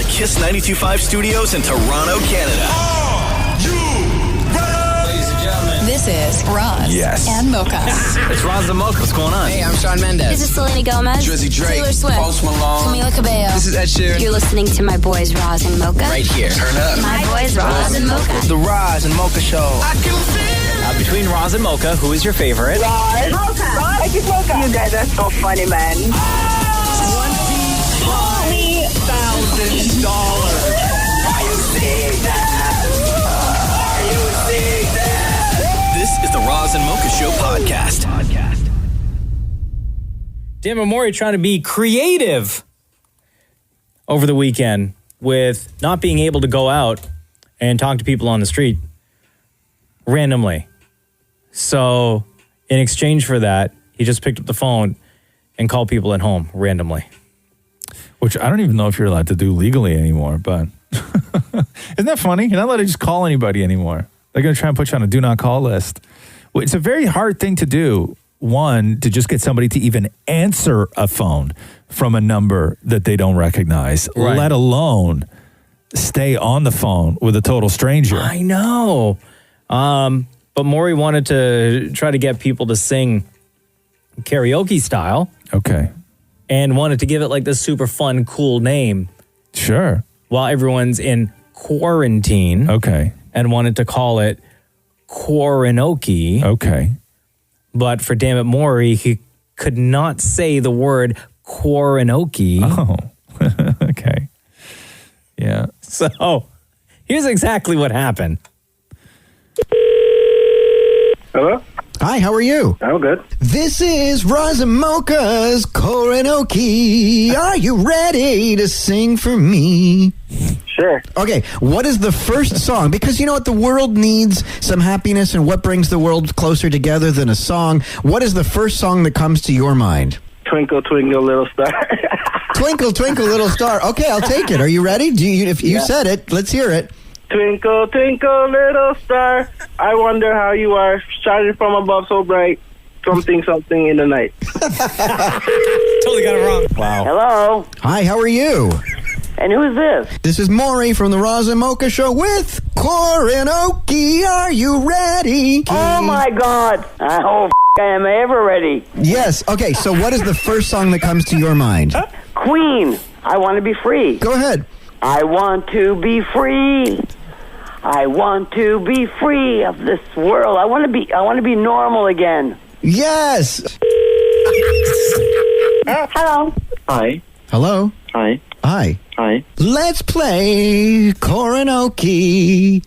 Kiss 92.5 studios in Toronto, Canada. Are you ready? Ladies and gentlemen. This is Roz and Mocha. It's Roz and Mocha. What's going on? Hey, I'm Shawn Mendes. This is Selena Gomez. Drizzy Drake. Taylor Swift. Post Malone. Camila Cabello. This is Ed Sheeran. You're listening to my boys Roz and Mocha. Right here. Turn up. My boys Roz and Mocha. The Roz and Mocha Show. I can feel Between Roz and Mocha, who is your favorite? Roz. Mocha. I just Mocha. You guys are so funny, man. $20,000. Are you seeing that? Are you seeing that? This is the Roz and Mocha Show podcast. Damnit Maurie trying to be creative over the weekend with not being able to go out and talk to people on the street randomly. So in exchange for that, he just picked up the phone and called people at home randomly. Which I don't even know if you're allowed to do legally anymore, but isn't that funny? You're not allowed to just call anybody anymore. They're going to try and put you on a do not call list. Well, it's a very hard thing to do. One, to just get somebody to even answer a phone from a number that they don't recognize, Right. let alone stay on the phone with a total stranger. I know. But Maury wanted to try to get people to sing karaoke style. Okay. And wanted to give it like this super fun, cool name. Sure. While everyone's in quarantine. Okay. And wanted to call it Quaran-Okie. Okay. But for Damnit Maurie, he could not say the word Quaran-Okie. Oh, okay. Yeah. So here's exactly what happened. Hello? Hi, how are you? I'm good. This is Roz and Mocha's Quaran-Okie. Are you ready to sing for me? Sure. Okay, what is the first song? Because you know what? The world needs some happiness, and what brings the world closer together than a song? What is the first song that comes to your mind? Twinkle, twinkle, little star. Twinkle, twinkle, little star. Okay, I'll take it. Are you ready? If you said it, let's hear it. Twinkle, twinkle, little star. I wonder how you are, shining from above so bright. Something, something in the night. Totally got it wrong. Wow. Hello? Hi, how are you? And who is this? This is Maury from the Roz and Mocha Show with Quaran-Okie. Are you ready? Oh, my God. Oh, am I ever ready? Yes. Okay, so what is the first song that comes to your mind? Queen. I want to be free. Go ahead. I want to be free. I want to be free of this world. I want to be normal again. Yes. Hello. Hi. Hello. Hi. Hi. Hi. Let's play Quaran-Okie.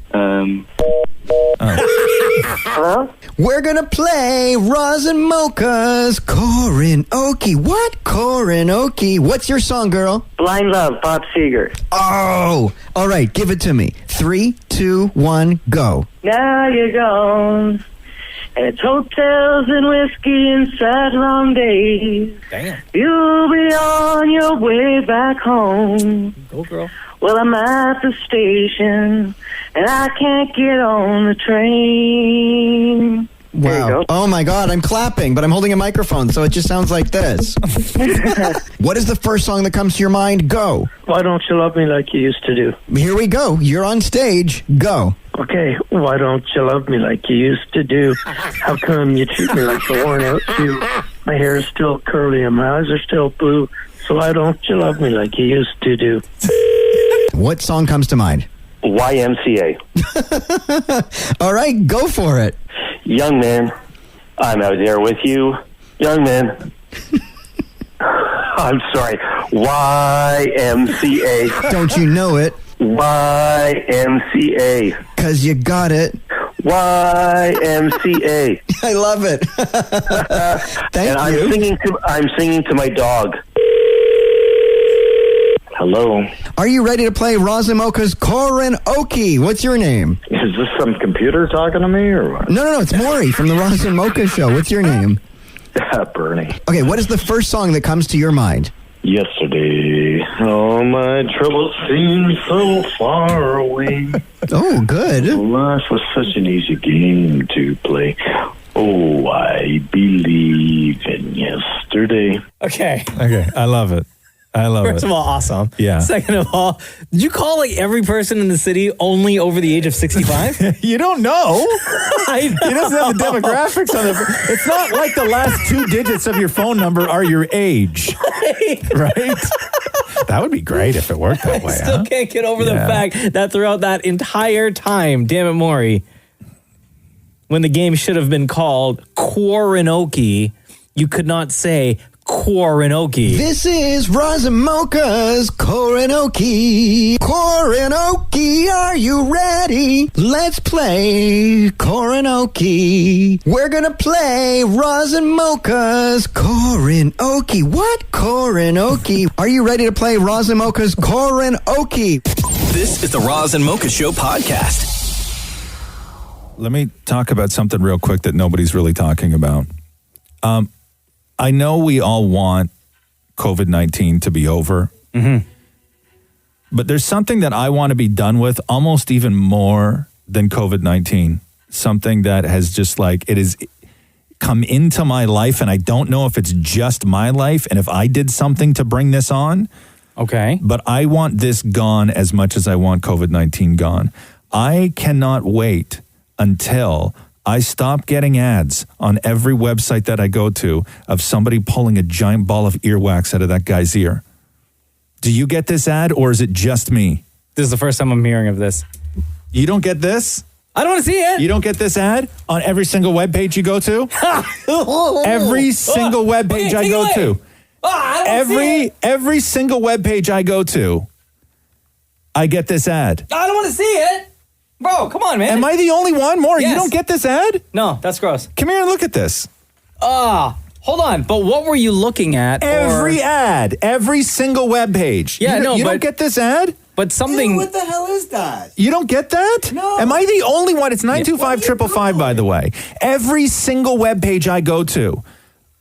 Hello. We're gonna play Roz and Mocha's Quaran-Okie. What? Quaran-Okie. What's your song, girl? Blind Love, Bob Seger. Oh, all right. Give it to me. 3, 2, 1, go. Now you're gone. And it's hotels and whiskey and sad long days. Damn. You'll be on your way back home. Go, girl. Well, I'm at the station, and I can't get on the train. There you Wow. go. Oh my God, I'm clapping, but I'm holding a microphone, so it just sounds like this. What is the first song that comes to your mind? Go. Why don't you love me like you used to do? Here we go. You're on stage. Go. Okay, why don't you love me like you used to do? How come you treat me like a worn-out shoe? My hair is still curly and my eyes are still blue. So why don't you love me like you used to do? What song comes to mind? YMCA. All right, go for it. Young man, I'm out there with you. Young man. I'm sorry. YMCA. Don't you know it? YMCA. 'Cause you got it. YMCA. I love it. Thank And you. I'm singing to my dog. Hello. Are you ready to play Roz and Mocha's Quaran-Okie? What's your name? Is this some computer talking to me or what? No, it's Maury from the Roz and Mocha Show. What's your name? Bernie. Okay, what is the first song that comes to your mind? Yesterday, all my troubles seem so far away. Oh, good. Life was such an easy game to play. Oh, I believe in yesterday. Okay. Okay, I love it. I love it. First of all, awesome. Yeah. Second of all, did you call like every person in the city only over the age of 65? You don't know. I know. He doesn't have the demographics on it. It's not like the last 2 digits of your phone number are your age. Right? That would be great if it worked that way. I still can't get over the fact that throughout that entire time, Damnit Maurie, when the game should have been called Quaran-Okie, you could not say Quaran-Okie. This is Roz and Mocha's Quaran-Okie. Quaran-Okie, are you ready? Let's play Quaran-Okie. We're gonna play Roz and Mocha's Quaran-Okie. What? Quaran-Okie. Are you ready to play Roz and Mocha's Quaran-Okie? This is the Roz and Mocha Show podcast. Let me talk about something real quick that nobody's really talking about. I know we all want COVID-19 to be over, but there's something that I want to be done with almost even more than COVID-19. Something that has just like, it has come into my life, and I don't know if it's just my life and if I did something to bring this on. Okay. But I want this gone as much as I want COVID-19 gone. I cannot wait until I stop getting ads on every website that I go to of somebody pulling a giant ball of earwax out of that guy's ear. Do you get this ad, or is it just me? This is the first time I'm hearing of this. You don't get this? I don't want to see it. You don't get this ad on every single webpage you go to? Every single webpage I go to. Every single webpage I go to, I get this ad. I don't want to see it. Bro, come on, man. Am I the only one? Maury, Yes. you don't get this ad? No, that's gross. Come here and look at this. Hold on. But what were you looking at? Every ad, every single web page. Yeah, you don't get this ad? But something. What the hell is that? You don't get that? No. Am I the only one? It's 925-555, by the way. Every single web page I go to,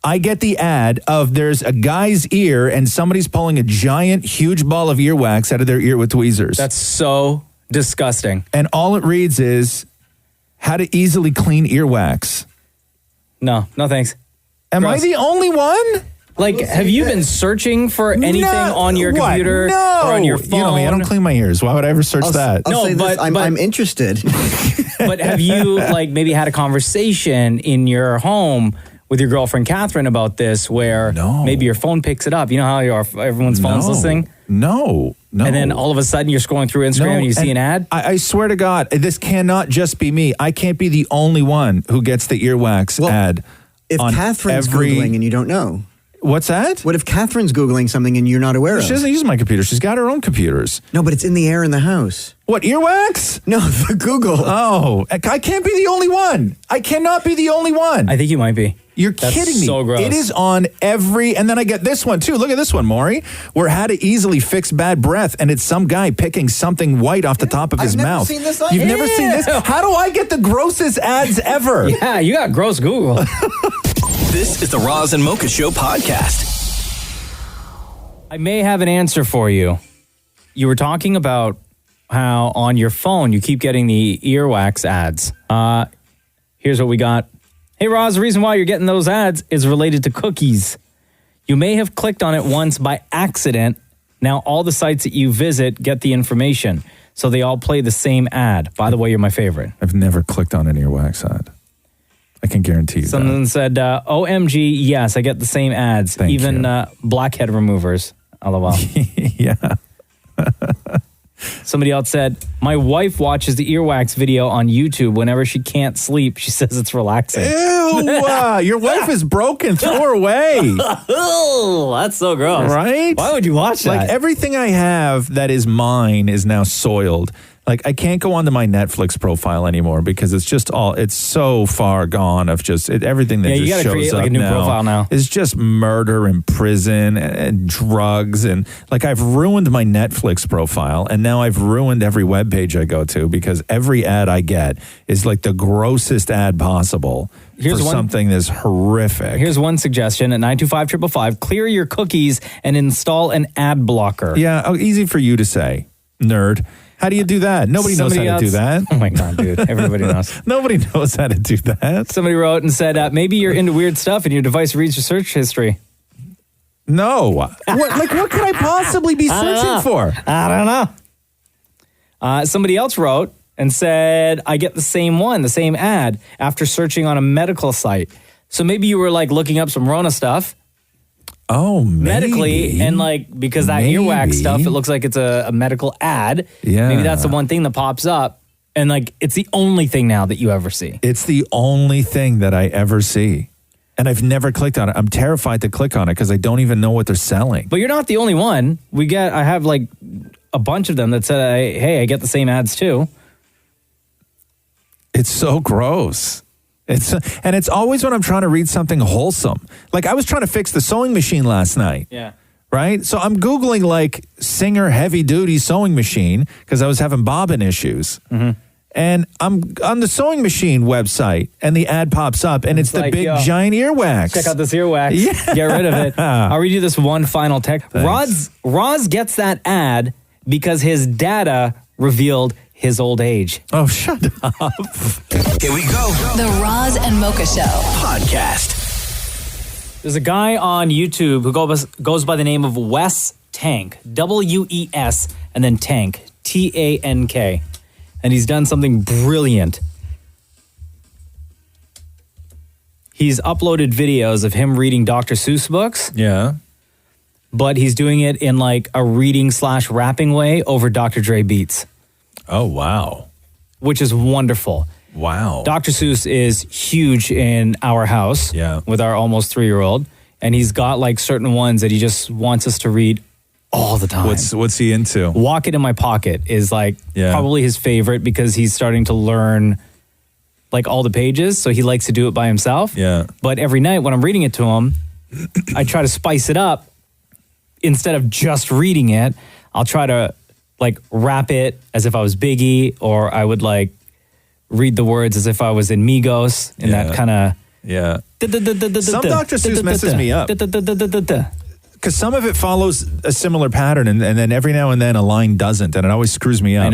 I get the ad of there's a guy's ear and somebody's pulling a giant, huge ball of earwax out of their ear with tweezers. That's so disgusting. And all it reads is how to easily clean earwax. No thanks. Am Gross. I the only one? Like, have you been searching for anything on your What? computer No. or on your phone? You know me, I don't clean my ears. Why would I ever search that? I'll say this, I'm interested. But have you, like, maybe had a conversation in your home with your girlfriend Catherine about this, where maybe your phone picks it up? You know how everyone's phone's listening? No. And then all of a sudden you're scrolling through Instagram and you see an ad? I swear to God, this cannot just be me. I can't be the only one who gets the earwax ad. If on Catherine's Googling and you don't know. What's that? What if Catherine's Googling something and you're not aware of? She doesn't use my computer. She's got her own computers. No, but it's in the air in the house. What, earwax? No, the Google. Oh, I can't be the only one. I cannot be the only one. I think you might be. You're That's kidding me. so gross. It is on every, and then I get this one too. Look at this one, Maury, where how to easily fix bad breath, and it's some guy picking something white off the top of his mouth. I've never seen this. You've never seen this? How do I get the grossest ads ever? Yeah, you got gross Google. This is the Roz and Mocha Show podcast. I may have an answer for you. You were talking about how on your phone you keep getting the earwax ads. Here's what we got. Hey, Roz, the reason why you're getting those ads is related to cookies. You may have clicked on it once by accident. Now all the sites that you visit get the information. So they all play the same ad. By the way, you're my favorite. I've never clicked on an earwax ad. I can guarantee you Someone said, OMG, yes, I get the same ads. Thank Even blackhead removers. LOL. Yeah. Somebody else said, my wife watches the earwax video on YouTube whenever she can't sleep. She says it's relaxing. Ew, your wife is broken. Throw her away. Oh, that's so gross. Right? Why would you watch that? Like everything I have that is mine is now soiled. Like I can't go onto my Netflix profile anymore because it's just it's so far gone of just everything that you just gotta shows create up like a new profile now. is just murder and prison and drugs and like I've ruined my Netflix profile and now I've ruined every webpage I go to because every ad I get is like the grossest ad possible for something that's horrific. Here's one suggestion at 925-555, clear your cookies and install an ad blocker. Yeah, easy for you to say, nerd. How do you do that? Nobody knows how to do that. Oh my God, dude. Everybody knows. Nobody knows how to do that. Somebody wrote and said, maybe you're into weird stuff and your device reads your search history. No. What could I possibly be searching for? I don't know. Somebody else wrote and said, I get the same ad after searching on a medical site. So maybe you were like looking up some Rona stuff. Oh, maybe. Medically, and like, because that earwax stuff, it looks like it's a medical ad. Yeah. Maybe that's the one thing that pops up. And like, it's the only thing now that you ever see. It's the only thing that I ever see. And I've never clicked on it. I'm terrified to click on it because I don't even know what they're selling. But you're not the only one. I have like a bunch of them that said, hey, I get the same ads too. It's so gross. And it's always when I'm trying to read something wholesome. Like I was trying to fix the sewing machine last night. Yeah. Right? So I'm Googling like Singer heavy duty sewing machine because I was having bobbin issues. Mm-hmm. And I'm on the sewing machine website and the ad pops up and it's the like, big giant earwax. Check out this earwax. Yeah. Get rid of it. I'll read you this one final text. Roz gets that ad because his data revealed his old age. Oh, shut up. Here we go. The Roz and Mocha Show Podcast. There's a guy on YouTube who goes by the name of Wes Tank. WES and then Tank. TANK. And he's done something brilliant. He's uploaded videos of him reading Dr. Seuss books. Yeah. But he's doing it in like a reading/rapping way over Dr. Dre beats. Oh, wow. Which is wonderful. Wow. Dr. Seuss is huge in our house with our almost 3-year-old. And he's got like certain ones that he just wants us to read all the time. What's he into? Walk It in My Pocket is like probably his favorite because he's starting to learn like all the pages. So he likes to do it by himself. Yeah. But every night when I'm reading it to him, I try to spice it up. Instead of just reading it, I'll try to like rap it as if I was Biggie, or I would like read the words as if I was in Migos in that kind of Some Dr. Seuss messes me up because some of it follows a similar pattern, and then every now and then a line doesn't, and it always screws me up.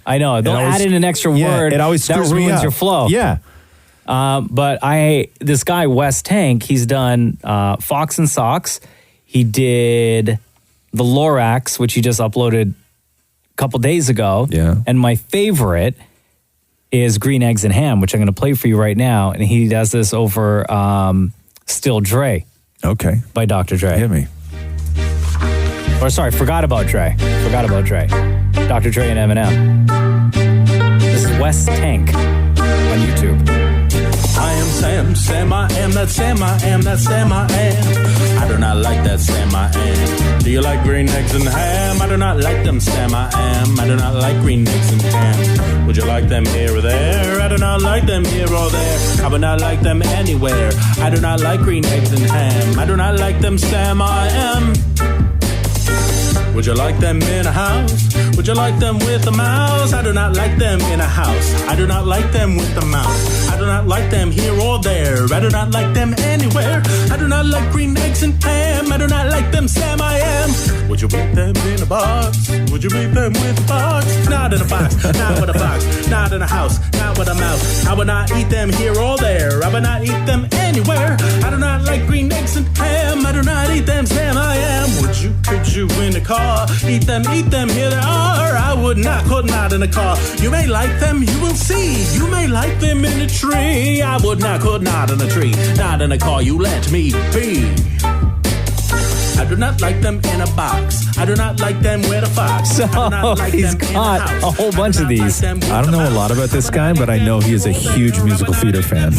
I know. They'll add in an extra word. It always screws that me ruins up. your flow. Yeah. But this guy Wes Tank, he's done Fox and Socks. He did the Lorax, which he just uploaded a couple days ago. Yeah. And my favorite is Green Eggs and Ham, which I'm going to play for you right now. And he does this over Still Dre. Okay. By Dr. Dre. Hit me. Or sorry, Forgot About Dre. Dr. Dre and Eminem. This is Wes Tank on YouTube. I am Sam I am, that Sam I am, that Sam I am. I do not like that Sam I am. Do you like green eggs and ham? I do not like them Sam I am. I do not like green eggs and ham. Would you like them here or there? I do not like them here or there. I would not like them anywhere. I do not like green eggs and ham. I do not like them Sam I am. Would you like them in a house? Would you like them with a mouse? I do not like them in a house. I do not like them with a mouse. I do not like them here or there. I do not like them anywhere. I do not like green eggs and ham. I do not like them Sam I am. Would you beat them in a box? Would you beat them with a box? Not in a box, not with a box. Not in a house, not with a mouse. I would not eat them here or there. I would not eat them anywhere. I do not like green eggs and ham. I do not eat them Sam I am. Could you in a car? Eat them, here they are. I would not, could not in a car. You may like them, you will see. You may like them in a tree. I would not, could not in a tree. Not in a car, you let me be. I do not like them in a box. I do not like them with a fox. So he's got a whole bunch of these. I don't know a lot about this guy, but I know he is a huge musical theater fan.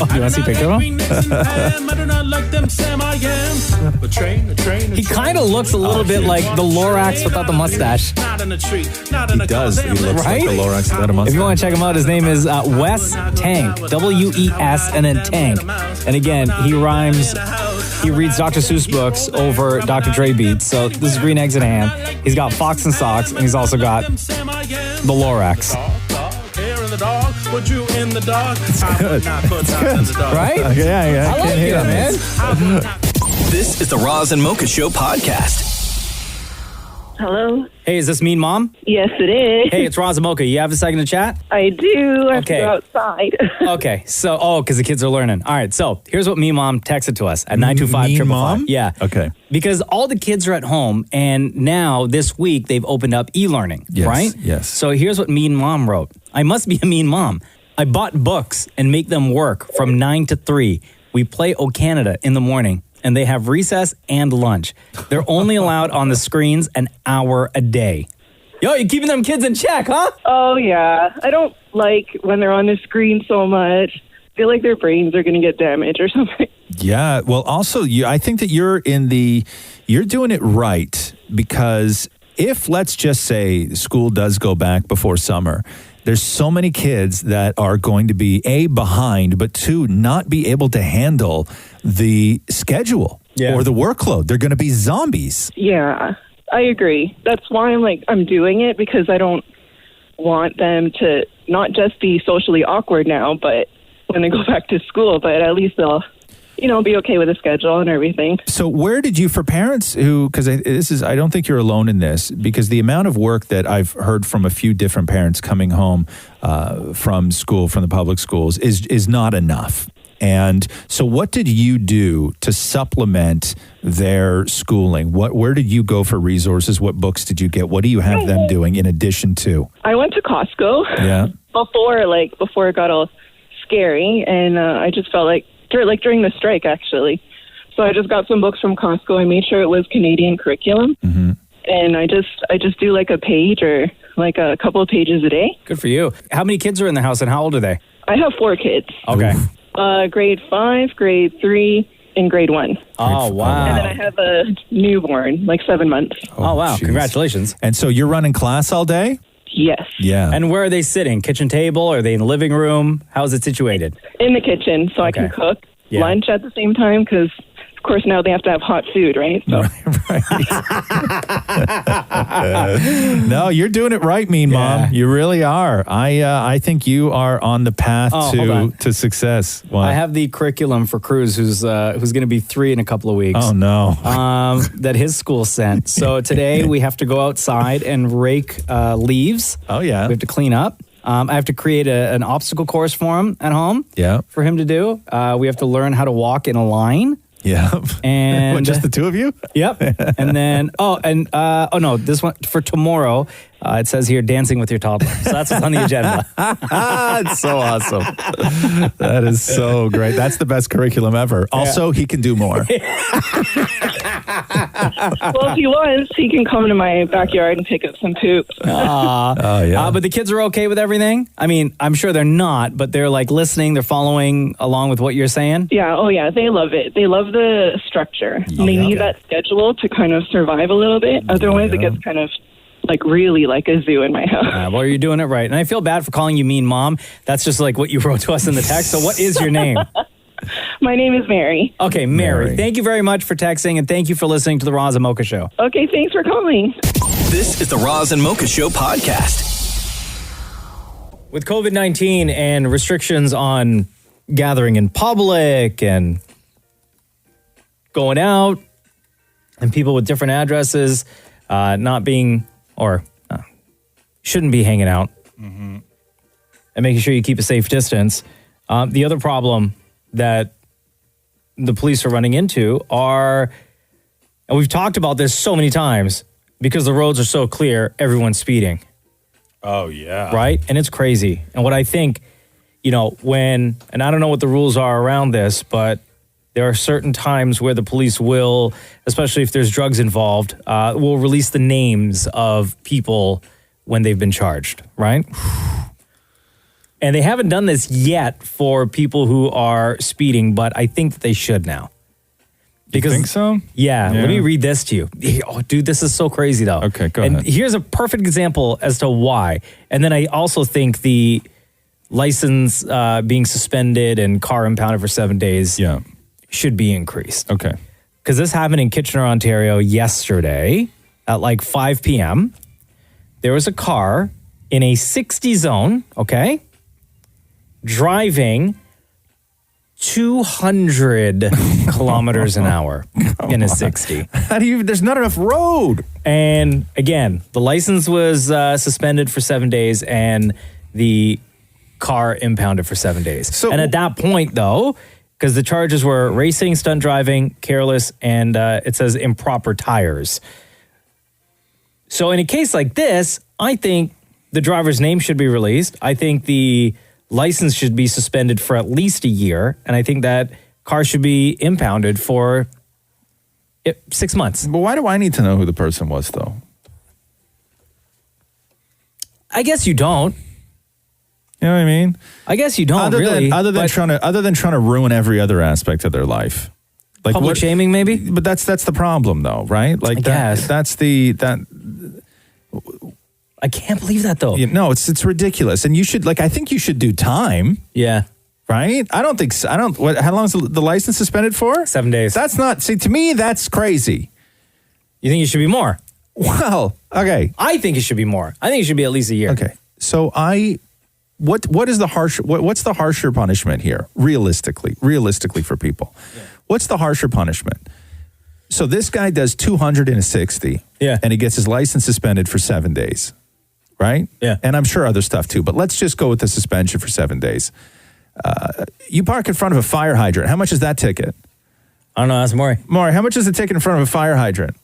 Oh, you want to see a picture of him? I do not like them Sam I am. A train. He kind of looks a little bit like the Lorax without the mustache. Not in a tree. Not in a He does. He looks Right? like the Lorax without a mustache. If you want to check him out, his name is Wes Tank. WES and then Tank. And again, he rhymes. He reads Dr. Seuss books over Dr. Dre beats. So this is Green Eggs and Ham. He's got Fox and Socks, and he's also got the Lorax. Put you in the dog. Right? Yeah. I like it, man. This is the Roz and Mocha Show podcast. Hello? Hey, is this Mean Mom? Yes, it is. Hey, it's Roz and Mocha. You have a second to chat? I do. I have to Okay. go outside. Okay, so, because the kids are learning. All right, so here's what Mean Mom texted to us at 925 Mom? Yeah. Okay. Because all the kids are at home, and now this week they've opened up e-learning, Yes, right? yes. So here's what Mean Mom wrote. I must be a mean mom. I bought books and make them work from 9 to 3. We play O Canada in the morning, and they have recess and lunch. They're only allowed on the screens an hour a day. Yo, you're keeping them kids in check, huh? Oh, yeah. I don't like when they're on the screen so much. I feel like their brains are going to get damaged or something. Yeah. Well, also, I think that you're doing it right, because if, let's just say, school does go back before summer, there's so many kids that are going to be, A, behind, but 2, not be able to handle the schedule or the workload. They're going to be zombies. Yeah, I agree. That's why I'm doing it, because I don't want them to not just be socially awkward now, but when they go back to school, but at least they'll, be okay with the schedule and everything. So where did you, for parents who, because I don't think you're alone in this, because the amount of work that I've heard from a few different parents coming home from school, from the public schools, is not enough. And so what did you do to supplement their schooling? Where did you go for resources? What books did you get? What do you have them doing in addition to? I went to Costco before it got all scary, and I just felt like during the strike, actually. So I just got some books from Costco. I made sure it was Canadian curriculum, and I just do like a page or like a couple of pages a day. Good for you. How many kids are in the house, and how old are they? I have 4 kids. Okay. Grade 5, grade 3, and grade 1. Oh, wow. And then I have a newborn, 7 months. Oh, wow. Geez. Congratulations. And so you're running class all day? Yes. Yeah. And where are they sitting? Kitchen table? Are they in the living room? How is it situated? In the kitchen, so I can cook lunch at the same time, because, of course, now they have to have hot food, right? So. No, you're doing it right, Mean Mom. You really are. I think you are on the path to success. What? I have the curriculum for Cruz, who's going to be 3 in a couple of weeks. Oh, no. That his school sent. So today we have to go outside and rake leaves. Oh, yeah. We have to clean up. I have to create an obstacle course for him at home. Yeah. For him to do. We have to learn how to walk in a line. Yeah. And what, just the 2 of you? Yep. And then, this one for tomorrow, it says here, dancing with your toddler. So that's what's on the agenda. It's so awesome. That is so great. That's the best curriculum ever. Also, he can do more. Well, if he wants, he can come to my backyard and pick up some poop. Oh, yeah. But the kids are okay with everything? I mean, I'm sure they're not, but they're listening, they're following along with what you're saying? Yeah, oh yeah, they love it. They love the structure. Yeah. They need that schedule to kind of survive a little bit. Otherwise, it gets kind of really like a zoo in my house. Well, you're doing it right. And I feel bad for calling you Mean Mom. That's just like what you wrote to us in the text. So what is your name? My name is Mary. Okay, Mary. Thank you very much for texting, and thank you for listening to the Roz and Mocha Show. Okay, thanks for calling. This is the Roz and Mocha Show podcast. With COVID-19 and restrictions on gathering in public and going out, and people with different addresses not being or shouldn't be hanging out, and making sure you keep a safe distance. The other problem that the police are running into are, and we've talked about this so many times, because the roads are so clear, everyone's speeding. Oh, yeah. Right? And it's crazy. And what I think, and I don't know what the rules are around this, but there are certain times where the police will, especially if there's drugs involved, will release the names of people when they've been charged, right? And they haven't done this yet for people who are speeding, but I think that they should now. Because, you think so? Yeah. Let me read this to you. Oh, dude, this is so crazy, though. Okay, go ahead. ahead. Here's a perfect example as to why. And then I also think the license being suspended and car impounded for 7 days should be increased. Okay. Because this happened in Kitchener, Ontario yesterday at 5 p.m. There was a car in a 60 zone, okay, driving 200 kilometers an hour in a 60. How do you? There's not enough road. And again, the license was suspended for 7 days, and the car impounded for 7 days. And at that point, though, because the charges were racing, stunt driving, careless, and it says improper tires. So in a case like this, I think the driver's name should be released. I think the license should be suspended for at least a year. And I think that car should be impounded for 6 months. But why do I need to know who the person was, though? I guess you don't. You know what I mean? I guess you don't other really. Than trying to ruin every other aspect of their life. Like public shaming, maybe? But that's the problem, though, right? Like I guess. I can't believe that, though. No, it's ridiculous. And you should, I think you should do time. Yeah. Right? How long is the license suspended for? 7 days. To me, that's crazy. You think it should be more? Well, okay. I think it should be more. I think it should be at least a year. Okay. So what's the harsher punishment here, realistically for people? Yeah. What's the harsher punishment? So this guy does 260. Yeah. And he gets his license suspended for 7 days. Right? Yeah. And I'm sure other stuff too, but let's just go with the suspension for 7 days. You park in front of a fire hydrant. How much is that ticket? I don't know. Ask Maurie. Maurie, how much is a ticket in front of a fire hydrant?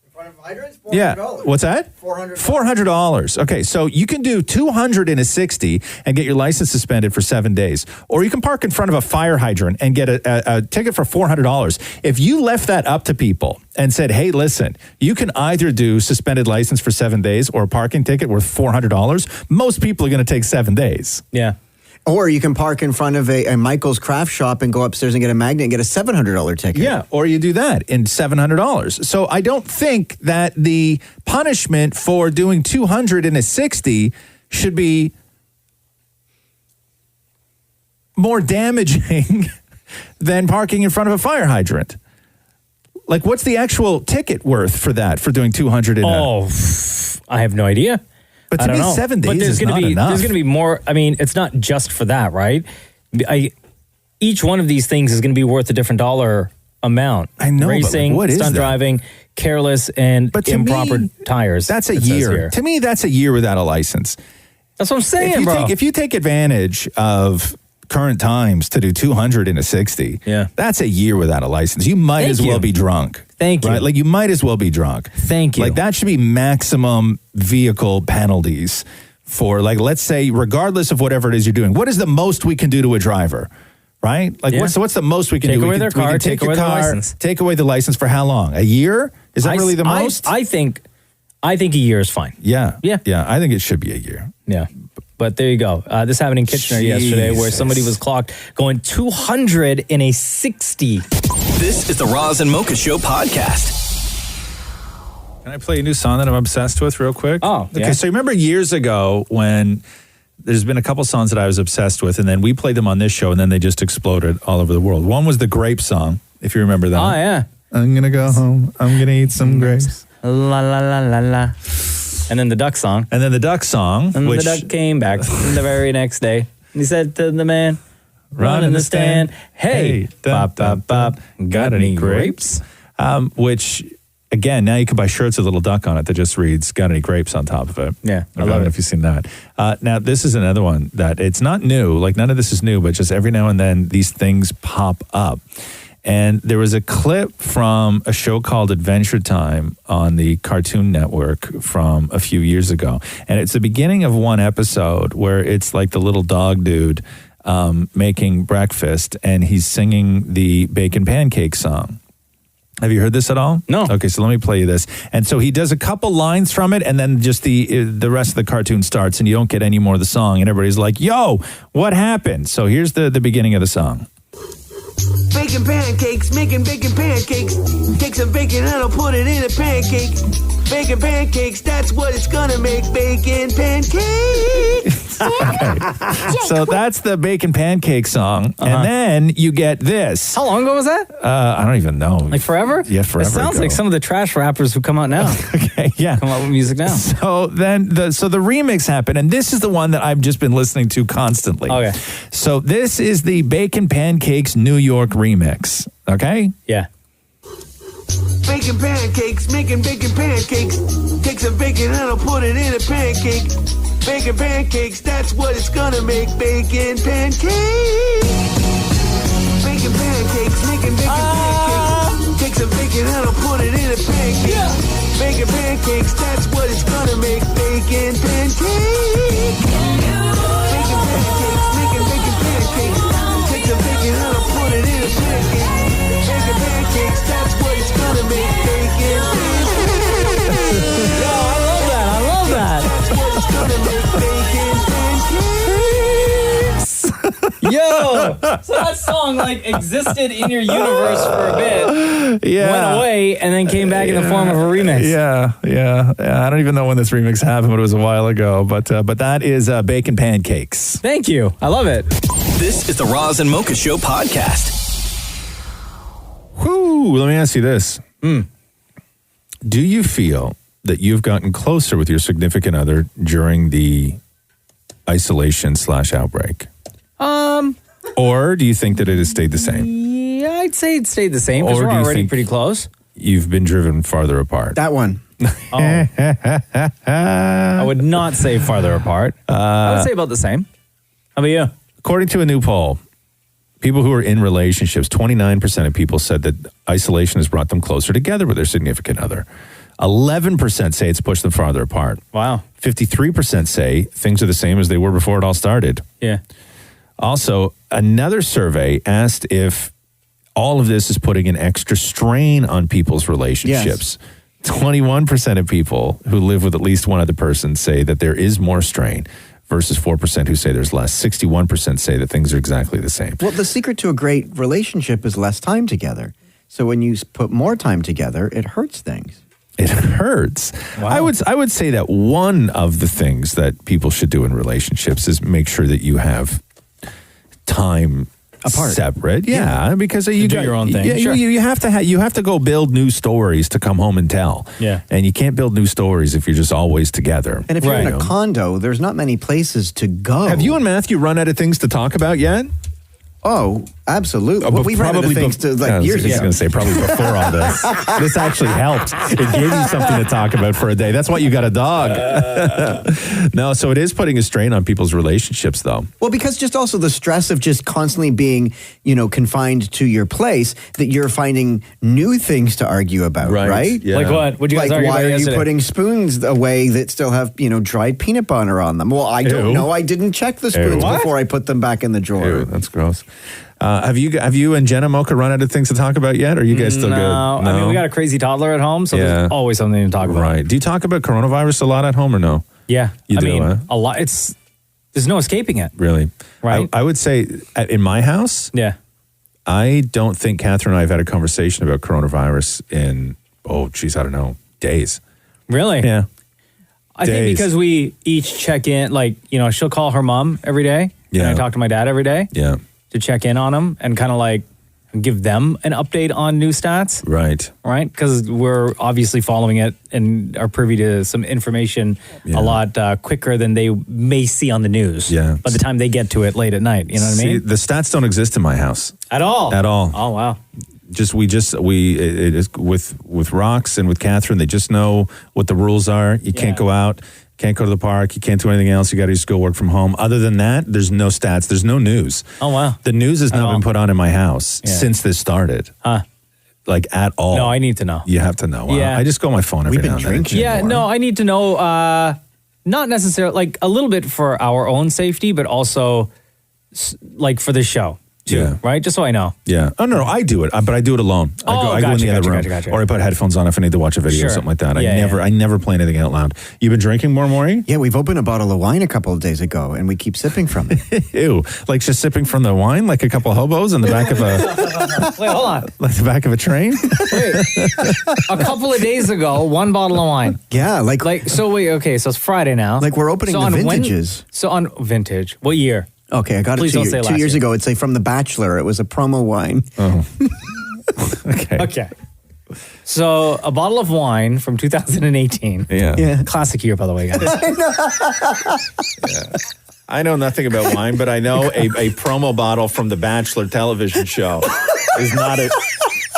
In front of hydrants? $400. Yeah. What's that? $400. Okay, so you can do 260 and get your license suspended for 7 days. Or you can park in front of a fire hydrant and get a ticket for $400. If you left that up to people and said, hey, listen, you can either do suspended license for 7 days or a parking ticket worth $400, most people are going to take 7 days. Yeah. Or you can park in front of a Michael's craft shop and go upstairs and get a magnet and get a $700 ticket. Yeah, or you do that in $700. So I don't think that the punishment for doing 260 should be more damaging than parking in front of a fire hydrant. Like, what's the actual ticket worth for that, for doing 200? I have no idea. But to me, 7 days is not enough. There's going to be more. I mean, it's not just for that, right? Each one of these things is going to be worth a different dollar amount. I know, Racing, but what is stunt that? driving, careless, and improper tires. That's a year. To me, that's a year without a license. That's what I'm saying, bro. If you take advantage of current times to do 200 in a 60, that's a year without a license. You might as well be drunk. Thank you. Right? Like, you might as well be drunk. Thank you. Like, that should be maximum vehicle penalties for, like, let's say, regardless of whatever it is you're doing. What is the most we can do to a driver? Right? Like, what's the most we can do? Take away their car, take away their license. Take away the license for how long? A year? Is that really the most? I think a year is fine. Yeah. I think it should be a year. Yeah. But there you go. This happened in Kitchener yesterday, where somebody was clocked going 200 in a 60. This is the Roz and Mocha Show podcast. Can I play a new song that I'm obsessed with real quick? Oh, okay. yeah. So you remember years ago when there's been a couple songs that I was obsessed with, and then we played them on this show, and then they just exploded all over the world. One was the Grape song, if you remember that. Oh, yeah. I'm going to go home. I'm going to eat some grapes. La, la, la, la, la. And then the duck song. And then the duck song. And which, the duck came back the very next day. He said to the man, run in the stand, hey, bop, bop, bop, got any grapes? Which, again, now you can buy shirts with a little duck on it that just reads, got any grapes on top of it. Yeah, I don't know if you've seen that. Now, this is another one that it's not new. Like, none of this is new, but just every now and then these things pop up. And there was a clip from a show called Adventure Time on the Cartoon Network from a few years ago. And it's the beginning of one episode where it's like the little dog dude making breakfast, and he's singing the bacon pancake song. Have you heard this at all? No. Okay, so let me play you this. And so he does a couple lines from it, and then just the rest of the cartoon starts, and you don't get any more of the song. And everybody's like, yo, what happened? So here's the beginning of the song. Bacon pancakes, making bacon pancakes. Take some bacon and I'll put it in a pancake. Bacon pancakes, that's what it's gonna make. Bacon pancakes. So that's the bacon pancake song. And then you get this. How long ago was that? I don't even know. Like forever? Yeah, forever It sounds ago. like some of the trash rappers who come out now. Okay, yeah. Come out with music now. So then the remix happened, and this is the one that I've just been listening to constantly. Okay. So this is the Bacon Pancakes New York remix. Okay? Yeah. Bacon pancakes, making bacon pancakes. Take some bacon and I'll put it in a pancake. Bacon pancakes, that's what it's gonna make. Bacon pancakes. Bacon pancakes, making bacon pancakes. Take some bacon and I'll put it in a pancake. Bacon pancakes, that's what it's gonna make. Bacon pancakes. Bacon pancakes, making bacon pancakes. Take some bacon and I'll put it in a pancake. Bacon pancakes, that's what it's gonna make. Bacon pancakes. Yo, I love that. I love that. That's what it's gonna make. Bacon pancakes. Yo, so that song like existed in your universe for a bit, Yeah. went away, and then came back in the form of a remix. Yeah. I don't even know when this remix happened, but it was a while ago. But that is Bacon Pancakes. Thank you. I love it. This is the Roz and Mocha Show podcast. Whew, let me ask you this. Do you feel that you've gotten closer with your significant other during the isolation/outbreak? Or do you think that it has stayed the same? Yeah, I'd say it stayed the same because Or we're do you already think- pretty close. You've been driven farther apart. That one. I would not say farther apart. I would say about the same. How about you? According to a new poll, people who are in relationships, 29% of people said that isolation has brought them closer together with their significant other. 11% say it's pushed them farther apart. Wow. 53% say things are the same as they were before it all started. Yeah. Also, another survey asked if all of this is putting an extra strain on people's relationships. 21% of people who live with at least one other person say that there is more strain versus 4% who say there's less. 61% say that things are exactly the same. Well, the secret to a great relationship is less time together. So when you put more time together, it hurts things. It hurts. Wow. I would say that one of the things that people should do in relationships is make sure that you have time apart, separate. Yeah, because you do got your own thing. Yeah, Sure. you have to go build new stories to come home and tell. Yeah. And you can't build new stories if you're just always together. And if you're in a Right. condo, there's not many places to go. Have you and Matthew run out of things to talk about yet? Oh, absolutely. Oh, Well, but we ran out of things to I was years just ago. going to say probably before all this. This actually helped. It gave you something to talk about for a day. That's why you got a dog. No, so it is putting a strain on people's relationships, though. Well, because just also the stress of just constantly being, confined to your place, that you're finding new things to argue about, right? Yeah. Like what? What'd you guys Like, argue why about are you yesterday? putting spoons away that still have, dried peanut butter on them? Well, I don't Ew. know. I didn't check the spoons Ew. before I put them back in the drawer. Ew, that's gross. Have you and Jenna Mocha run out of things to talk about yet? Or are you guys still good? No, I mean, we got a crazy toddler at home, so Yeah. there's always something to talk about. Right. Do you talk about coronavirus a lot at home or no? Yeah. You I do, mean, huh? a lot. There's no escaping it. Really? Right. I would say in my house, Yeah. I don't think Catherine and I have had a conversation about coronavirus in, I don't know, days. Really? Yeah. I think Days. because we each check in, she'll call her mom every day. Yeah. And I talk to my dad every day Yeah. to check in on them and kind of give them an update on new stats. Right. Right? Because we're obviously following it and are privy to some information Yeah. a lot quicker than they may see on the news. Yeah. By the time they get to it late at night. You know what I mean? The stats don't exist in my house. At all. At all. Oh, wow. It is with Rox and with Catherine, they just know what the rules are. You can't go out, can't go to the park, you can't do anything else. You got to just go work from home. Other than that, there's no stats, there's no news. Oh, wow. The news has not been put on in my house Yeah. since this started. Huh. Like at all. No, I need to know. You have to know. Yeah. I just go on my phone every now and then. Yeah, no, I need to know, not necessarily, a little bit for our own safety, but also, for the show. too, right? Just so I know. Yeah. Oh, no, I do it, but I do it alone. I go in the other room. Gotcha. Or I put headphones on if I need to watch a video or something like that. I never play anything out loud. You've been drinking more, Maurie? Yeah, we've opened a bottle of wine a couple of days ago, and we keep sipping from it. Ew. Like just sipping from the wine like a couple of hobos in the back of a... Wait, hold on. Like the back of a train? Wait. A couple of days ago, one bottle of wine. Yeah, so it's Friday now. Like we're opening the vintages. So on vintage. What year? Okay, I got Please it don't say 2 last years year. ago. It's from The Bachelor. It was a promo wine. Oh. Okay. So a bottle of wine from 2018. Yeah. Classic year, by the way, guys. I know nothing about wine, but I know a promo bottle from the Bachelor television show is not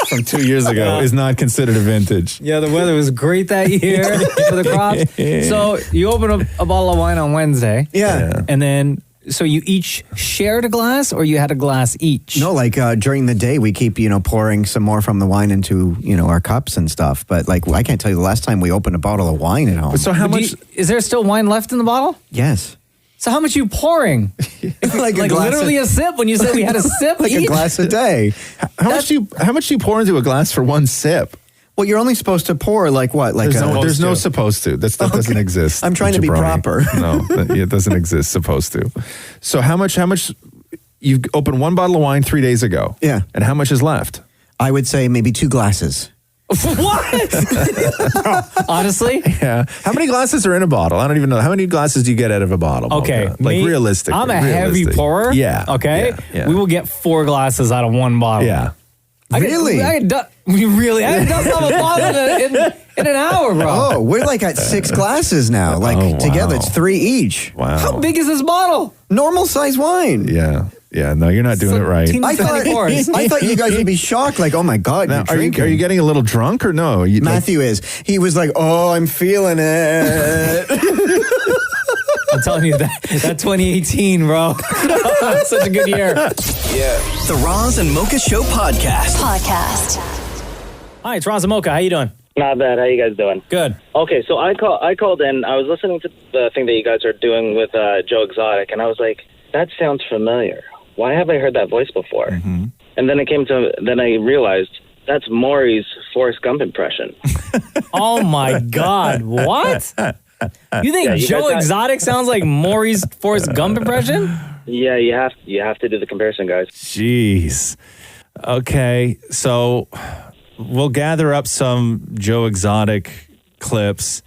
from 2 years ago is not considered a vintage. Yeah, the weather was great that year for the crops. So you open up a bottle of wine on Wednesday. Yeah. And then, so you each shared a glass or you had a glass each? No, during the day, we keep, pouring some more from the wine into, our cups and stuff. But I can't tell you the last time we opened a bottle of wine at home. So how much? Is there still wine left in the bottle? Yes. So how much are you pouring? like literally a sip when you said we had a sip like each? a glass a day. How much do you pour into a glass for one sip? Well, you're only supposed to pour there's no supposed to. That doesn't exist. I'm trying to be proper. No, it doesn't exist. Supposed to. So how much? You opened one bottle of wine 3 days ago. Yeah. And how much is left? I would say maybe 2 glasses. What? Honestly? Yeah. How many glasses are in a bottle? I don't even know. How many glasses do you get out of a bottle? Okay. Mocha? Realistically. I'm a heavy pourer. Yeah. Okay. Yeah. We will get 4 glasses out of one bottle. Yeah. Really? I could done some a bottle in an hour, bro. Oh, we're at 6 glasses now. Together, it's 3 each. Wow. How big is this bottle? Normal size wine. Yeah. Yeah, no, you're not doing it right. I thought you guys would be shocked. Oh my God, now, are you getting a little drunk or no? Matthew is. He was like, oh, I'm feeling it. I'm telling you that 2018, bro. Such a good year. Yeah. The Roz and Mocha Show podcast. Hi, it's Roz and Mocha. How you doing? Not bad. How you guys doing? Good. Okay, so I called in. I was listening to the thing that you guys are doing with Joe Exotic, and I was like, that sounds familiar. Why have I heard that voice before? Mm-hmm. And then I realized that's Maurie's Forrest Gump impression. Oh my God! What? You think Joe Exotic sounds like Maurie's Forrest Gump impression? Yeah, you have to do the comparison, guys. Jeez. Okay, so we'll gather up some Joe Exotic clips,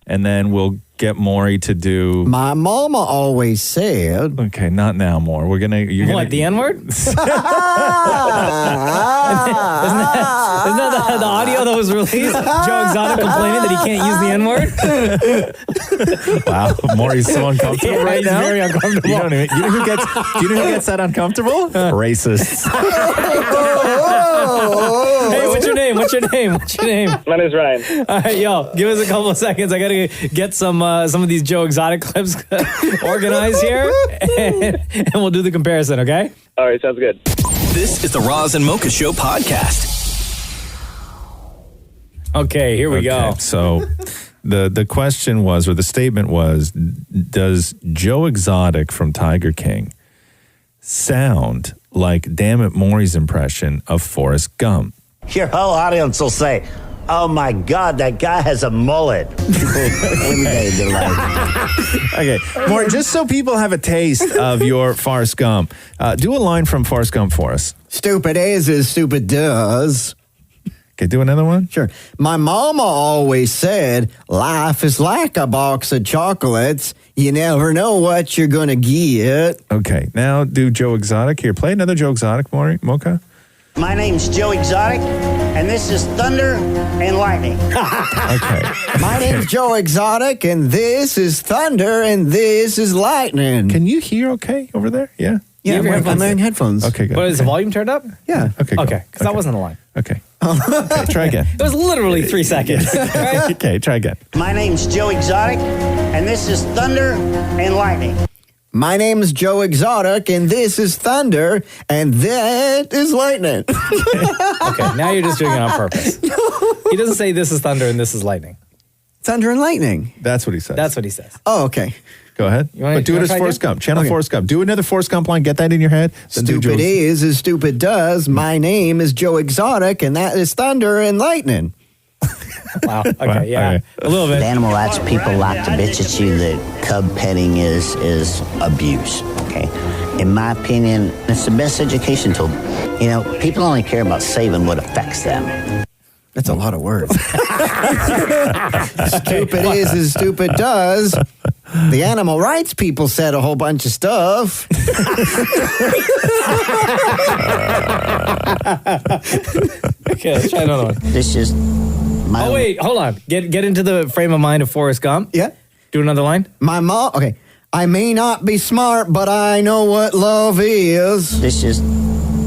and then we'll get Maury to do. My mama always said. Okay, not now, Maury. The N-word? Isn't that the audio that was released? Joe Exotic complaining that he can't use the N-word? Wow, Maury's so uncomfortable right now. He's very uncomfortable. You know who gets that uncomfortable? Racists. Hey, what's your name? My name's Ryan. All right, yo, give us a couple of seconds. I gotta get some of these Joe Exotic clips organized here, and we'll do the comparison. Okay? All right, sounds good. This is the Roz and Mocha Show podcast. Okay, here we go. So the question was, or the statement was, does Joe Exotic from Tiger King sound like Damnit Maurie's impression of Forrest Gump? Your whole audience will say, oh my God, that guy has a mullet. Okay, Maury, just so people have a taste of your Forrest Gump, do a line from Forrest Gump for us. Stupid is stupid does. Okay, do another one? Sure. My mama always said, life is like a box of chocolates. You never know what you're going to get. Okay, now do Joe Exotic. Here, play another Joe Exotic, Maury, Mocha. My name's Joe Exotic, and this is Thunder and Lightning. Okay. My name's Joe Exotic, and this is Thunder, and this is Lightning. Can you hear okay over there? Yeah? Yeah, I'm wearing headphones. Okay, good. But is the volume turned up? Yeah. Okay, cool. Okay, because that wasn't a line. Okay. Okay, try again. It was literally 3 seconds. Right? Okay, try again. My name's Joe Exotic, and this is Thunder and Lightning. My name's Joe Exotic, and this is Thunder, and that is Lightning. Okay, now you're just doing it on purpose. He doesn't say this is thunder and this is lightning. Thunder and lightning. That's what he says. That's what he says. Oh, okay. Go ahead. But do it as Forrest Gump. Channel Forrest Gump. Do another Forrest Gump line. Get that in your head. Then do Stupid Joe- is as stupid does. My name is Joe Exotic, and that is thunder and lightning. Wow. Okay. Yeah. A little bit. The animal rights people like to bitch at you that cub petting is abuse. Okay. In my opinion, it's the best education tool. You know, people only care about saving what affects them. That's a lot of words. Stupid is as stupid does. The animal rights people said a whole bunch of stuff. Okay, let's try another one. This is my Oh, wait, hold on. Get into the frame of mind of Forrest Gump. Yeah. Do another line. My mom, okay. I may not be smart, but I know what love is. This is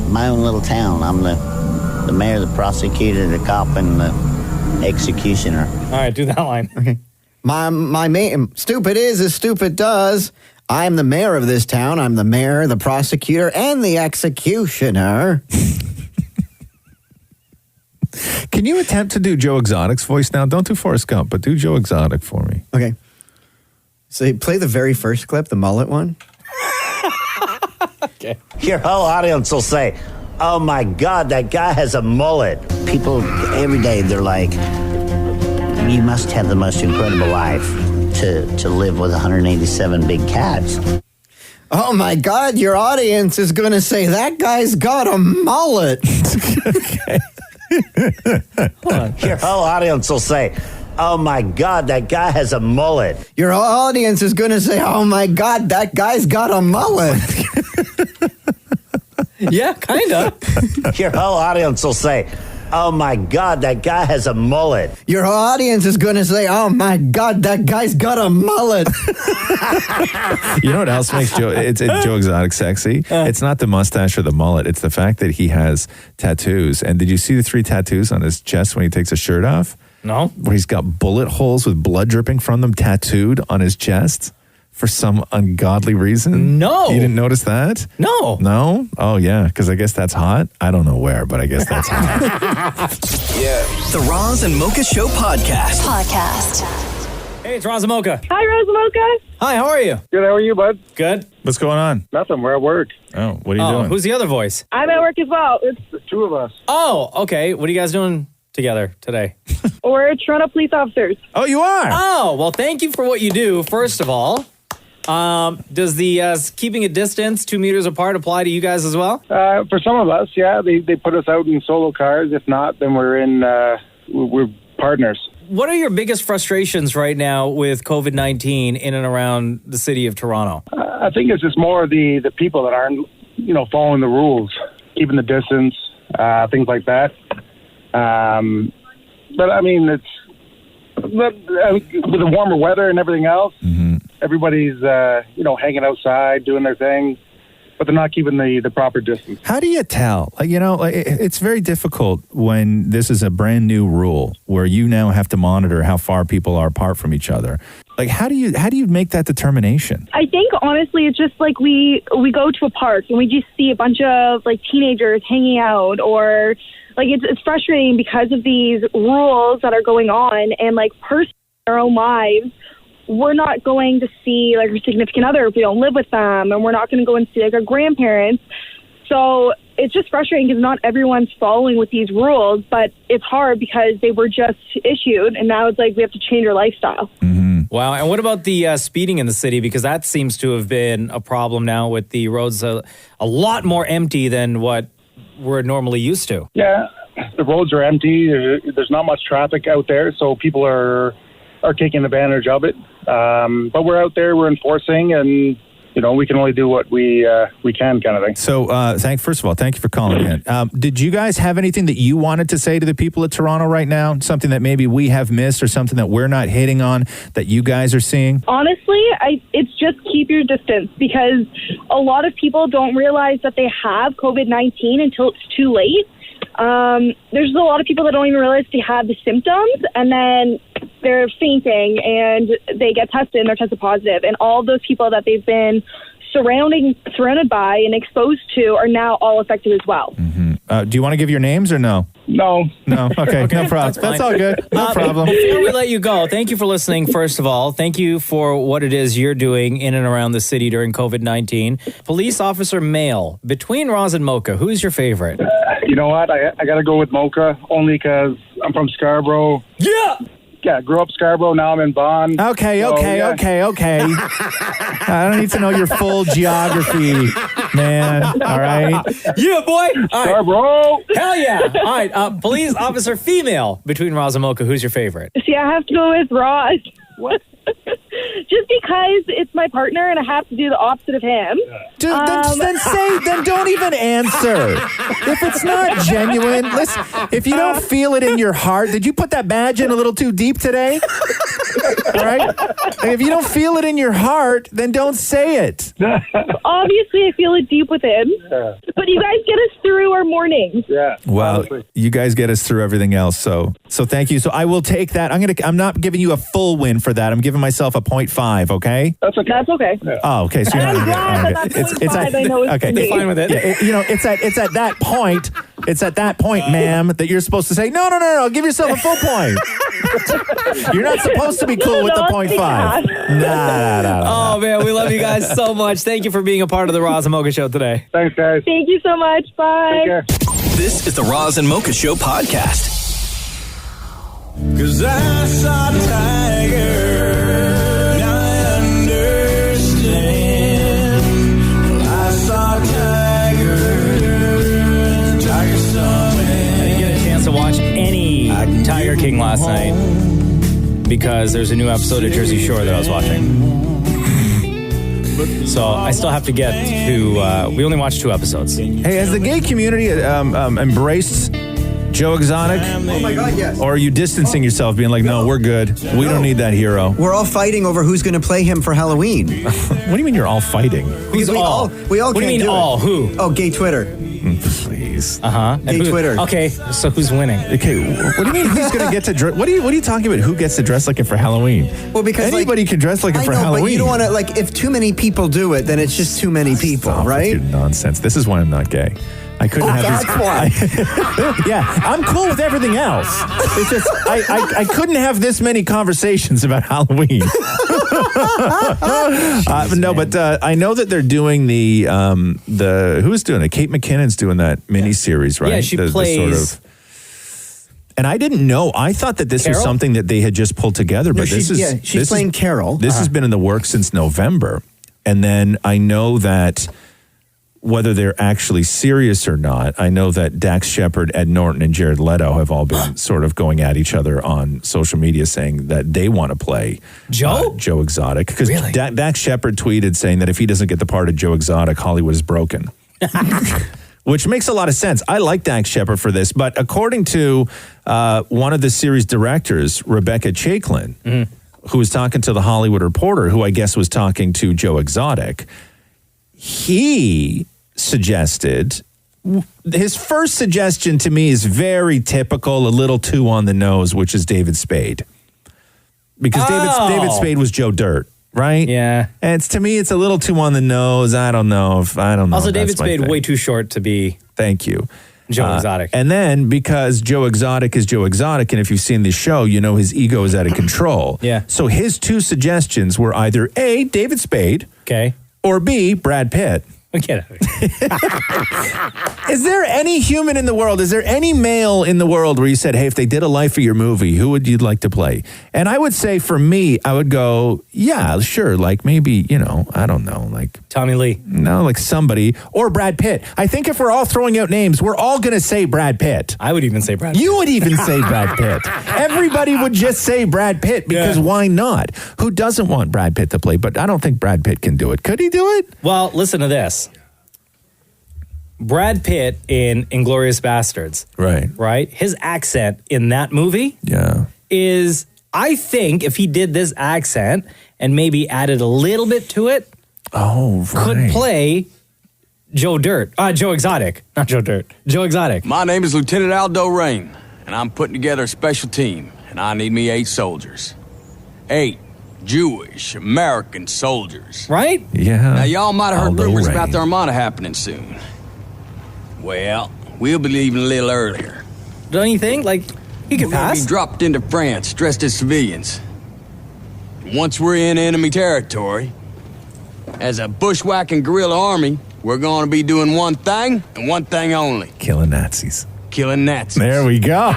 my own little town. I'm the mayor, the prosecutor, the cop, and the executioner. All right, do that line. Okay. Stupid is as stupid does. I'm the mayor of this town. I'm the mayor, the prosecutor, and the executioner. Can you attempt to do Joe Exotic's voice now? Don't do Forrest Gump, but do Joe Exotic for me. Okay. So play the very first clip, the mullet one. Okay. Your whole audience will say, oh my God, that guy has a mullet. People every day, they're like, you must have the most incredible life to live with 187 big cats. Oh my God, your audience is going to say, that guy's got a mullet. Okay. Your whole audience will say, oh my God, that guy has a mullet. Your audience is going to say, oh my God, that guy's got a mullet. Yeah, kind of. Your whole audience will say, oh my God, that guy has a mullet. Your audience is going to say, oh my God, that guy's got a mullet. You know what else makes Joe Exotic sexy? It's not the mustache or the mullet. It's the fact that he has tattoos. And did you see the 3 tattoos on his chest when he takes his shirt off? No. Where he's got bullet holes with blood dripping from them tattooed on his chest for some ungodly reason? No. You didn't notice that? No. No? Oh, yeah, because I guess that's hot. I don't know where, but I guess that's hot. The Roz and Mocha Show podcast. Hey, it's Roz and Mocha. Hi, Roz and Mocha. Hi, how are you? Good, how are you, bud? Good. What's going on? Nothing, we're at work. Oh, what are you doing? Who's the other voice? I'm at work as well. It's the two of us. Oh, okay. What are you guys doing together today? We're Toronto police officers. Oh, you are? Oh, well, thank you for what you do, first of all. Does the keeping a distance 2 meters apart apply to you guys as well? For some of us, yeah, they put us out in solo cars. If not, then we're partners. What are your biggest frustrations right now with COVID-19 in and around the city of Toronto? I think it's just more the people that aren't, following the rules, keeping the distance, things like that. But I mean, with the warmer weather and everything else, everybody's hanging outside, doing their thing, but they're not keeping the proper distance. How do you tell? It's very difficult when this is a brand new rule where you now have to monitor how far people are apart from each other. Like, how do you make that determination? I think honestly, it's just like we go to a park and we just see a bunch of like teenagers hanging out, or like it's frustrating because of these rules that are going on, and like personally in our own lives, we're not going to see like our significant other if we don't live with them, and we're not going to go and see like our grandparents. So it's just frustrating because not everyone's following with these rules, but it's hard because they were just issued, and now it's like we have to change our lifestyle. Wow. And what about the speeding in the city? Because that seems to have been a problem now with the roads a lot more empty than what we're normally used to. Yeah, the roads are empty. There's not much traffic out there, so people are taking advantage of it. But we're out there, we're enforcing, and we can only do what we can, kind of thing. So, first of all, thank you for calling in. Did you guys have anything that you wanted to say to the people of Toronto right now? Something that maybe we have missed, or something that we're not hitting on that you guys are seeing? Honestly, it's just keep your distance, because a lot of people don't realize that they have COVID-19 until it's too late. There's a lot of people that don't even realize they have the symptoms, and then they're fainting and they get tested and they're tested positive. And all those people that they've been surrounded by and exposed to are now all affected as well. Do you want to give your names or no? No. No. Okay. No problem. That's all good. No problem. Before we let you go, thank you for listening, first of all. Thank you for what it is you're doing in and around the city during COVID-19. Police officer male, between Roz and Mocha, who's your favorite? You know what? I got to go with Mocha only because I'm from Scarborough. Yeah. Yeah, grew up Scarborough. Now I'm in Vaughan. Okay. So, yeah. Okay. I don't need to know your full geography, man. All right. Yeah, boy. All right. Scarborough. Hell yeah. All right. Police officer female, between Roz and Mocha, who's your favorite? See, I have to go with Roz. What? Just because it's my partner and I have to do the opposite of him. Dude, then don't even answer. If it's not genuine, listen, if you don't feel it in your heart, did you put that badge in a little too deep today? All right? And if you don't feel it in your heart, then don't say it. Obviously, I feel it deep with him. But you guys get us through our mornings. Yeah. Well, honestly. you guys get us through everything else, so thank you. So I will take that. I'm not giving you a full win for that. I'm giving myself a 0.5, okay? That's okay. That's okay. Yeah. Oh, okay. So And I'm glad that 0.5 I know is okay. for me. Fine with it. It's at that point. It's at that point, ma'am, that you're supposed to say, no, give yourself a full point. You're not supposed to be cool with the 0.5. Nah. Oh, man, we love you guys so much. Thank you for being a part of the Roz and Mocha Show today. Thanks, guys. Thank you so much. Bye. Take care. This is the Roz and Mocha Show podcast. 'Cause I saw Tiger. I understand. I saw Tiger saw me. I didn't get a chance to watch any Tiger King last night because there's a new episode of Jersey Shore that I was watching. So I still have to get to, we only watched 2 episodes. Hey, has the gay community embraced Joe Exotic? Oh my God, yes. Or are you distancing yourself, being like, no, we're good. We don't need that hero. We're all fighting over who's going to play him for Halloween. What do you mean you're all fighting? Who's all? We all What do you can't mean do all? it. Who? Oh, gay Twitter. Please. Uh-huh. Gay Twitter. Okay, so who's winning? Okay, what do you mean who's going to get to dress? What are you talking about? Who gets to dress like it for Halloween? Well, because anybody can dress like it I for know, Halloween. but you don't want to, like, if too many people do it, then it's just too many people, Stop right? with your nonsense. This is why I'm not gay. I couldn't have that's why. Yeah, I'm cool with everything else. It's just I couldn't have this many conversations about Halloween. No, but I know that they're doing the who's doing it? Kate McKinnon's doing that miniseries, right? Yeah, she plays. And I didn't know. I thought that this was Carol? something that they had just pulled together, but she's playing Carol. This has been in the works since November, and then I know that. Whether they're actually serious or not, I know that Dax Shepard, Ed Norton, and Jared Leto have all been sort of going at each other on social media saying that they want to play Joe Exotic. Because Really? Dax Shepard tweeted saying that if he doesn't get the part of Joe Exotic, Hollywood is broken. Which makes a lot of sense. I like Dax Shepard for this, but according to one of the series directors, Rebecca Chaiklin, who was talking to the Hollywood Reporter, who I guess was talking to Joe Exotic, he suggested, his first suggestion to me is very typical, a little too on the nose, which is David Spade. Because David Spade was Joe Dirt, right? Yeah. And to me, it's a little too on the nose. I don't know. Also, if David that's my Spade thing. way too short to be Thank you. Joe Exotic. And then because Joe Exotic is Joe Exotic, and if you've seen the show, you know his ego is out of control. Yeah. So his 2 suggestions were either A, David Spade, Okay. or B, Brad Pitt. Get out of here. Is there any human in the world, is there any male in the world where you said, hey, if they did a Life of Your movie, who would you like to play? And I would say for me, I would go, yeah, sure. Like maybe, I don't know, like Tommy Lee. No, like somebody, or Brad Pitt. I think if we're all throwing out names, we're all going to say Brad Pitt. I would even say Brad Pitt. You would even say Brad Pitt. Everybody would just say Brad Pitt because why not? Who doesn't want Brad Pitt to play? But I don't think Brad Pitt can do it. Could he do it? Well, listen to this. Brad Pitt in Inglourious Bastards. Right? His accent in that movie is, I think, if he did this accent and maybe added a little bit to it, could play Joe Exotic. Not Joe Dirt. Joe Exotic. My name is Lieutenant Aldo Rain, and I'm putting together a special team, and I need me 8 soldiers. 8 Jewish American soldiers. Right? Yeah. Now, y'all might have heard Aldo rumors Rain. about the Armada happening soon. Well, we'll be leaving a little earlier. Don't you think? Like, he could We're gonna pass. be dropped into France dressed as civilians. Once we're in enemy territory, as a bushwhacking guerrilla army, we're gonna be doing one thing and one thing only. Killing Nazis. Killing Nazis. There we go.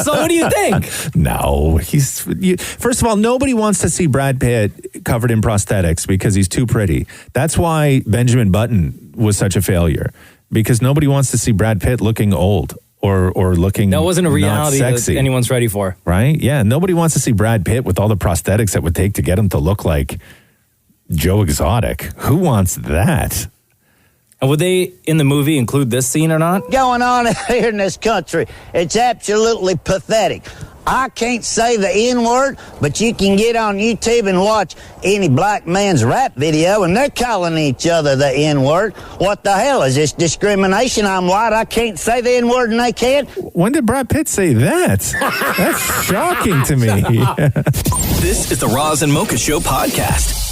So what do you think? No, first of all, nobody wants to see Brad Pitt covered in prosthetics because he's too pretty. That's why Benjamin Button was such a failure, because nobody wants to see Brad Pitt looking old or looking That wasn't a reality not that sexy. anyone's ready for. Right? Yeah, nobody wants to see Brad Pitt with all the prosthetics that would take to get him to look like Joe Exotic. Who wants that? And would they, in the movie, include this scene or not? Going on here in this country, it's absolutely pathetic. I can't say the N-word, but you can get on YouTube and watch any black man's rap video, and they're calling each other the N-word. What the hell is this discrimination? I'm white, I can't say the N-word, and they can? When did Brad Pitt say that? That's shocking to me. This is the Roz and Mocha Show podcast.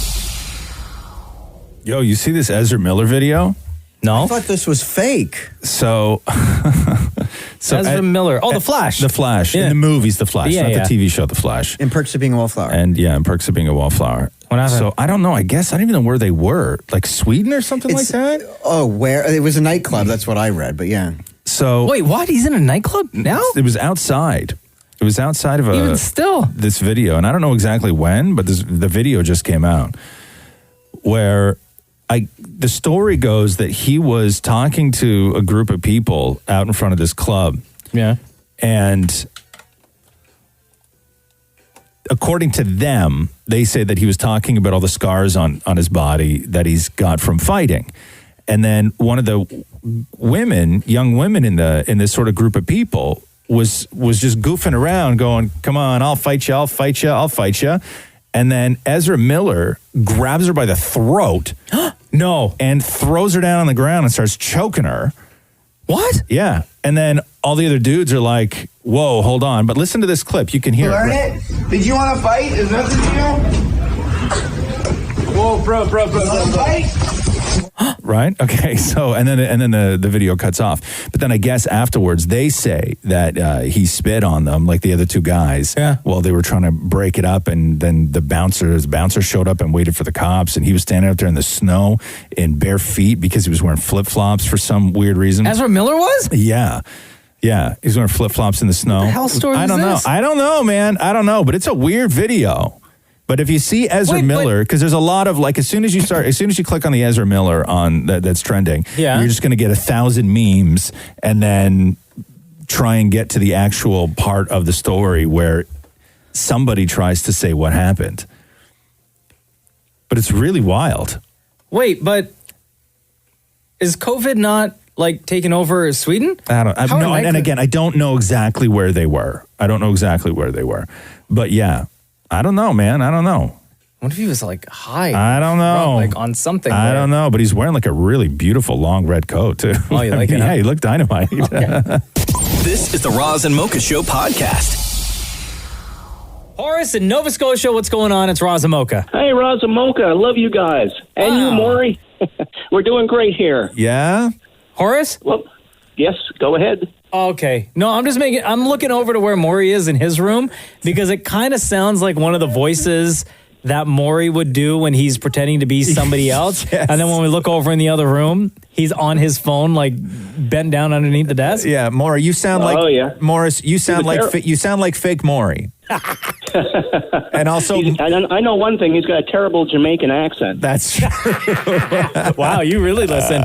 Yo, you see this Ezra Miller video? No. I thought this was fake. So Ezra Miller. Oh, The Flash. The Flash. Yeah. In the movies, The Flash. Yeah, not yeah. the TV show, The Flash. In Perks of Being a Wallflower. And yeah, in Perks of Being a Wallflower. What happened? So I don't know. I guess I don't even know where they were. Like Sweden or something like that? Oh, where? It was a nightclub. That's what I read, but yeah. So Wait, what? He's in a nightclub now? It was outside. It was outside of Even still. this video. And I don't know exactly when, but the video just came out where the story goes that he was talking to a group of people out in front of this club. Yeah. And according to them, they say that he was talking about all the scars on his body that he's got from fighting. And then one of the women, young women in this sort of group of people was just goofing around going, come on, I'll fight you, I'll fight you, I'll fight you. And then Ezra Miller grabs her by the throat. No. And throws her down on the ground and starts choking her. What? Yeah. And then all the other dudes are like, whoa, hold on. But listen to this clip. You can hear Learn it. it? Did you want to fight? Is that the deal? Whoa, bro. Fight? Right? Okay. So, and then the video cuts off. But then I guess afterwards they say that he spit on them, like the other two guys. Yeah. While they were trying to break it up, and then the bouncer showed up and waited for the cops, and he was standing out there in the snow in bare feet because he was wearing flip-flops for some weird reason. Ezra Miller was? Yeah. Yeah. He's wearing flip-flops in the snow. What the hell story I don't is know. this? I don't know, man. I don't know. But it's a weird video. But if you see Ezra Miller, because there's a lot of like, as soon as you click on the Ezra Miller on that's trending, yeah. You're just going to get 1,000 memes and then try and get to the actual part of the story where somebody tries to say what happened. But it's really wild. Wait, but is COVID not like taking over Sweden? And again, I don't know exactly where they were. But yeah. I don't know, man. I don't know. What if he was like high? I don't know. Like on something. I don't know, but he's wearing like a really beautiful long red coat too. Oh, you like it? Yeah, he looked dynamite. This is the Roz and Mocha Show podcast. Horace in Nova Scotia, what's going on? It's Roz and Mocha. Hey, Roz and Mocha. I love you guys. And you, Maury. We're doing great here. Yeah? Horace? Well, yes, go ahead. Okay. No, I'm looking over to where Maury is in his room because it kind of sounds like one of the voices that Maury would do when he's pretending to be somebody else. Yes. And then when we look over in the other room, he's on his phone, like bent down underneath the desk. Yeah, Maury, you sound like Morris. You sound like fake Maury. And also, I know one thing. He's got a terrible Jamaican accent. That's true. Wow, you really listen.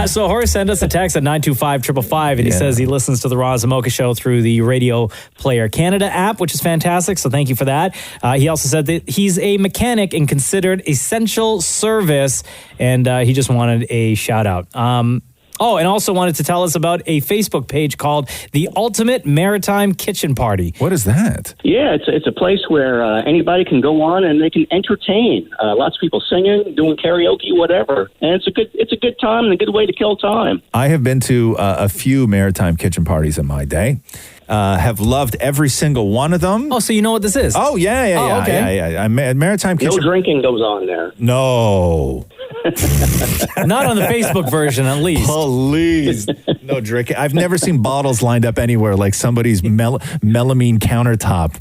So Horace sent us a text at 925-555, and he says he listens to the Roz and Mocha Show through the Radio Player Canada app, which is fantastic. So thank you for that. He also said that he's a mechanic and considered essential service, and he just wanted a shout out. And also wanted to tell us about a Facebook page called The Ultimate Maritime Kitchen Party. What is that? Yeah, it's a place where anybody can go on and they can entertain. Lots of people singing, doing karaoke, whatever. And it's a good time and a good way to kill time. I have been to a few maritime kitchen parties in my day. Have loved every single one of them. Oh, so you know what this is? Oh, yeah. Okay. Yeah. Maritime kitchen. No drinking goes on there. No. Not on the Facebook version, at least. Please. No drinking. I've never seen bottles lined up anywhere like somebody's melamine countertop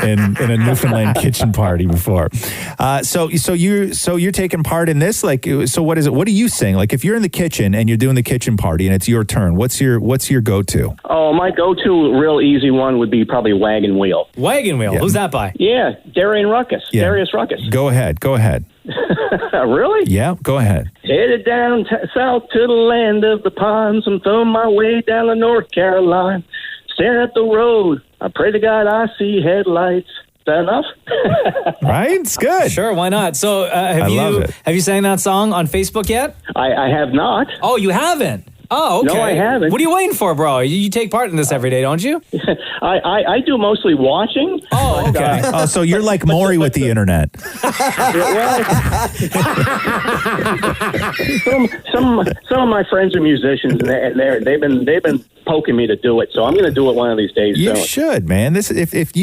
in a Newfoundland kitchen party before. So you're taking part in this. Like, so what is it? What do you sing? Like, if you're in the kitchen and you're doing the kitchen party and it's your turn, what's your go-to? Oh, my go-to real easy one would be probably Wagon Wheel. Wagon Wheel. Yeah. Who's that by? Yeah, Darius Ruckus. Yeah. Darius Ruckus. Go ahead. Really? Yeah, go ahead. Headed down south to the land of the ponds. I'm throwing my way down to North Carolina. Staring at the road. I pray to God I see headlights. Is that enough? Right? It's good. Sure, why not? So have you sang that song on Facebook yet? I have not. Oh, you haven't? Oh, okay. No, I haven't. What are you waiting for, bro? You take part in this every day, don't you? I do mostly watching. Oh, okay. Oh, so you're like Maurie with the internet. Some of my friends are musicians, and they've been poking me to do it. So I'm going to do it one of these days. You soon. should, man. If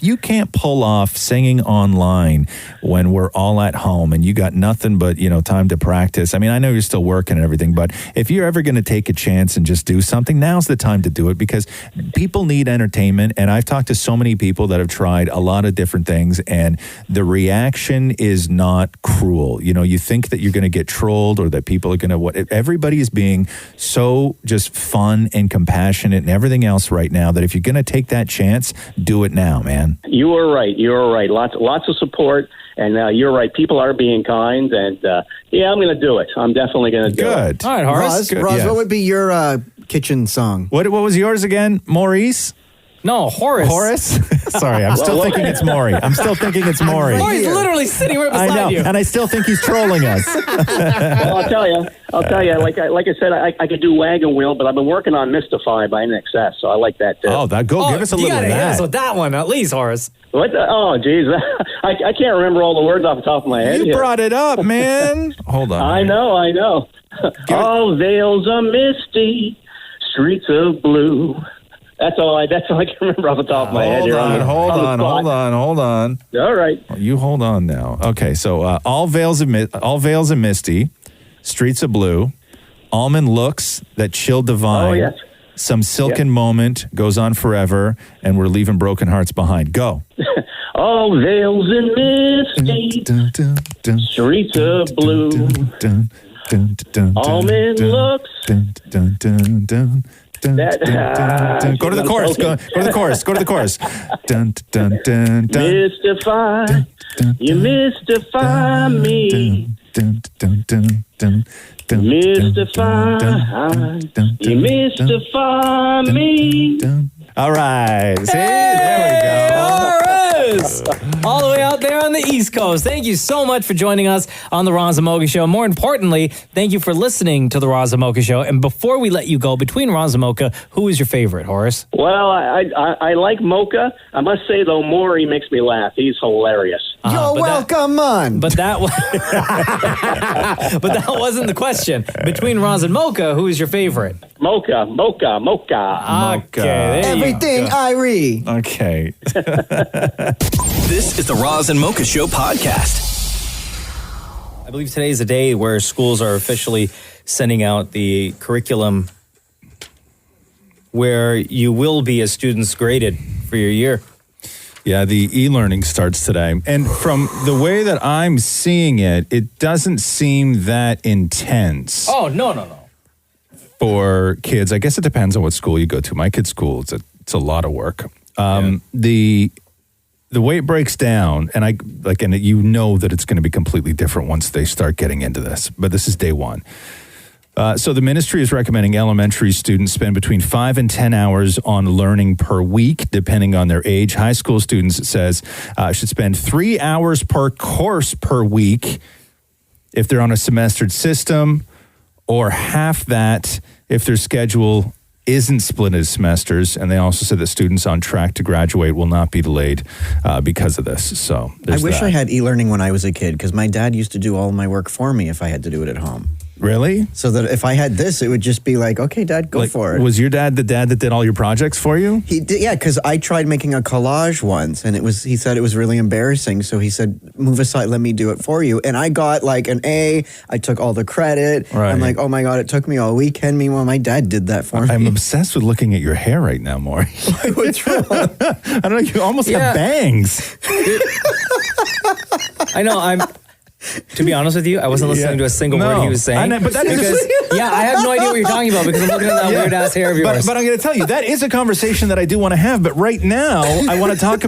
you can't pull off singing online when we're all at home and you got nothing but time to practice. I mean, I know you're still working and everything, but if you're ever going to take a chance and just do something, now's the time to do it because people need entertainment. And I've talked to so many people that have tried a lot of different things, and the reaction is not cruel. You think that you're going to get trolled or that people are going to everybody is being so just fun and compassionate and everything else right now that if you're going to take that chance, do it now, man. You are right. Lots of support. And you're right. People are being kind. And, I'm going to do it. I'm definitely going to do it. Good. All right, Horace. Roz, what would be your kitchen song? What was yours again? Maurice? No, Horace. Horace? Sorry, I'm still thinking it's Maurie. Maury's literally sitting right beside I know, you. and I still think he's trolling us. Well, I'll tell you. Like I said, I could do Wagon Wheel, but I've been working on Mystify by NXS, so I like that too. Oh, give us a little of Hit us that. with that one, at least, Horace. What? Oh, geez, I can't remember all the words off the top of my head. You brought it up, man. Hold on. I know. All veils are misty, streets of blue. That's all I can remember off the top of my head. Hold on. All right. You hold on now. Okay, so all veils are misty, streets of blue, almond looks that chill divine. Oh, yes. Some silken moment goes on forever, and we're leaving broken hearts behind. Go. All veils and misty, streets of blue, almond looks. Go to the chorus. Go to the chorus. Mystify. You mystify me. Mystify. You mystify me. All right. See? There we go. Horace! All the way out there on the East Coast. Thank you so much for joining us on the Roz and Mocha Show. More importantly, thank you for listening to the Roz and Mocha Show. And before we let you go, between Roz and Mocha, who is your favorite, Horace? Well, I like Mocha. I must say, though, Maurie makes me laugh. He's hilarious. You're welcome, man. But that wasn't the question. Between Roz and Mocha, who is your favorite? Mocha. Okay, everything Irie. Okay. This is the Roz and Mocha Show podcast. I believe today is a day where schools are officially sending out the curriculum where you will be as students graded for your year. Yeah, the e-learning starts today. And from the way that I'm seeing it, it doesn't seem that intense. Oh, no. For kids. I guess it depends on what school you go to. My kid's school, it's a lot of work. The way it breaks down, and you know that it's going to be completely different once they start getting into this, but this is day one. So the ministry is recommending elementary students spend between 5 and 10 hours on learning per week, depending on their age. High school students, it says, should spend 3 hours per course per week if they're on a semestered system, or half that if their schedule isn't split into semesters. And they also said that students on track to graduate will not be delayed because of this. So I wish I had e-learning when I was a kid, because my dad used to do all my work for me if I had to do it at home. Really? So that if I had this, it would just be like, okay, Dad, go for it. Was your dad the dad that did all your projects for you? He did, yeah, because I tried making a collage once, and he said it was really embarrassing. So he said, move aside, let me do it for you. And I got like an A. I took all the credit. Right. I'm like, oh my God, it took me all weekend. Meanwhile, my dad did that for me. I'm obsessed with looking at your hair right now, Maury. What's wrong? I don't know, you almost have bangs. I know, to be honest with you, I wasn't listening to a single word he was saying. I know, but that is I have no idea what you're talking about because I'm looking at that weird ass hair of yours. But I'm going to tell you, that is a conversation that I do want to have. But right now, I want to talk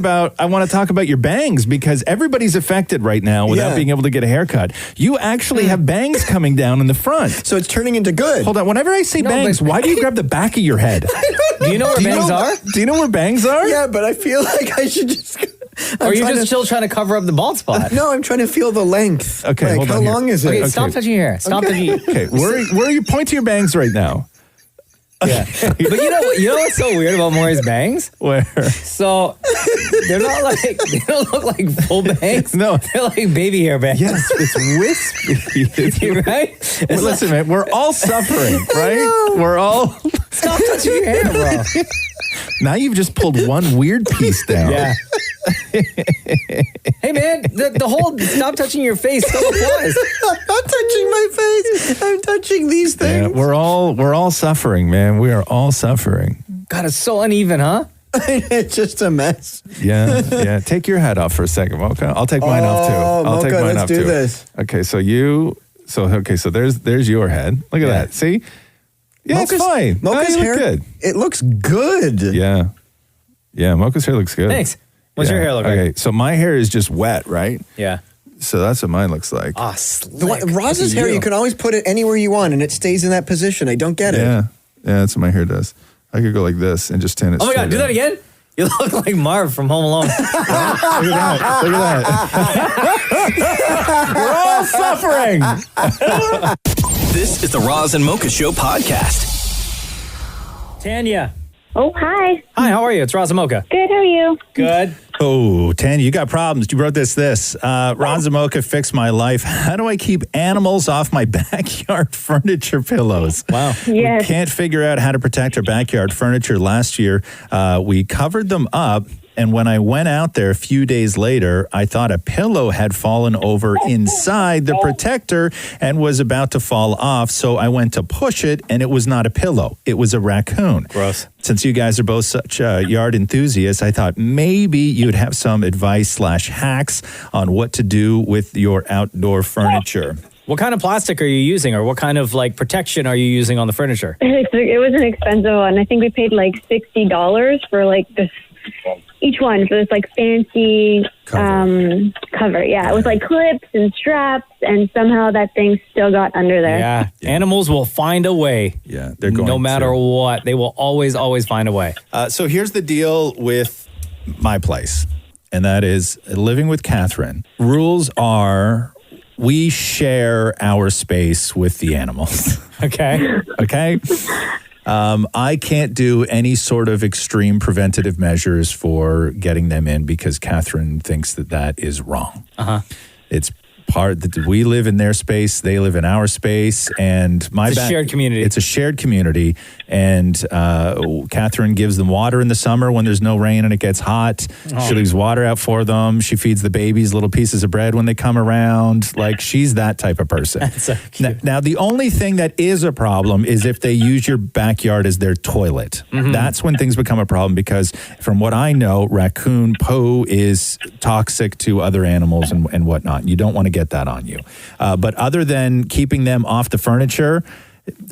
about your bangs because everybody's affected right now without being able to get a haircut. You actually have bangs coming down in the front, so it's turning into good. Hold on, whenever I say bangs, why do you grab the back of your head? Do you know where bangs are? Do you know where bangs are? Yeah, but I feel like I should just. Or are you just still trying to cover up the bald spot? No, I'm trying to feel the length. Okay, like, hold how on here. long is it? Okay, stop touching your hair. Stop touching. Okay, where are you? Point to your bangs right now. Yeah, but you know what's so weird about Maury's bangs? Where? So they don't look like full bangs. No, they're like baby hair bangs. Yes, it's wispy. Right? Well, listen, man, we're all suffering, right? We're all. Stop touching your hair, bro. Now you've just pulled one weird piece down. Yeah. Hey, man, the whole stop touching your face still applies. I'm not touching my face. I'm touching these things. Yeah, we're all suffering, man. We are all suffering. God, it's so uneven, huh? It's just a mess. Yeah. Take your hat off for a second, Mocha. I'll take mine off too. I'll take mine off too. Let's do this. Okay, so there's your head. Look at that. See? Yeah, it's fine. Mocha's hair, good. It looks good. Yeah, Mocha's hair looks good. Thanks. What's your hair look like? Okay, so my hair is just wet, right? Yeah. So that's what mine looks like. Ah, slick. Roz's hair, you can always put it anywhere you want, and it stays in that position. I don't get it. Yeah, that's what my hair does. I could go like this and just tan it. Oh my God, do that again? You look like Marv from Home Alone. Look at that. We're all suffering. This is the Roz and Mocha Show podcast. Tanya. Oh, hi. Hi, how are you? It's Roz and Mocha. Good, how are you? Good. Oh, Tanya, you got problems. You wrote this. Roz and Mocha fixed my life. How do I keep animals off my backyard furniture pillows? Wow. Yes. We can't figure out how to protect our backyard furniture. Last year, we covered them up. And when I went out there a few days later, I thought a pillow had fallen over inside the protector and was about to fall off. So I went to push it, and it was not a pillow. It was a raccoon. Gross. Since you guys are both such yard enthusiasts, I thought maybe you'd have some advice/hacks on what to do with your outdoor furniture. What kind of plastic are you using, or what kind of protection are you using on the furniture? It was an expensive one. I think we paid $60 for this. Each one for this fancy cover. Yeah, it was clips and straps, and somehow that thing still got under there. Yeah. Animals will find a way. Yeah, they're going no matter what. They will always find a way. So here's the deal with my place, and that is living with Catherine. Rules are we share our space with the animals. Okay. Okay? I can't do any sort of extreme preventative measures for getting them in because Catherine thinks that is wrong. Uh-huh. It's part that we live in their space, they live in our space, and it's a shared community. It's a shared community, and Catherine gives them water in the summer when there's no rain and it gets hot. Oh. She leaves water out for them. She feeds the babies little pieces of bread when they come around. She's that type of person. That's so cute. Now, the only thing that is a problem is if they use your backyard as their toilet. Mm-hmm. That's when things become a problem because from what I know, raccoon poo is toxic to other animals and whatnot. You don't want to get that on you. But other than keeping them off the furniture,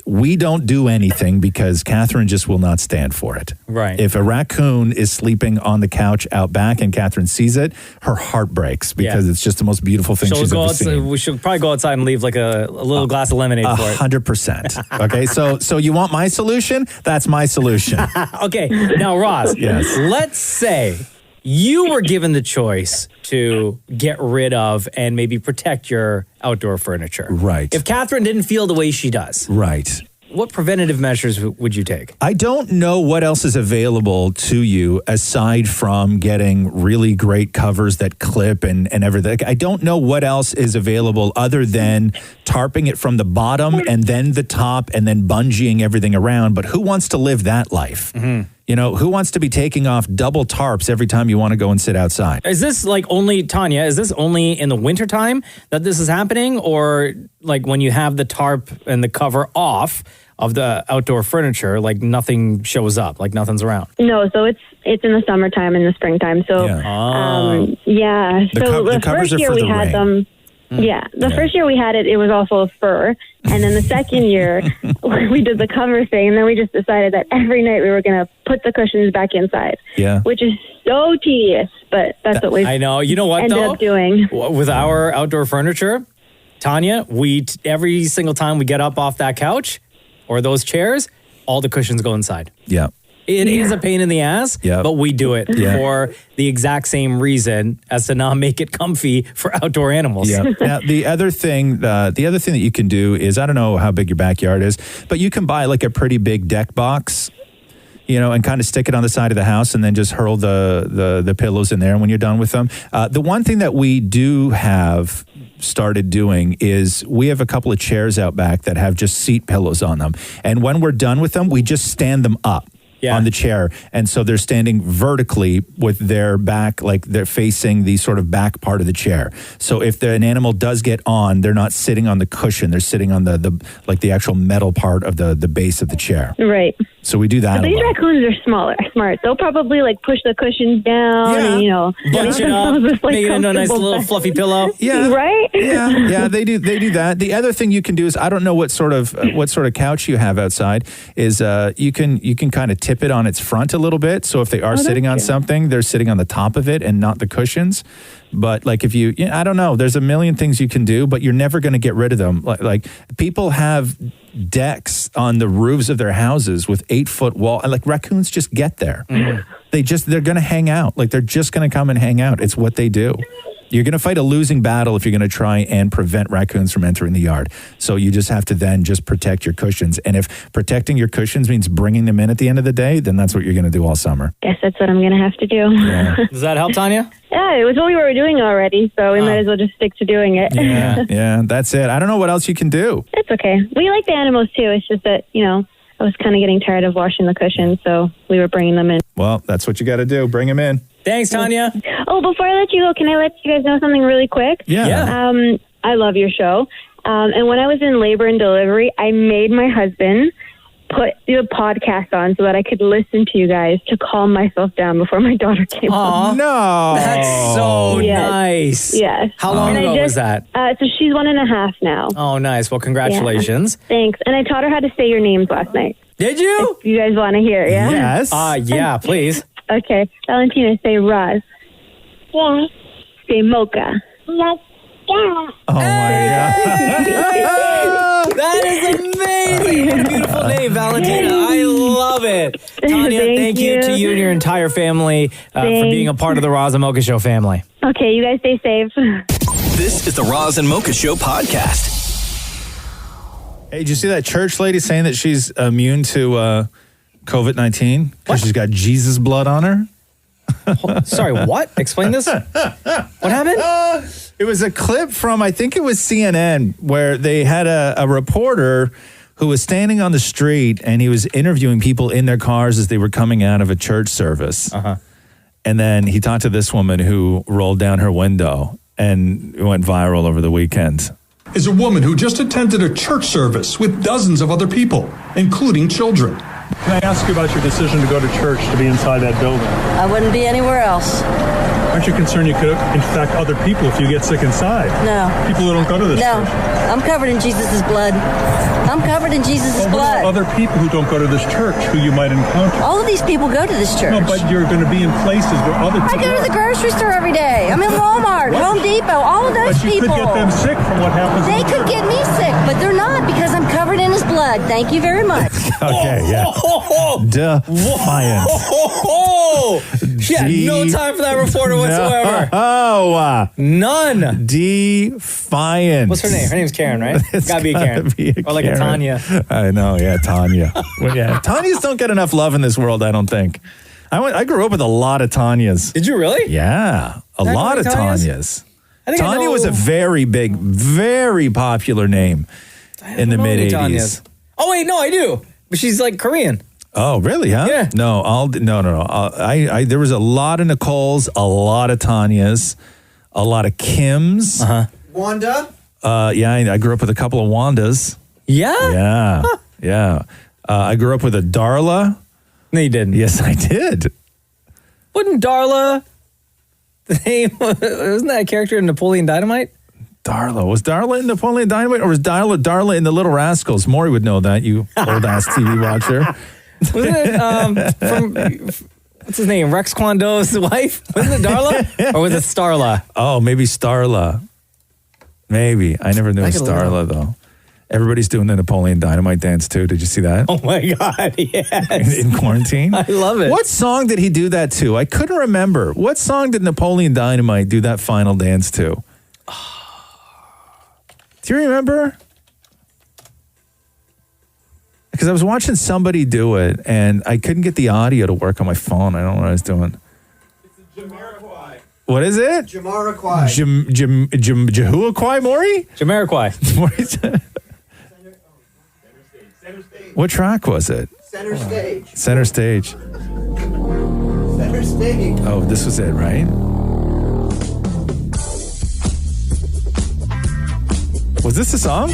we don't do anything because Catherine just will not stand for it. Right. If a raccoon is sleeping on the couch out back and Catherine sees it, her heart breaks because it's just the most beautiful thing she's ever seen. We should probably go outside and leave a little glass of lemonade for it. 100%. Okay, so you want my solution? That's my solution. Okay, now Roz, Yes. Let's say you were given the choice to get rid of and maybe protect your outdoor furniture. Right. If Catherine didn't feel the way she does. Right. what preventative measures would you take? I don't know what else is available to you aside from getting really great covers that clip and everything. I don't know what else is available other than tarping it from the bottom and then the top and then bungeeing everything around. But who wants to live that life? Mm-hmm. You know, who wants to be taking off double tarps every time you want to go and sit outside? Is this like only, Tanya, is this only in the wintertime that this is happening? Or like when you have the tarp and the cover off of the outdoor furniture, like nothing shows up, like nothing's around? No, so it's in the summertime and the springtime. So, The So covers first are year for we the had rain. them. Yeah, the first year we had it was also fur. And then the second year, we did the cover thing. And then we just decided that every night we were going to put the cushions back inside. Yeah. Which is so tedious, but that's what we I know. You know what, ended though? up doing. With our outdoor furniture, Tanya, every single time we get up off that couch or those chairs, all the cushions go inside. Yeah. It is a pain in the ass, but we do it Yeah. for the exact same reason as to not make it comfy for outdoor animals. Yeah. Now, the other thing that you can do is, I don't know how big your backyard is, but you can buy like a pretty big deck box, you know, and kind of stick it on the side of the house and then just hurl the pillows in there when you're done with them. The one thing that we do have started doing is we have a couple of chairs out back that have just seat pillows on them. And when we're done with them, we just stand them up. On the chair. And so they're standing vertically with their back, like they're facing the sort of back part of the chair. So if an animal does get on, they're not sitting on the cushion. They're sitting on the actual metal part of the base of the chair. Right. So we do that. But these raccoons are smart. They'll probably like push the cushions down and, you know, Bunch it up, make it into a nice little fluffy pillow. Yeah. Right? Yeah, they do that. The other thing you can do is, I don't know what sort of couch you have outside, is you can kind of tip it on its front a little bit. So if they are sitting on something, they're sitting on the top of it and not the cushions. But like if I don't know, there's a million things you can do, but you're never going to get rid of them. Like people have decks on the roofs of their houses with 8-foot wall. And like raccoons just get there. They're going to hang out. Like they're just going to come and hang out. It's what they do. You're going to fight a losing battle if you're going to try and prevent raccoons from entering the yard. So you just have to then just protect your cushions. And if protecting your cushions means bringing them in at the end of the day, then that's what you're going to do all summer. Guess that's what I'm going to have to do. Does that help, Tanya? Yeah, it was what we were doing already, so we might as well just stick to doing it. Yeah, that's it. I don't know what else you can do. It's okay. We like the animals too. It's just that, you know, I was kind of getting tired of washing the cushions, so we were bringing them in. Well, that's what you got to do. Bring them in. Thanks, Tanya. Oh, before I let you go, can I let you guys know something really quick? Yeah. I love your show. And when I was in labor and delivery, I made my husband put the podcast on so that I could listen to you guys to calm myself down before my daughter came home. No. That's so nice. Yes. How long ago was that? So she's 1.5 now. Oh, nice. Well, congratulations. Yeah. Thanks. And I taught her how to say your names last night. Did you? If you guys want to hear, yeah? Yes. Yeah, please. Okay. Valentina, say Roz. Yeah. Say Mocha. Oh, my God. That is amazing. What a beautiful name, Valentina. I love it. Tanya, thank you to you and your entire family for being a part of the Roz and Mocha Show family. Okay, you guys stay safe. This is the Roz and Mocha Show podcast. Hey, did you see that church lady saying that she's immune to COVID-19 because she's got Jesus blood on her? Sorry, what? Explain this. What happened? It was a clip from, I think it was CNN, where they had a reporter who was standing on the street and he was interviewing people in their cars as they were coming out of a church service. And then he talked to this woman who rolled down her window and it went viral over the weekend. Is a woman who just attended a church service with dozens of other people, including children. Can I ask you about your decision to go to church, to be inside that building? I wouldn't be anywhere else. Aren't you concerned you could infect other people if you get sick inside? No. People who don't go to this church? I'm covered in Jesus' blood. I'm covered in Jesus' blood. Other people who don't go to this church who you might encounter. All of these people go to this church. No, but you're going to be in places where other people I go to the grocery store every day. I'm in Walmart, Home Depot, all of those but you people. could get them sick from what happens. They could get me sick, but they're not because I'm covered in his blood. Thank you very much. Okay, yeah. Defiant. No. Yeah, no time for that reporter whatsoever. Oh, none. Defiant. What's her name? Her name's Karen, right? It's Gotta be a Karen. Or like a Karen. Tanya. I know, yeah, Tanya. Well, yeah, Tanyas don't get enough love in this world, I don't think. I grew up with a lot of Tanyas. Did you really? Yeah, a Did I know lot of any Tanyas? Tanyas. I think I Tanya know- was a very big, very popular name in the know any mid '80s. Tanyas. Oh wait, no, I do. But she's like Korean. Oh, really? Huh? Yeah. No, no. There was a lot of Nicoles, a lot of Tanyas, a lot of Kims. Wanda? Yeah, I grew up with a couple of Wandas. Yeah? Yeah. Yeah. I grew up with a Darla. No, you didn't. Yes, I did. Wasn't Darla the name? Wasn't that a character in Napoleon Dynamite? Darla. Was Darla in Napoleon Dynamite or was Darla in The Little Rascals? Maury would know that, you old-ass TV watcher. Wasn't it from, what's his name? Rex Kwon Do's wife? Wasn't it Darla? Or was it Starla? Oh, maybe Starla. Maybe. I never knew I could look it Starla, though. Everybody's doing the Napoleon Dynamite dance, too. Did you see that? Oh, my God, yes. In quarantine? I love it. What song did he do that to? I couldn't remember. What song did Napoleon Dynamite do that final dance to? Do you remember? Because I was watching somebody do it, and I couldn't get the audio to work on my phone. I don't know what I was doing. What is it? Jamiroquai. Jahuaquai, Maury? Jamiroquai. What track was it? Center stage. Center Stage. Center stage. Oh, this was it, right? Was this the song?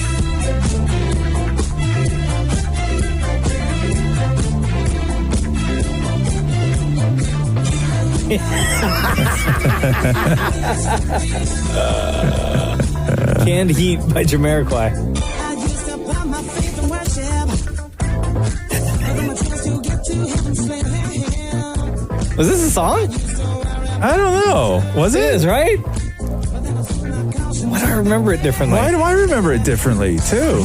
Canned Heat by Jamiroquai. Was this a song? I don't know. Was it? It is, right? Why do I remember it differently? Why do I remember it differently, too?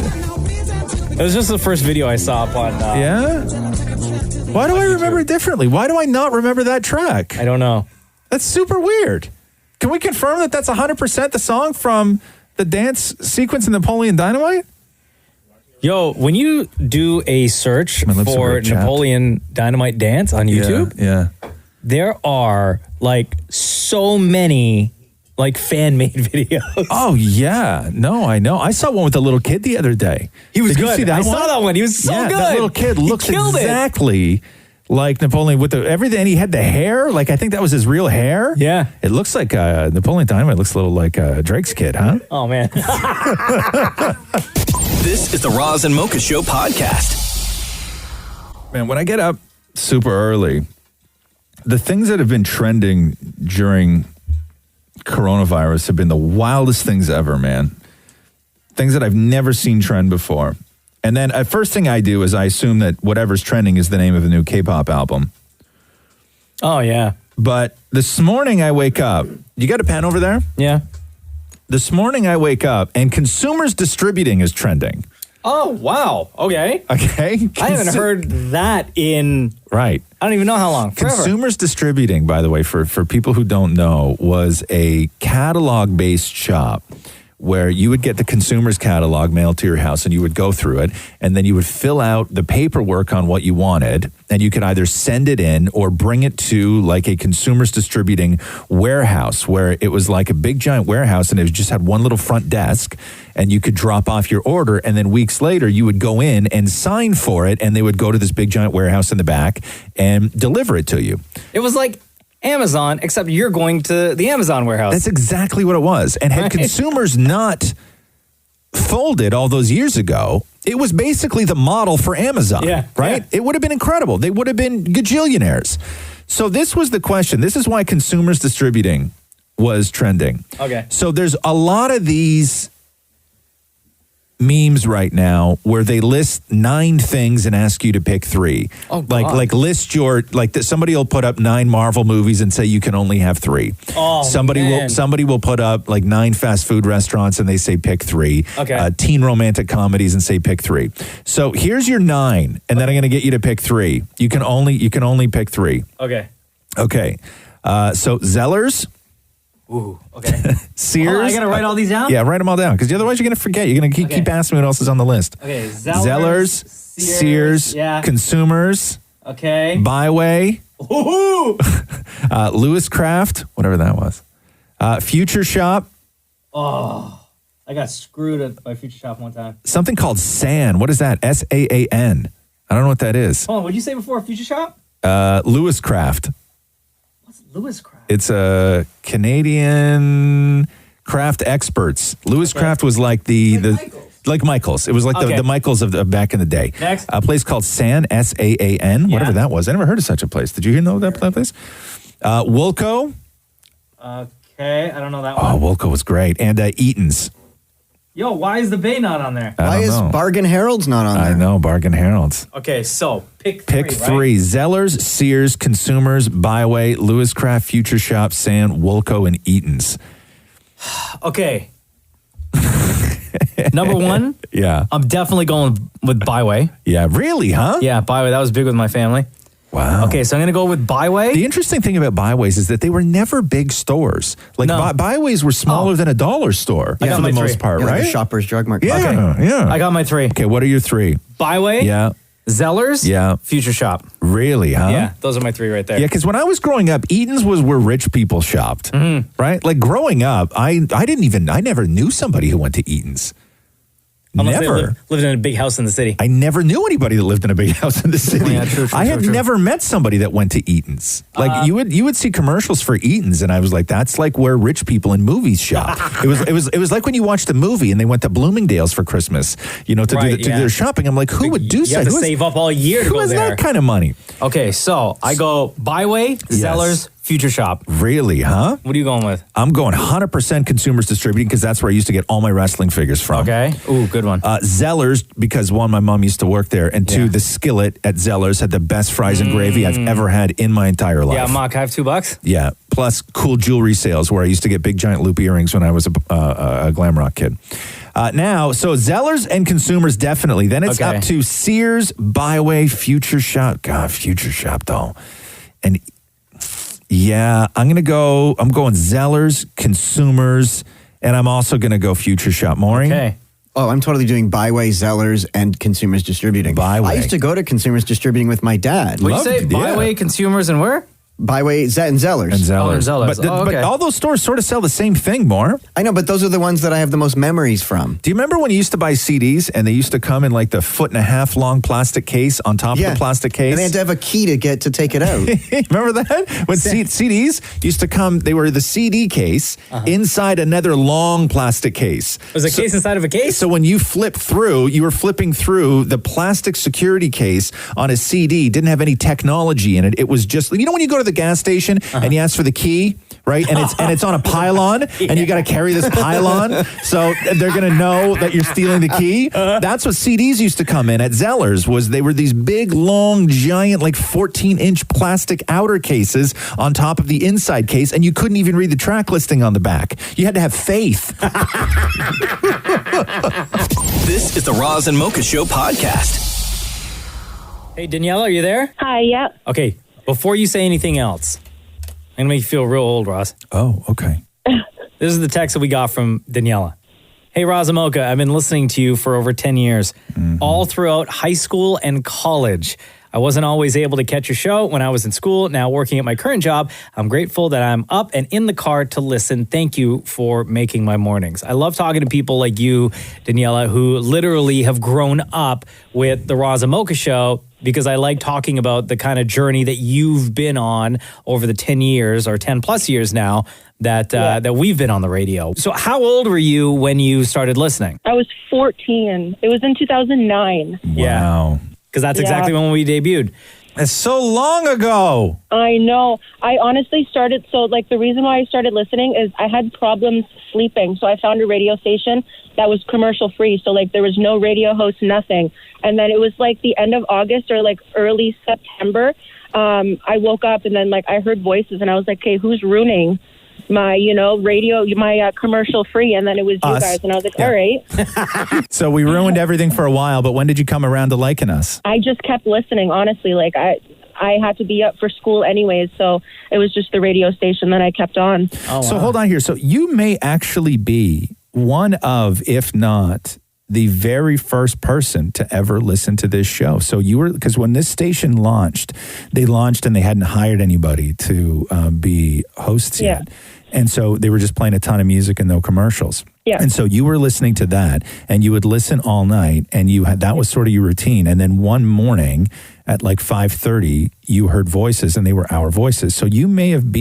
It was just the first video I saw up on... Yeah? Why do I remember it differently? Why do I not remember that track? I don't know. That's super weird. Can we confirm that that's 100% the song from the dance sequence in Napoleon Dynamite? Yo, when you do a search My lips are for very chapped. Napoleon Dynamite dance on YouTube, Yeah. there are like so many like fan-made videos. Oh, yeah. No, I know. I saw one with a little kid the other day. He was Did you good. see that I one? saw that one. He was so Yeah, good. that little kid He looks killed it. exactly like Napoleon with everything. And he had the hair. Like, I think that was his real hair. Yeah. It looks like Napoleon Dynamite looks a little like Drake's kid, huh? Oh, man. This is the Roz and Mocha Show podcast. Man, when I get up super early, the things that have been trending during coronavirus have been the wildest things ever, man. Things that I've never seen trend before. And then first thing I do is I assume that whatever's trending is the name of the new K-pop album. Oh, yeah. But this morning I wake up. You got a pen over there? Yeah. This morning I wake up and consumers distributing is trending. Oh, wow. Okay. Okay. I haven't heard that in... Right. I don't even know how long. Forever. Consumers Distributing, by the way, for people who don't know, was a catalog-based shop where you would get the consumer's catalog mailed to your house and you would go through it and then you would fill out the paperwork on what you wanted and you could either send it in or bring it to like a consumers distributing warehouse where it was like a big giant warehouse and it just had one little front desk and you could drop off your order and then weeks later you would go in and sign for it and they would go to this big giant warehouse in the back and deliver it to you. It was like Amazon, except you're going to the Amazon warehouse. That's exactly what it was. And had consumers not folded all those years ago, it was basically the model for Amazon, right? Yeah. It would have been incredible. They would have been gajillionaires. So this was the question. This is why consumers distributing was trending. Okay. So there's a lot of these memes right now where they list 9 things and ask you to pick 3. Oh, God. Like list your somebody will put up 9 Marvel movies and say you can only have 3. Oh, Somebody will put up like 9 fast food restaurants and they say pick 3. Okay. Teen romantic comedies and say pick 3. So here's your 9 and then I'm going to get you to pick 3. You can only pick 3. Okay. Okay. So Zellers. Ooh, okay. Sears. Hold on, I gotta write all these down? Yeah, write them all down because otherwise you're going to forget. You're going to keep asking me what else is on the list. Okay, Zellers, Sears, yeah. Consumers, Okay. Byway, Ooh. Lewis Craft, whatever that was, Future Shop, Oh, I got screwed at my Future Shop one time. something called SAN. What is that? SAAN. I don't know what that is. Hold on, what did you say before? Future Shop? Lewis Craft. Lewis Craft. It's a Canadian craft experts. Lewis Craft was like like Michael's. It was like the Michaels of back in the day. Next. A place called SAN, SAAN, whatever that was. I never heard of such a place. Did you know that place? Woolco. Okay, I don't know that Oh, one. Woolco was great. And Eaton's. Yo, why is the Bay not on there? I don't know. Bargain Harold's not on there? I know, Bargain Harold's. Okay, so pick Pick three, three. Zellers, Sears, Consumers, Byway, Lewis Craft, Future Shop, SAN, Woolco, and Eaton's. Right? Okay. Number one, Yeah. I'm definitely going with Byway. Yeah, really, huh? Yeah, Byway. That was big with my family. Wow. Okay, so I'm going to go with Byway. The interesting thing about Byways is that they were never big stores. Like Byways were smaller than a dollar store for the most part, Yeah, like right? a Shoppers Drug Mart. Yeah, Okay. yeah. I got my three. Okay, what are your three? Byway. Yeah. Zellers. Yeah. Future Shop. Really, huh? Yeah, those are my three right there. Yeah, because when I was growing up, Eaton's was where rich people shopped, right? Like growing up, I never knew somebody who went to Eaton's. Unless Never. they lived in a big house in the city. I never knew anybody that lived in a big house in the city. Yeah, true, I have never met somebody that went to Eaton's. Like you would see commercials for Eaton's, and I was like, that's like where rich people in movies shop. it was like when you watched a movie and they went to Bloomingdale's for Christmas, to do their shopping. I'm like, who would do You have to save up all year to who go has there. that kind of money? Okay, so I go Byway, Zellers, Future Shop. Really, huh? What are you going with? I'm going 100% Consumers Distributing because that's where I used to get all my wrestling figures from. Okay. Ooh, good one. Zellers, because one, my mom used to work there, and two, the skillet at Zellers had the best fries and gravy I've ever had in my entire life. Yeah, Mock, I have $2. Yeah, plus cool jewelry sales where I used to get big giant loop earrings when I was a glam rock kid. Now, so Zellers and Consumers definitely. Then it's up to Sears, Byway, Future Shop. God, Future Shop though. And yeah, I'm going Zellers, Consumers, and I'm also going to go Future Shop. Maury? Okay. Oh, I'm totally doing Byway, Zellers, and Consumers Distributing. Byway. I used to go to Consumers Distributing with my dad. What'd you say? Byway, Consumers, and where? Byway, and Zellers. And Zellers. Oh, and Zellers. But all those stores sort of sell the same thing, more. I know, but those are the ones that I have the most memories from. Do you remember when you used to buy CDs and they used to come in like the 1.5 long plastic case on top of the plastic case? And they had to have a key to take it out. Remember that? When CDs used to come, they were the CD case inside another long plastic case. Was a case inside of a case? So when you flipped through, you were flipping through the plastic security case on a CD, didn't have any technology in it. It was just, when you go to the gas station and you ask for the key, right? And it's on a pylon and you got to carry this pylon. So they're going to know that you're stealing the key. That's what CDs used to come in at Zellers. They were these big, long, giant, like 14-inch plastic outer cases on top of the inside case, and you couldn't even read the track listing on the back. You had to have faith. This is the Roz and Mocha Show podcast. Hey, Daniela, are you there? Hi, yeah. Okay, before you say anything else, I'm going to make you feel real old, Roz. Oh, okay. This is the text that we got from Daniela. Hey, Roz and Mocha, I've been listening to you for over 10 years, all throughout high school and college. I wasn't always able to catch your show when I was in school. Now working at my current job, I'm grateful that I'm up and in the car to listen. Thank you for making my mornings. I love talking to people like you, Daniela, who literally have grown up with the Roz and Mocha Show, because I like talking about the kind of journey that you've been on over the 10 years or 10 plus years now that we've been on the radio. So how old were you when you started listening? I was 14. It was in 2009. Wow. Because that's exactly when we debuted. That's so long ago. I know. I honestly started, the reason why I started listening is I had problems sleeping. So I found a radio station that was commercial free. So there was no radio host, nothing. And then it was the end of August or early September. I woke up and then I heard voices and I was like, okay, who's ruining my, radio, my commercial free? And then it was you guys. And I was like, all right. So we ruined everything for a while, but when did you come around to liking us? I just kept listening, honestly. I had to be up for school anyways, so it was just the radio station that I kept on. So hold on here. So you may actually be one of, if not the very first person to ever listen to this show. So you were, because when this station launched, and they hadn't hired anybody to be hosts yet. And so they were just playing a ton of music and no commercials. Yeah. And so you were listening to that, and you would listen all night, and that was sort of your routine. And then one morning at like 5:30, you heard voices, and they were our voices. So you may have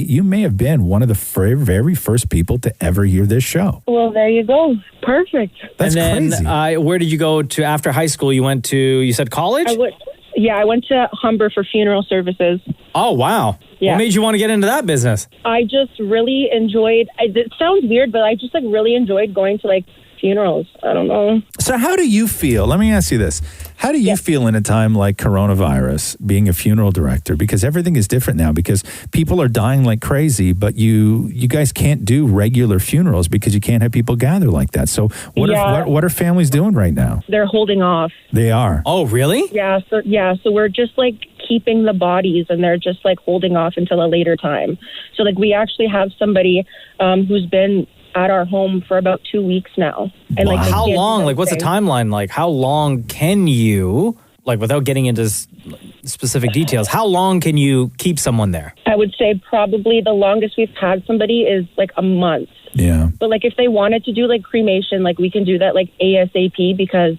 been one of the very first people to ever hear this show. Well, there you go. Perfect. That's crazy. Where did you go to after high school? You went to, you said college? I went to Humber for funeral services. Oh, wow. Yeah. What made you want to get into that business? I just really enjoyed, it sounds weird, but I just like really enjoyed going to like funerals. I don't know. So how do you feel? Let me ask you this. How do you feel in a time like coronavirus, being a funeral director? Because everything is different now, because people are dying like crazy, but you guys can't do regular funerals because you can't have people gather like that. So what are families doing right now? They're holding off. They are. Oh, really? Yeah. So we're just like keeping the bodies, and they're just like holding off until a later time. So like we actually have somebody who's been at our home for about 2 weeks now. And like, how long? Like, what's the timeline? Like, how long can you, like, without getting into specific details, how long can you keep someone there? I would say probably the longest we've had somebody is like a month. Yeah. But like if they wanted to do like cremation, like we can do that like ASAP, because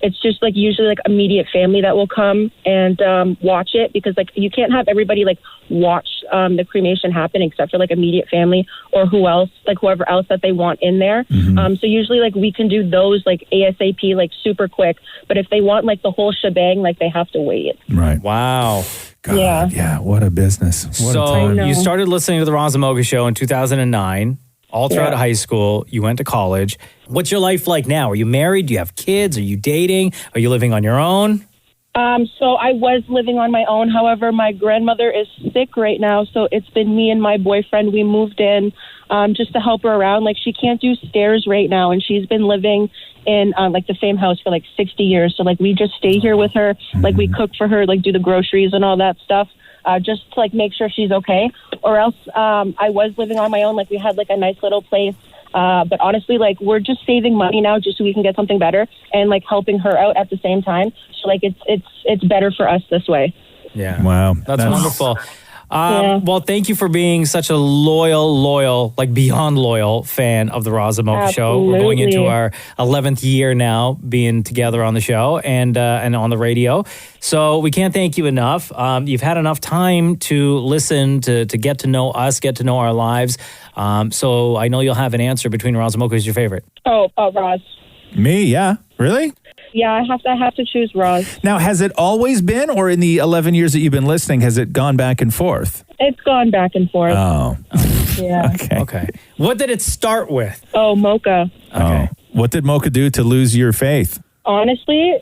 it's just like usually like immediate family that will come and watch it, because like you can't have everybody like watch the cremation happen except for like immediate family or whoever else that they want in there. So usually like we can do those like ASAP, like super quick. But if they want like the whole shebang, like they have to wait. Right. Wow. God, yeah. What a business. What a So time. you started listening to the Roz and Mocha Show in 2009. All throughout high school, you went to college. What's your life like now? Are you married? Do you have kids? Are you dating? Are you living on your own? So I was living on my own. However, my grandmother is sick right now, so it's been me and my boyfriend. We moved in just to help her around. Like, she can't do stairs right now, and she's been living in like the same house for like 60 years. So like we just stay here with her. Like we cook for her, like do the groceries and all that stuff. Just to like make sure she's okay. Or else I was living on my own. Like we had like a nice little place. But honestly, like we're just saving money now just so we can get something better, and like helping her out at the same time. So like it's better for us this way. Yeah. Wow. That's wonderful. Well, thank you for being such a loyal, like beyond loyal fan of the Roz and Mocha Show. We're going into our 11th year now being together on the show and on the radio. So we can't thank you enough. You've had enough time to listen, to get to know us, get to know our lives. So I know you'll have an answer between Roz and Mocha. Who's your favorite? Oh, Roz. Me? Yeah. Really? Yeah, I have to choose Roz. Now, has it always been, or in the 11 years that you've been listening, has it gone back and forth? It's gone back and forth. Oh. Yeah. Okay. What did it start with? Oh, Mocha. Okay. What did Mocha do to lose your faith? Honestly,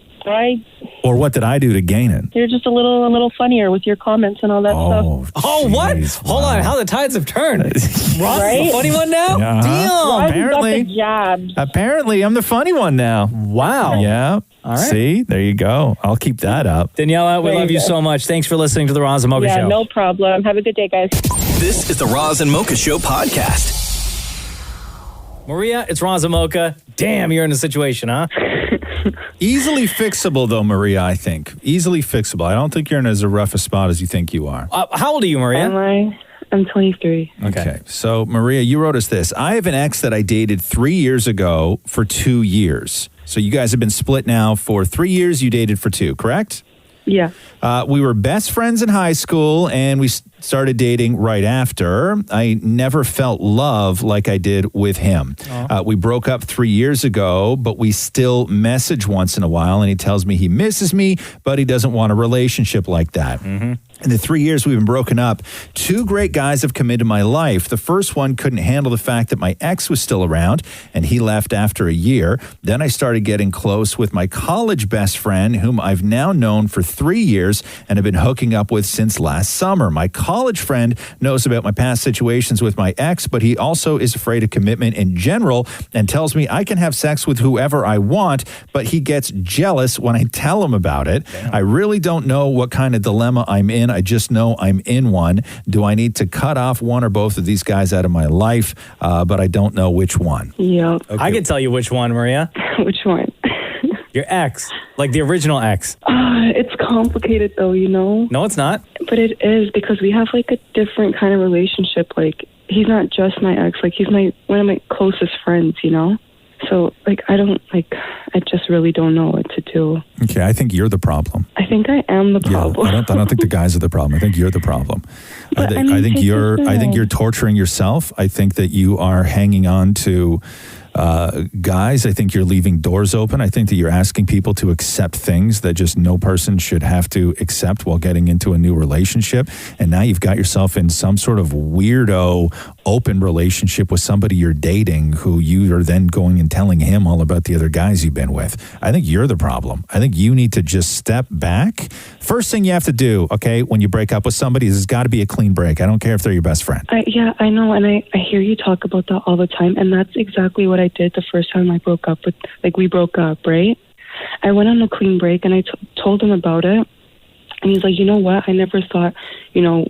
Or what did I do to gain it? you're just a little funnier with your comments and all that stuff. Oh, what? Hold on. How the tides have turned. Roz is the funny one now? Yeah. Damn. Apparently. Apparently, I'm the funny one now. Wow. Yeah. All right. See? There you go. I'll keep that up. Daniela, we There love you you go. so much. Thanks for listening to the Roz and Mocha Yeah, Show. no problem. Have a good day, guys. This is the Roz and Mocha Show podcast. Maria, it's Roz and Mocha. Damn, you're in a situation, huh? Easily fixable, though, Maria, I think. Easily fixable. I don't think you're in as rough a spot as you think you are. How old are you, Maria? I'm 23. Okay. So, Maria, you wrote us this. I have an ex that I dated 3 years ago for 2 years. So you guys have been split now for 3 years. You dated for 2, correct? Yeah. We were best friends in high school, and we started dating right after. I never felt love like I did with him. We broke up 3 years ago, but we still message once in a while, and he tells me he misses me, but he doesn't want a relationship like that. In the 3 years we've been broken up, 2 great guys have come into my life. The first one couldn't handle the fact that my ex was still around, and he left after a year. Then I started getting close with my college best friend, whom I've now known for 3 years and have been hooking up with since last summer. My college friend knows about my past situations with my ex, but he also is afraid of commitment in general and tells me I can have sex with whoever I want, but he gets jealous when I tell him about it. I really don't know what kind of dilemma I'm in. I just know I'm in one. Do I need to cut off one or both of these guys out of my life? But I don't know which one. Yeah. I can tell you which one, Maria. Which one? Your ex, like the original ex. It's complicated though, you know? No, it's not. But it is, because we have like a different kind of relationship. Like, he's not just my ex, like he's one of my closest friends, you know? So, like, I just really don't know what to do. Okay, I think you're the problem. I think I am the problem. Yeah, I don't think the guys are the problem. I think you're the problem. I think you're torturing yourself. I think that you are hanging on to guys. I think you're leaving doors open. I think that you're asking people to accept things that just no person should have to accept while getting into a new relationship. And now you've got yourself in some sort of weirdo open relationship with somebody you're dating, who you are then going and telling him all about the other guys you've been with. I think you're the problem. I think you need to just step back. First thing you have to do, okay, when you break up with somebody, is there's got to be a clean break. I don't care if they're your best friend. Yeah, I know, and I hear you talk about that all the time, and that's exactly what I did the first time I broke up with, we broke up, right? I went on a clean break, and I told him about it, and he's like, you know what? I never thought, you know.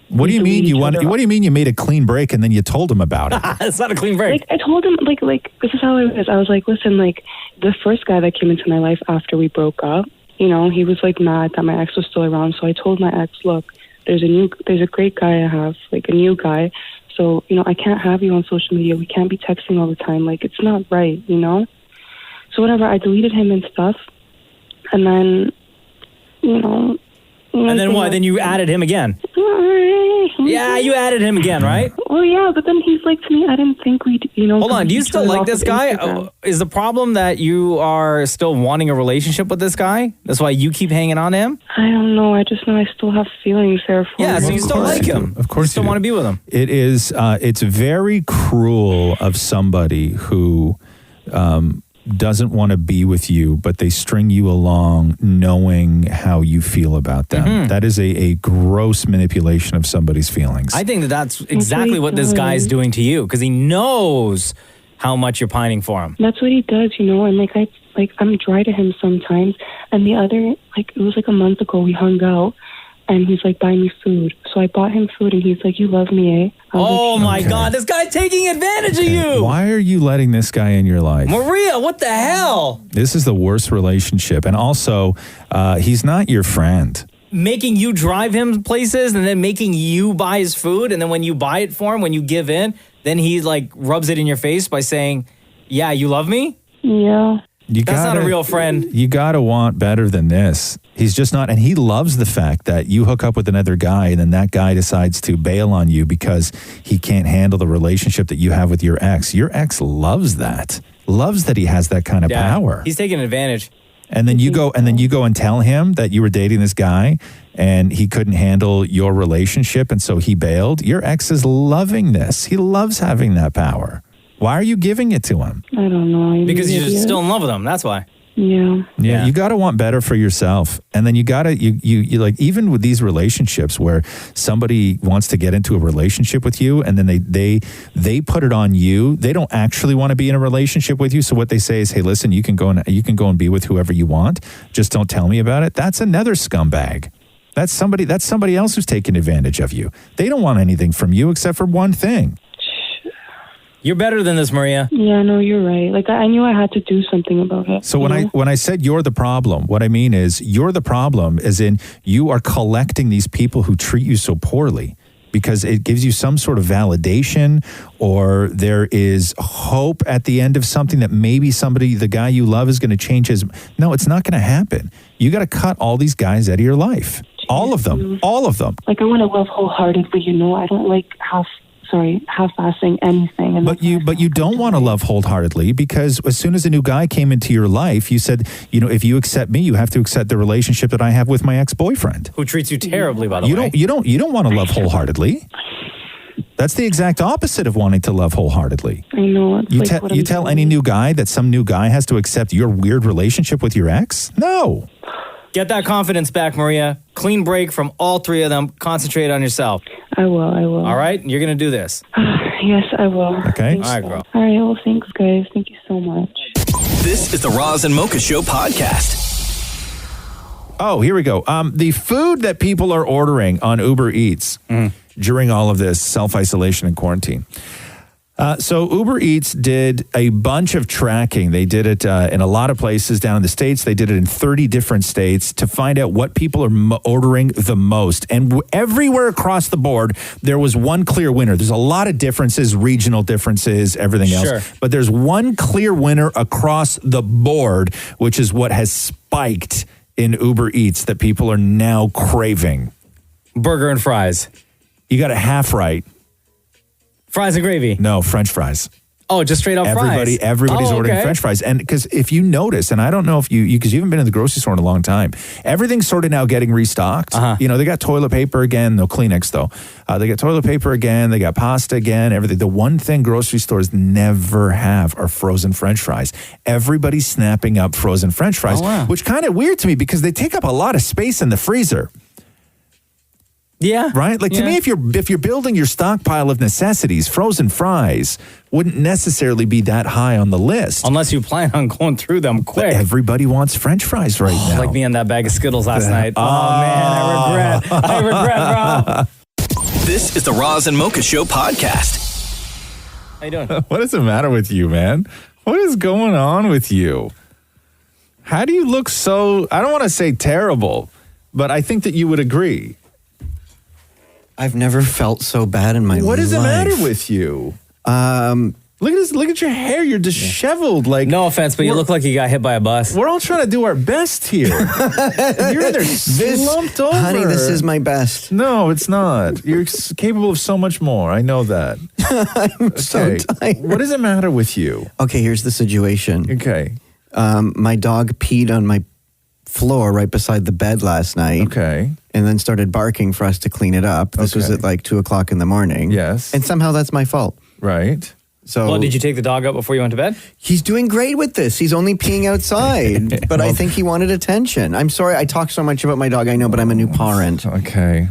What do you mean what do you mean you made a clean break and then you told him about it? It's not a clean break. Like, I told him, like this is how it was. I was like, listen, like, the first guy that came into my life after we broke up, you know, he was like mad that my ex was still around. So I told my ex, look, there's a great guy I have, like a new guy. So, you know, I can't have you on social media. We can't be texting all the time. Like, it's not right, you know? So whatever, I deleted him and stuff. And then, you know. And then what? Then you added him again? Yeah, you added him again, right? Well, yeah, but then he's like to me, I didn't think we'd, you know. Hold on, do you still like this guy? Is the problem that you are still wanting a relationship with this guy? That's why you keep hanging on to him? I don't know. I just know I still have feelings there for him. Yeah, so you still like him. Of course, you still want to be with him. It is. It's very cruel of somebody who doesn't want to be with you, but they string you along knowing how you feel about them. Mm-hmm. That is a gross manipulation of somebody's feelings. I think that's exactly what this guy's doing to you, because he knows how much you're pining for him. That's what he does, you know, and I'm dry to him sometimes. And the other, it was like a month ago, we hung out, and he's like, buy me food. So I bought him food, and he's like, you love me, eh? Oh, my God. This guy's taking advantage of you. Why are you letting this guy in your life? Maria, what the hell? This is the worst relationship. And also, he's not your friend. Making you drive him places and then making you buy his food. And then when you buy it for him, when you give in, then he rubs it in your face by saying, yeah, you love me? Yeah. That's not a real friend. You got to want better than this. He's just not. And he loves the fact that you hook up with another guy and then that guy decides to bail on you because he can't handle the relationship that you have with your ex. Your ex loves that. Loves that he has that kind of power. He's taking advantage. And then you go and tell him that you were dating this guy and he couldn't handle your relationship and so he bailed. Your ex is loving this. He loves having that power. Why are you giving it to him? I don't know. Because you're still in love with him. That's why. Yeah. You got to want better for yourself. And then you got to, you like, even with these relationships where somebody wants to get into a relationship with you and then they put it on you. They don't actually want to be in a relationship with you. So what they say is, hey, listen, you can go and be with whoever you want. Just don't tell me about it. That's another scumbag. That's somebody else who's taking advantage of you. They don't want anything from you except for one thing. You're better than this, Maria. Yeah, no, you're right. I knew I had to do something about it. So when I said you're the problem, what I mean is you're the problem as in you are collecting these people who treat you so poorly because it gives you some sort of validation or there is hope at the end of something that maybe the guy you love is going to change his. No, it's not going to happen. You got to cut all these guys out of your life. All of them. All of them. I want to love wholeheartedly, I don't like half half-assing anything. And But you don't want to love wholeheartedly, because as soon as a new guy came into your life, you said, if you accept me, you have to accept the relationship that I have with my ex-boyfriend. Who treats you terribly, by the way. You don't want to love wholeheartedly. That's the exact opposite of wanting to love wholeheartedly. I know. You tell any new guy that some new guy has to accept your weird relationship with your ex? No. Get that confidence back, Maria. Clean break from all three of them. Concentrate on yourself. I will. All right? You're going to do this. Yes, I will. Okay. All right, girl. All right, well, thanks, guys. Thank you so much. This is the Roz and Mocha Show podcast. Oh, here we go. The food that people are ordering on Uber Eats during all of this self-isolation and quarantine. So Uber Eats did a bunch of tracking. They did it in a lot of places down in the States. They did it in 30 different states to find out what people are ordering the most. And everywhere across the board, there was one clear winner. There's a lot of differences, regional differences, everything else. But there's one clear winner across the board, which is what has spiked in Uber Eats that people are now craving. Burger and fries. You got it half right. Fries and gravy? No, French fries. Oh, just straight up fries? Everybody's ordering French fries. And because if you notice, and I don't know if because you haven't been in the grocery store in a long time, everything's sort of now getting restocked. They got toilet paper again, no Kleenex though. They got toilet paper again, they got pasta again, everything. The one thing grocery stores never have are frozen French fries. Everybody's snapping up frozen French fries, which kind of weird to me because they take up a lot of space in the freezer. Yeah. Right? Like to me, if you're building your stockpile of necessities, frozen fries wouldn't necessarily be that high on the list. Unless you plan on going through them quick. But everybody wants French fries right now. Like me and that bag of Skittles last night. Oh man, I regret, bro. This is the Roz and Mocha Show podcast. How you doing? What is the matter with you, man? What is going on with you? How do you look so, I don't want to say terrible, but I think that you would agree. I've never felt so bad in my life. What does it matter with you? Look at this. Look at your hair. You're disheveled. Like, no offense, but you look like you got hit by a bus. We're all trying to do our best here. You're in there slumped over. Honey, this is my best. No, it's not. You're capable of so much more. I know that. I'm so tired. What does it matter with you? Okay, here's the situation. Okay. My dog peed on my floor right beside the bed last night. Okay. And then started barking for us to clean it up. This was at like 2:00 in the morning. Yes. And somehow that's my fault. Right. So, well, did you take the dog out before you went to bed? He's doing great with this. He's only peeing outside, but I think he wanted attention. I'm sorry I talk so much about my dog. I know, but I'm a new parent. Okay.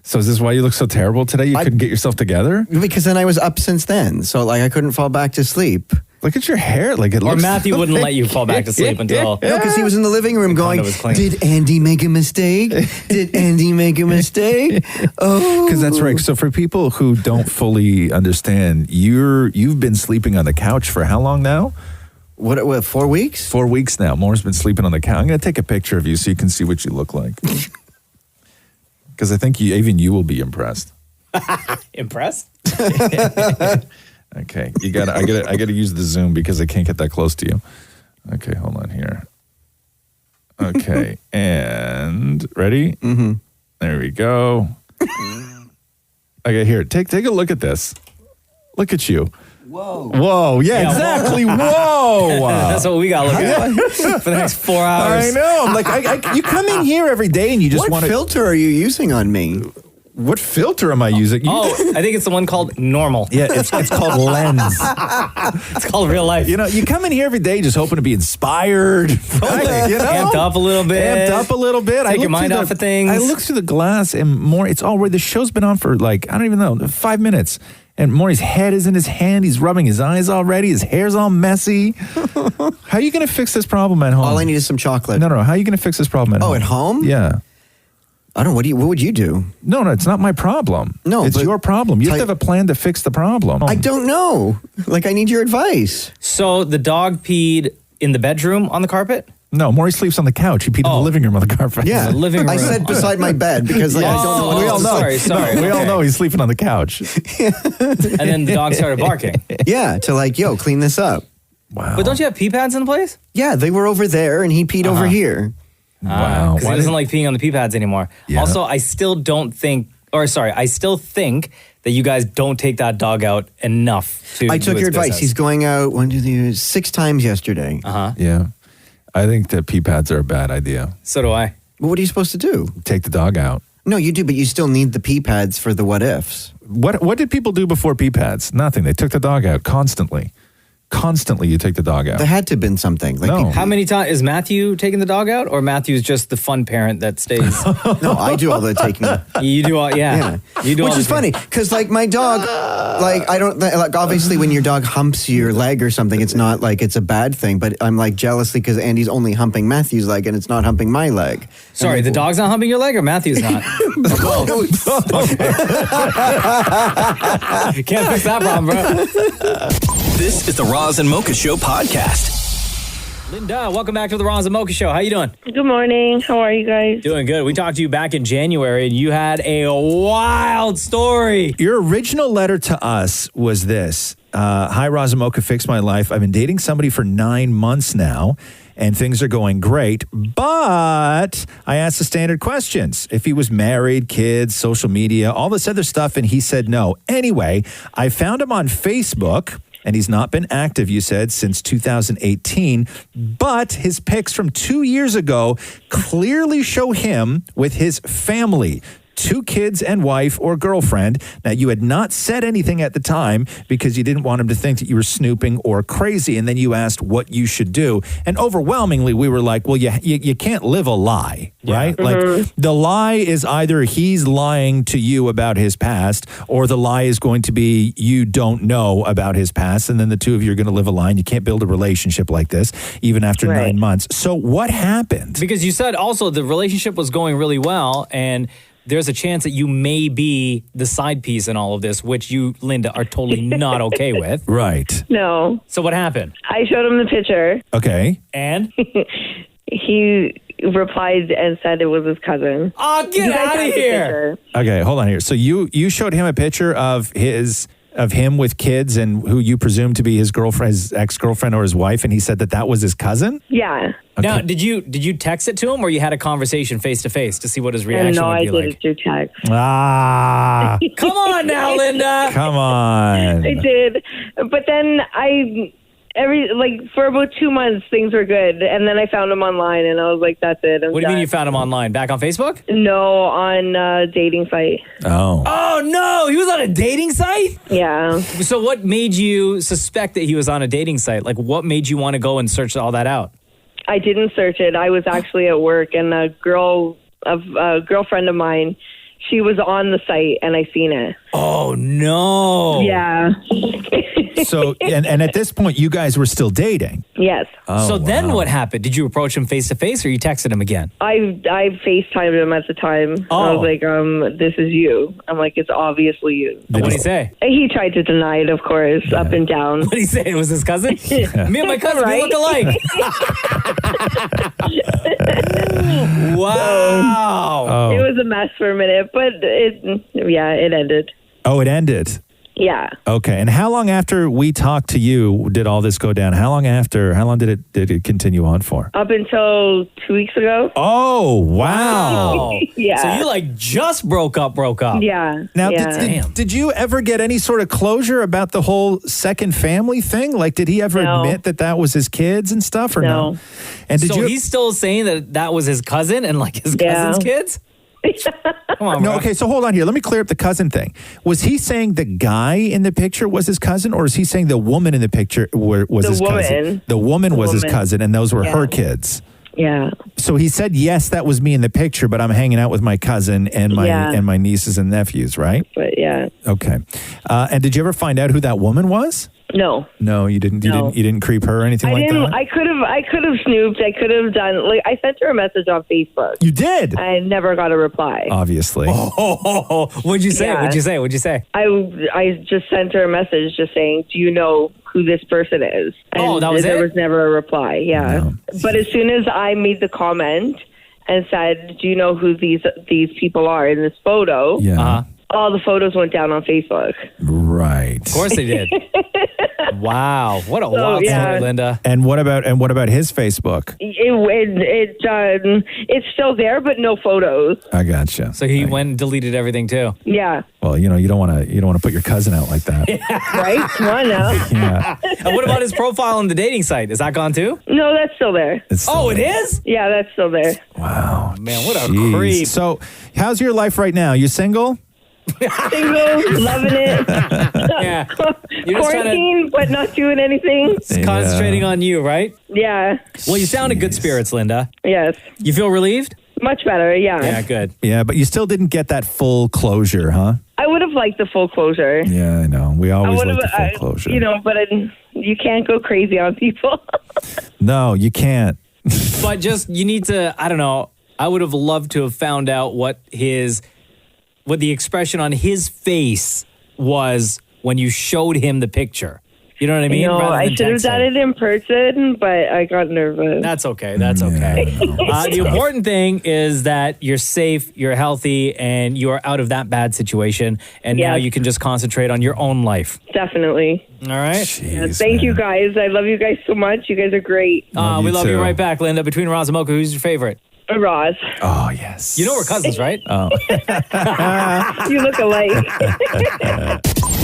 So is this why you look so terrible today? You couldn't get yourself together? Because then I was up since then. So like I couldn't fall back to sleep. Look at your hair. Like it or looks Matthew wouldn't let you fall back to sleep until... No, because he was in the living room going, did Andy make a mistake? Did Andy make a mistake? Oh. Because that's right. So for people who don't fully understand, you've been sleeping on the couch for how long now? What 4 weeks? 4 weeks now. Moore's been sleeping on the couch. I'm going to take a picture of you so you can see what you look like. Because I think even you will be impressed. Impressed? Okay, I gotta use the zoom because I can't get that close to you. Okay, hold on here. Okay, and ready? Mm-hmm. There we go. Okay, here, take a look at this. Look at you. Whoa, yeah, exactly. Whoa. That's what we got to look at for the next 4 hours. I know. I'm like, you come in here every day and you just want to... What filter are you using on me? What filter am I using? I think it's the one called normal. Yeah, it's called lens. It's called real life. You know, you come in here every day just hoping to be inspired. Right, you know? Amped up a little bit. Take your mind off of things. I look through the glass and it's all the show's been on for like, I don't even know, 5 minutes. And Maury's head is in his hand. He's rubbing his eyes already. His hair's all messy. How are you going to fix this problem at home? All I need is some chocolate. No. How are you going to fix this problem at home? Oh, at home? Yeah. I don't know. What would you do? No, it's not my problem. No, it's your problem. You have to have a plan to fix the problem. I don't know. Like, I need your advice. So the dog peed in the bedroom on the carpet? No, Maury sleeps on the couch. He peed in the living room on the carpet. Yeah, the living room. I said beside my bed because like, I don't know. We all know. Sorry. We all know he's sleeping on the couch. And then the dog started barking. Yeah, to like, clean this up. Wow. But don't you have pee pads in place? Yeah, they were over there and he peed over here. Wow. Because he doesn't like peeing on the pee pads anymore. Yeah. Also, I still think that you guys don't take that dog out enough to I do took its your advice. business. He's going out 6 times yesterday. Uh-huh. Yeah. I think that pee pads are a bad idea. So do I. Well, what are you supposed to do? Take the dog out. No, you do, but you still need the pee pads for the what ifs. What did people do before pee pads? Nothing. They took the dog out constantly. Constantly, you take the dog out. There had to have been something. Like No. How many times is Matthew taking the dog out, or Matthew's just the fun parent that stays? No, I do all the taking. You do all, yeah. You do Which all is the- funny because, like, my dog, like, I don't like. Obviously, when your dog humps your leg or something, it's not like it's a bad thing. But I'm like jealously because Andy's only humping Matthew's leg and it's not humping my leg. Sorry, And, the dog's not humping your leg, or Matthew's not? Can't fix that problem, bro. This is the Roz and Mocha Show podcast. Linda, welcome back to the Roz and Mocha Show. How you doing? Good morning. How are you guys? Doing good. We talked to you back in January, and you had a wild story. Your original letter to us was this. Hi, Roz and Mocha, fix my life. I've been dating somebody for 9 months now, and things are going great. But I asked the standard questions. If he was married, kids, social media, all this other stuff, and he said no. Anyway, I found him on Facebook. And he's not been active, you said, since 2018. But his pics from 2 years ago clearly show him with his family. 2 kids and wife or girlfriend. Now, you had not said anything at the time because you didn't want him to think that you were snooping or crazy. And then you asked what you should do. And overwhelmingly, we were like, well, you can't live a lie, right? Mm-hmm. Like, the lie is either he's lying to you about his past, or the lie is going to be you don't know about his past. And then the two of you are going to live a lie. And you can't build a relationship like this, even after 9 months. So what happened? Because you said also the relationship was going really well, and there's a chance that you may be the side piece in all of this, which you, Linda, are totally not okay with. Right. No. So what happened? I showed him the picture. Okay. And? He replied and said it was his cousin. Oh, get You guys out have of the here. picture. Okay, hold on here. So you showed him a picture of him with kids and who you presume to be his girlfriend, his ex-girlfriend or his wife, and he said that was his cousin? Yeah. Now, did you text it to him, or you had a conversation face to face to see what his reaction No, would I be did like? it through text. Ah. Come on now, Linda. Come on. I did. But then for about 2 months, things were good. And then I found him online, and I was like, that's it. What do you mean you found him online? Back on Facebook? No, on a dating site. Oh. Oh, no. He was on a dating site? Yeah. So what made you suspect that he was on a dating site? Like, what made you want to go and search all that out? I didn't search it. I was actually at work, and a girlfriend of mine, she was on the site, and I seen it. Oh, no. Yeah. So, and at this point, you guys were still dating? Yes. Oh, so then what happened? Did you approach him face to face, or you texted him again? I FaceTimed him at the time. Oh. I was like, this is you. I'm like, it's obviously you. What did he say? He tried to deny it, of course, up and down. What did he say? It was his cousin? Me and my cousin, we look alike. Wow. Oh. It was a mess for a minute, but it ended. Oh, it ended? Yeah. Okay. And how long after we talked to you did all this go down? How long did it continue on for? Up until 2 weeks ago. Oh, wow. Yeah. So you just broke up. Yeah. Now, yeah. did you ever get any sort of closure about the whole second family thing? Like, did he ever admit that was his kids and stuff, or no? And did so he's still saying that was his cousin and like his cousin's kids? Come on, No, bro. okay, so hold on here. Let me clear up the cousin thing. Was he saying the guy in the picture was his cousin, or is he saying the woman in the picture was his cousin? The woman was his cousin, and those were her kids. Yeah. So he said, yes, that was me in the picture, but I'm hanging out with my cousin and my nieces and nephews, right? But yeah. Okay. And did you ever find out who that woman was? No. No, you didn't. You didn't creep her or anything like that. I could have snooped. I could have done I sent her a message on Facebook. You did. I never got a reply. Obviously. What'd you say? Yeah. What'd you say? I just sent her a message just saying, do you know who this person is? And that was there it? was never a reply. Yeah. No. But as soon as I made the comment and said, do you know who these people are in this photo? Yeah. all the photos went down on Facebook. Right. Of course they did. Wow, what a wild story, Linda. And what about his Facebook? It's still there, but no photos. I gotcha. So he went and deleted everything too. Yeah. Well, you don't want to put your cousin out like that. Right? Come on now. Yeah. And what about his profile on the dating site? Is that gone too? No, that's still there. It is? Yeah, that's still there. Wow. Man, what a Jeez. creep. So, how's your life right now? You single? Single, loving it. Yeah. You're just Quarantine, but not doing anything. Concentrating on you, right? Yeah. Well, you sound in good spirits, Linda. Yes. You feel relieved? Much better, yeah. Yeah, good. Yeah, but you still didn't get that full closure, huh? I would have liked the full closure. Yeah, I know. We always like the full closure. But you can't go crazy on people. No, you can't. But just, you need to, I don't know, I would have loved to have found out what the expression on his face was when you showed him the picture. You know what I mean? No, Rather I than should have done it in person, but I got nervous. That's okay. The important thing is that you're safe, you're healthy, and you are out of that bad situation. And now you can just concentrate on your own life. Definitely. All right? Jeez, thank you guys. I love you guys so much. You guys are great. We love you right back, Linda. Between Roz and Mocha, who's your favorite? Roz. Oh, yes. You know we're cousins, right? Oh. You look alike.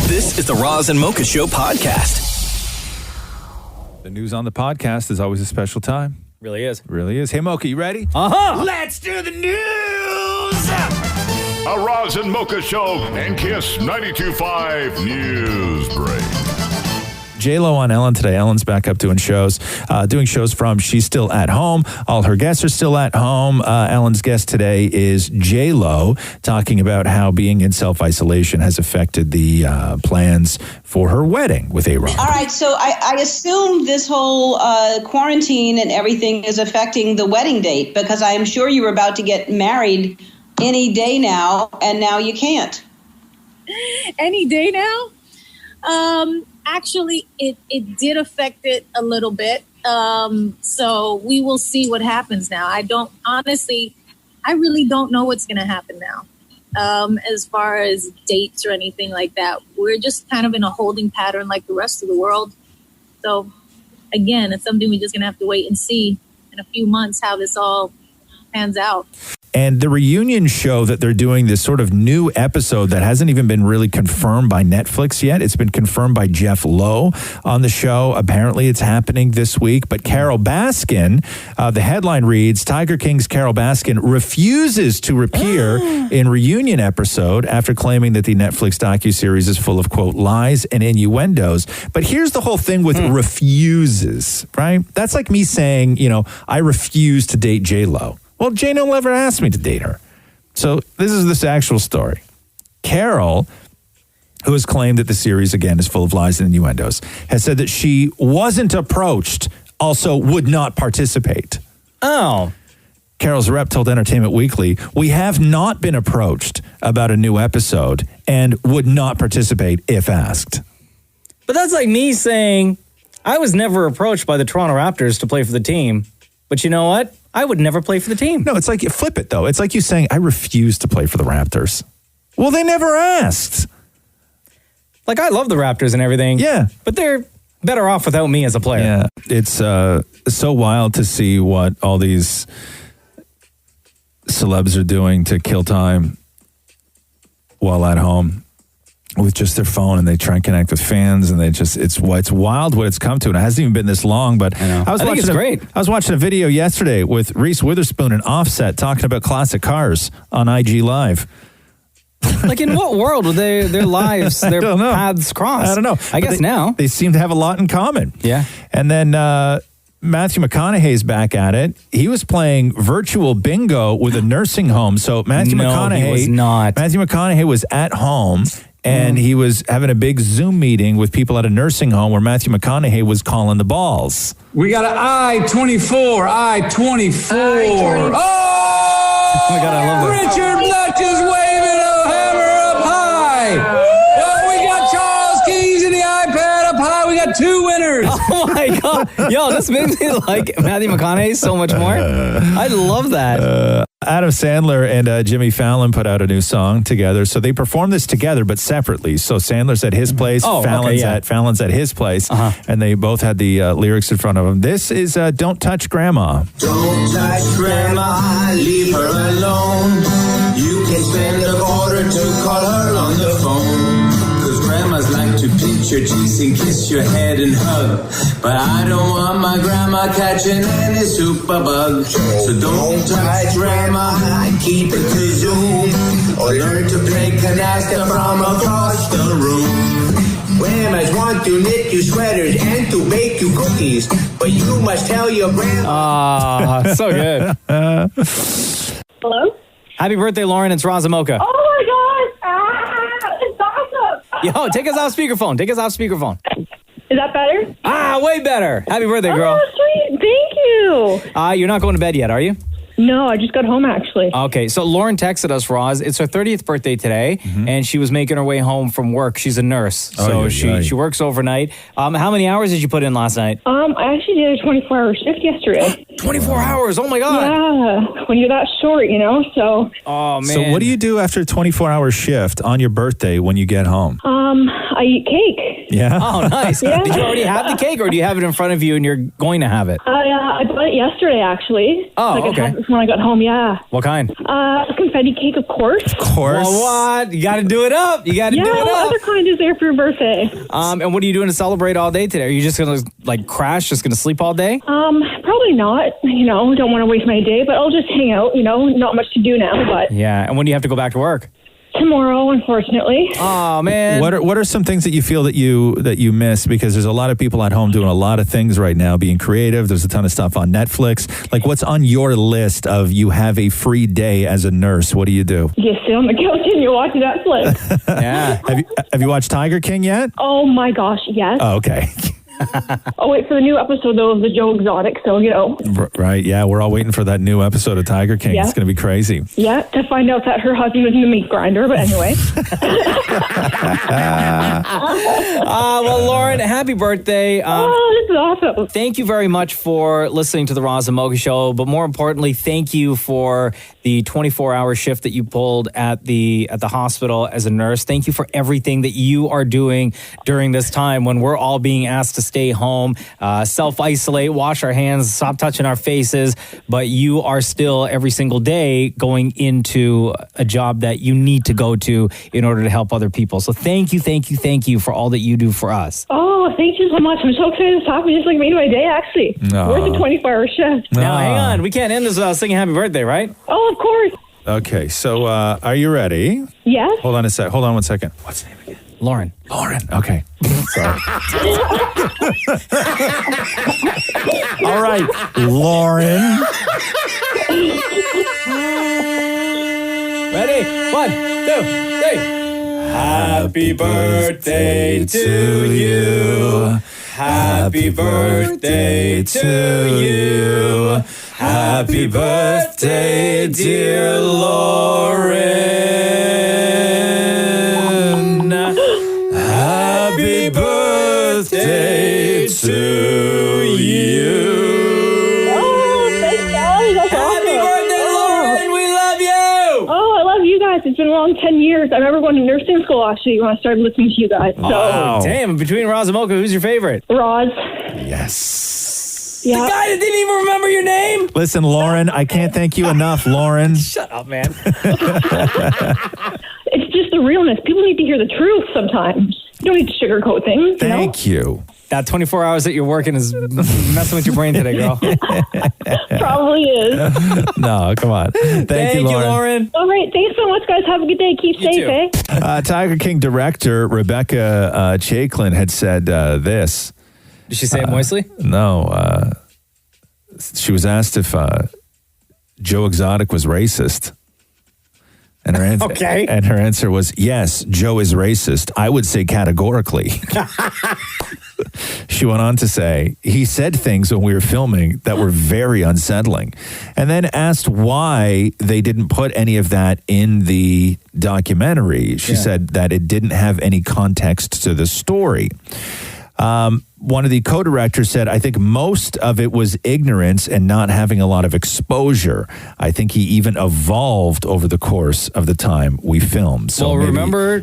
This is the Roz and Mocha Show podcast. The news on the podcast is always a special time. Really is. Really is. Hey, Mocha, you ready? Uh-huh. Let's do the news! A Roz and Mocha Show and Kiss 92.5 News Break. J-Lo on Ellen today. Ellen's back up doing shows from She's Still at Home. All her guests are still at home. Ellen's guest today is J-Lo, talking about how being in self-isolation has affected the plans for her wedding with A-Rod. All right, so I assume this whole quarantine and everything is affecting the wedding date, because I am sure you were about to get married any day now, and now you can't. Any day now? Actually, it did affect it a little bit. So we will see what happens now. I really don't know what's going to happen now. As far as dates or anything like that, we're just kind of in a holding pattern like the rest of the world. So again, it's something we're just going to have to wait and see in a few months how this all pans out. And the reunion show that they're doing, this sort of new episode that hasn't even been really confirmed by Netflix yet. It's been confirmed by Jeff Lowe on the show. Apparently it's happening this week. But Carol Baskin, the headline reads, Tiger King's Carol Baskin refuses to appear in reunion episode after claiming that the Netflix docuseries is full of, quote, lies and innuendos. But here's the whole thing with refuses, right? That's like me saying, I refuse to date J-Lo. Well, J-Lo never asked me to date her. So this is this actual story. Carol, who has claimed that the series, again, is full of lies and innuendos, has said that she wasn't approached, also would not participate. Oh. Carol's rep told Entertainment Weekly, we have not been approached about a new episode and would not participate if asked. But that's like me saying, I was never approached by the Toronto Raptors to play for the team. But you know what? I would never play for the team. No, it's like you flip it, though. It's like you saying, I refuse to play for the Raptors. Well, they never asked. Like, I love the Raptors and everything. Yeah. But they're better off without me as a player. Yeah. It's so wild to see what all these celebs are doing to kill time while at home with just their phone, and they try and connect with fans, and it's wild what it's come to, and it hasn't even been this long. But I think it's great. I was watching a video yesterday with Reese Witherspoon and Offset talking about classic cars on IG Live. Like, in what world would their lives, their paths cross? I don't know. I guess now. They seem to have a lot in common. Yeah. And then Matthew McConaughey's back at it. He was playing virtual bingo with a nursing home. So Matthew McConaughey he was not. Matthew McConaughey was at home. And he was having a big Zoom meeting with people at a nursing home where Matthew McConaughey was calling the balls. We got an I-24. I-24. Oh, my God, I love that. Richard Lutch is waving a hammer up high. Oh, we got Charles Keys in the iPad up high. We got 2 winners. Oh, my God. Yo, this makes me like Matthew McConaughey so much more. I love that. Adam Sandler and Jimmy Fallon put out a new song together. So they performed this together, but separately. So Sandler's at his place, Fallon's at his place, and they both had the lyrics in front of them. This is Don't Touch Grandma. Don't touch grandma, leave her alone. You can spend a quarter to call her on the phone. Cause grandmas like to pinch your cheeks and kiss your head and hug. But I don't want my grandma catching any super bug. So don't touch grandma, keep it to Zoom. Or learn to play canasta from across the room. Grandmas want to knit you sweaters and to bake you cookies, but you must tell your grandma. So good. Hello? Happy birthday, Lauren. It's Roz and Mocha. Oh my gosh! It's awesome! Yo, take us off speakerphone. Is that better? Way better. Happy birthday, girl. Oh, sweet. Thank you. You're not going to bed yet, are you? No, I just got home actually. Okay, so Lauren texted us, Roz. It's her 30th birthday today, and she was making her way home from work. She's a nurse, so she works overnight. How many hours did you put in last night? I actually did a 24-hour shift yesterday. 24 hours? Oh my God. Yeah, when you're that short, so. Oh, man. So what do you do after a 24-hour shift on your birthday when you get home? I eat cake. Yeah? Oh, nice. Yeah. Did you already have the cake, or do you have it in front of you and you're going to have it? I bought it yesterday, actually. Oh, I could okay. have this when I got home, yeah. What kind? Confetti cake, of course. Of course. Well, what? You got to do it up. You got to do it what up. other kind is there for your birthday? And what are you doing to celebrate all day today? Are you just going to crash, just going to sleep all day? Probably not. Don't want to waste my day, but I'll just hang out. Not much to do now, but Yeah. And when do you have to go back to work? tomorrow, unfortunately. Oh man. What are some things that you feel that you miss? Because there's a lot of people at home doing a lot of things right now, being creative. There's a ton of stuff on Netflix. Like, what's on your list of you have a free day as a nurse? What do you do? You sit on the couch and you watch Netflix. Yeah. Have you watched Tiger King yet? Oh my gosh, yes. Oh, okay. Oh, wait for the new episode, though, of the Joe Exotic, so, Right, yeah, we're all waiting for that new episode of Tiger King. Yeah. It's going to be crazy. Yeah, to find out that her husband was in the meat grinder, but anyway. Well, Lauren, happy birthday. This is awesome. Thank you very much for listening to the Roz and Mocha Show, but more importantly, thank you for the 24-hour shift that you pulled at the hospital as a nurse. Thank you for everything that you are doing during this time when we're all being asked to stay home, self-isolate, wash our hands, stop touching our faces, but you are still every single day going into a job that you need to go to in order to help other people. So thank you for all that you do for us. Oh, thank you so much. I'm so excited to talk. We just made my day, actually. Where's the 24-hour shift? Now, hang on. We can't end this without singing happy birthday, right? Oh, of course. Okay, so are you ready? Yes. Hold on one second. What's the name again? Lauren. Okay. Sorry. All right, Lauren. Ready? 1, 2, 3. Happy birthday to you. Happy birthday to you. Happy birthday, dear Lauren. Happy birthday to you. Oh, thank God. That's Happy awesome. birthday, Lauren. We love you. Oh, I love you guys. It's been a long 10 years. I remember going to nursing school, actually, when I started listening to you guys. So. Wow. Damn, between Roz and Mocha, who's your favorite? Roz. Yes. Yeah. The guy that didn't even remember your name? Listen, Lauren, I can't thank you enough, Lauren. Shut up, man. It's just the realness. People need to hear the truth sometimes. You don't need to sugarcoat things. Thank you. That 24 hours that you're working is messing with your brain today, girl. Probably is. No, come on. Thank you, Lauren. All right. Thanks so much, guys. Have a good day. Keep safe, eh? Tiger King director Rebecca Chaiklin had said this. Did she say it moistly? No. She was asked if Joe Exotic was racist. And her answer, Okay. And her answer was, yes, Joe is racist. I would say categorically. She went on to say, he said things when we were filming that were very unsettling. And then asked why they didn't put any of that in the documentary. She said that it didn't have any context to the story. One of the co-directors said, I think most of it was ignorance and not having a lot of exposure. I think he even evolved over the course of the time we filmed. So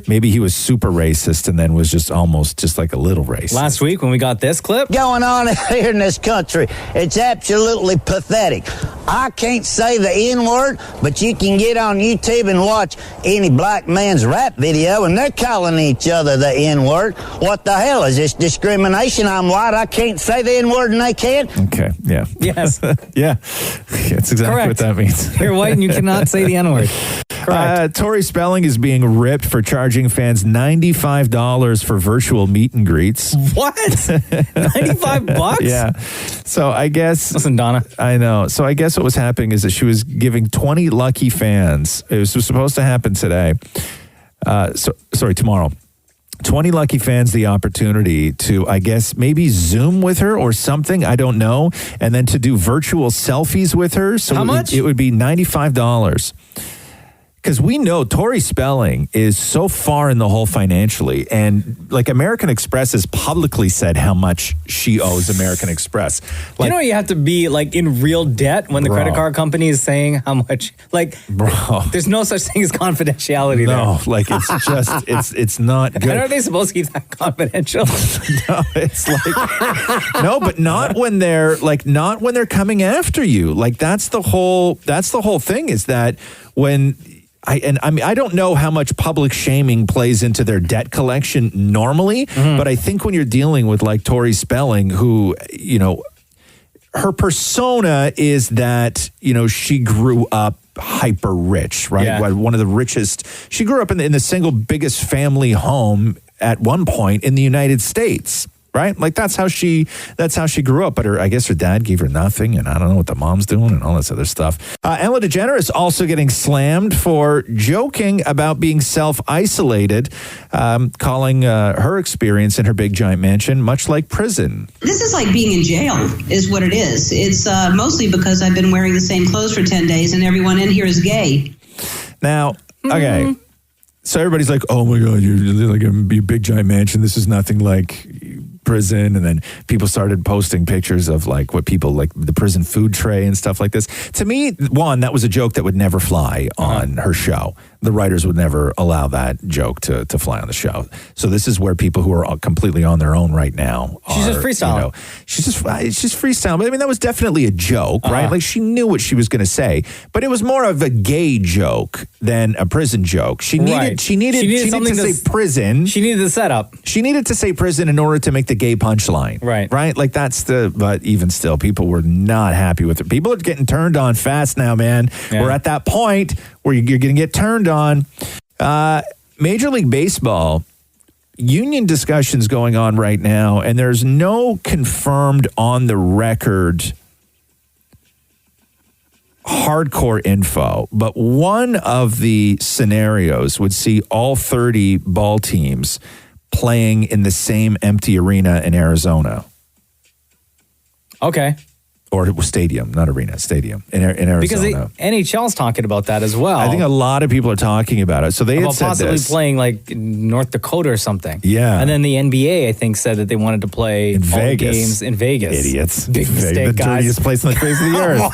maybe he was super racist and then was just almost just like a little racist. Last week when we got this clip. Going on here in this country, it's absolutely pathetic. I can't say the N-word, but you can get on YouTube and watch any black man's rap video, and they're calling each other the N-word. What the hell? Is this discrimination? I'm white, I can't say the N-word and they can? Okay, yeah. Yes. Yeah, that's exactly Correct. what that means. You're white and you cannot say the N-word. Correct. Tori Spelling is being ripped for charging fans $95 for virtual meet and greets. What? $95? Yeah. So I guess... Listen, Donna. I know. So I guess what was happening is that she was giving 20 lucky fans. It was supposed to happen today. Tomorrow. 20 lucky fans the opportunity to, I guess, maybe Zoom with her or something. I don't know. And then to do virtual selfies with her. So how much? It would be $95. Because we know Tori Spelling is so far in the hole financially. And like American Express has publicly said how much she owes American Express. Like, you know, you have to be like in real debt when the credit card company is saying how much. Like, there's no such thing as confidentiality there. No, like it's just, it's not good. And are they supposed to keep that confidential? No, it's like, no, but not when they're coming after you. Like that's the whole thing is that when, I mean, I don't know how much public shaming plays into their debt collection normally, but I think when you're dealing with like Tori Spelling, who, you know, her persona is that, you know, she grew up hyper rich, right? Yeah. One of the richest. She grew up in the single biggest family home at one point in the United States. Right? Like that's how she grew up. But I guess her dad gave her nothing, and I don't know what the mom's doing and all this other stuff. Ellen DeGeneres also getting slammed for joking about being self-isolated, calling her experience in her big giant mansion much like prison. This is like being in jail, is what it is. It's mostly because I've been wearing the same clothes for 10 days and everyone in here is gay. Now, okay. So everybody's like, oh my God, you're like a big giant mansion. This is nothing like prison. And then people started posting pictures of like what people like the prison food tray and stuff like this. To me, one, that was a joke that would never fly on her show. The writers would never allow that joke to fly on the show. So this is where people who are completely on their own right now she's just freestyling. You know, she's just freestyling. But I mean, that was definitely a joke, right? Like she knew what she was going to say, but it was more of a gay joke than a prison joke. She needed to say prison. She needed the setup. She needed to say prison in order to make the gay punchline. Right? Like but even still, people were not happy with it. People are getting turned on fast now, man. Yeah. We're at that point where you're going to get turned on. Major League Baseball, union discussions going on right now, and there's no confirmed on the record hardcore info, but one of the scenarios would see all 30 ball teams playing in the same empty arena in Arizona. Okay. Or stadium, not arena, stadium in Arizona. Because NHL's talking about that as well. I think a lot of people are talking about it. So they had said possibly this. playing like North Dakota or something. Yeah. And then the NBA, I think, said that they wanted to play in all Vegas. Games in Vegas. Idiots. Big mistake, the guys. dirtiest place on the face of the earth.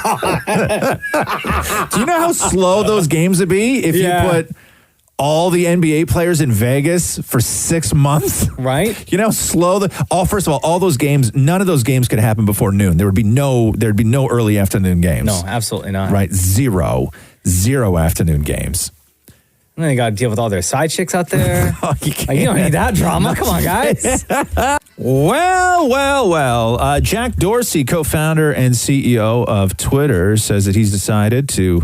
Do you know how slow those games would be if you put all the NBA players in Vegas for 6 months? Right. You know how slow first of all those games, none of those games could happen before noon. There'd be no early afternoon games. No, absolutely not. Right. Zero afternoon games. And then they got to deal with all their side chicks out there. You don't need that drama. Come on, guys. Well. Jack Dorsey, co-founder and CEO of Twitter, says that he's decided to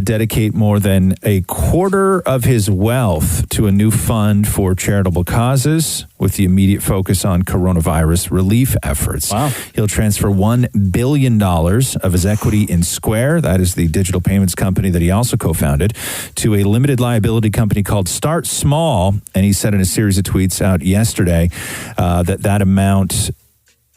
dedicate more than a quarter of his wealth to a new fund for charitable causes with the immediate focus on coronavirus relief efforts. Wow. He'll transfer $1 billion of his equity in Square, that is the digital payments company that he also co-founded, to a limited liability company called Start Small. And he said in a series of tweets out yesterday that amount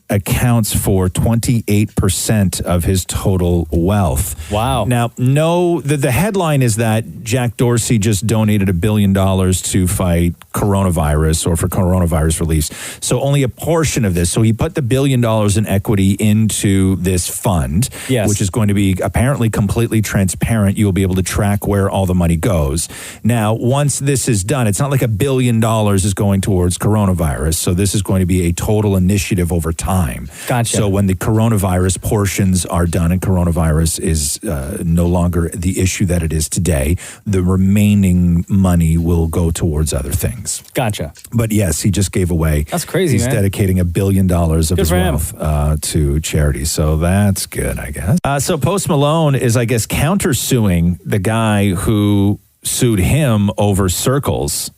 accounts for 28% of his total wealth. Wow. Now, the headline is that Jack Dorsey just donated $1 billion to fight coronavirus or for coronavirus relief. So only a portion of this. So he put the $1 billion in equity into this fund, which is going to be apparently completely transparent. You'll be able to track where all the money goes. Now, once this is done, it's not like $1 billion is going towards coronavirus. So this is going to be a total initiative over time. Gotcha. So when the coronavirus portions are done and coronavirus is no longer the issue that it is today, the remaining money will go towards other things. Gotcha. But yes, he just gave away. That's crazy, He's man. dedicating $1 billion of Good his for him. wealth to charity. So that's good, I guess. So Post Malone is, I guess, countersuing the guy who sued him over Circles.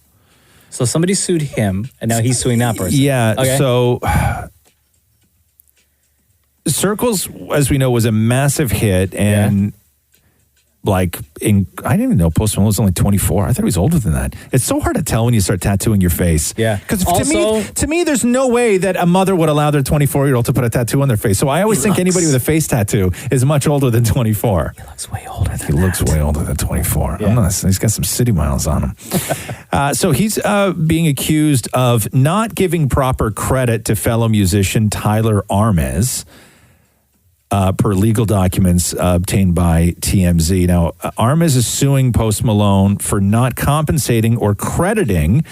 So somebody sued him, and now he's suing that person. Yeah, Okay. so Circles, as we know, was a massive hit, and I didn't even know Post Malone was only 24. I thought he was older than that. It's so hard to tell when you start tattooing your face. Yeah. Because to me, there's no way that a mother would allow their 24-year-old to put a tattoo on their face. So I always think anybody with a face tattoo is much older than 24. He looks way older than He looks way older than 24. Yeah. He's got some city miles on him. So he's being accused of not giving proper credit to fellow musician Tyler Armes. Per legal documents obtained by TMZ. Now, Armes is suing Post Malone for not compensating or crediting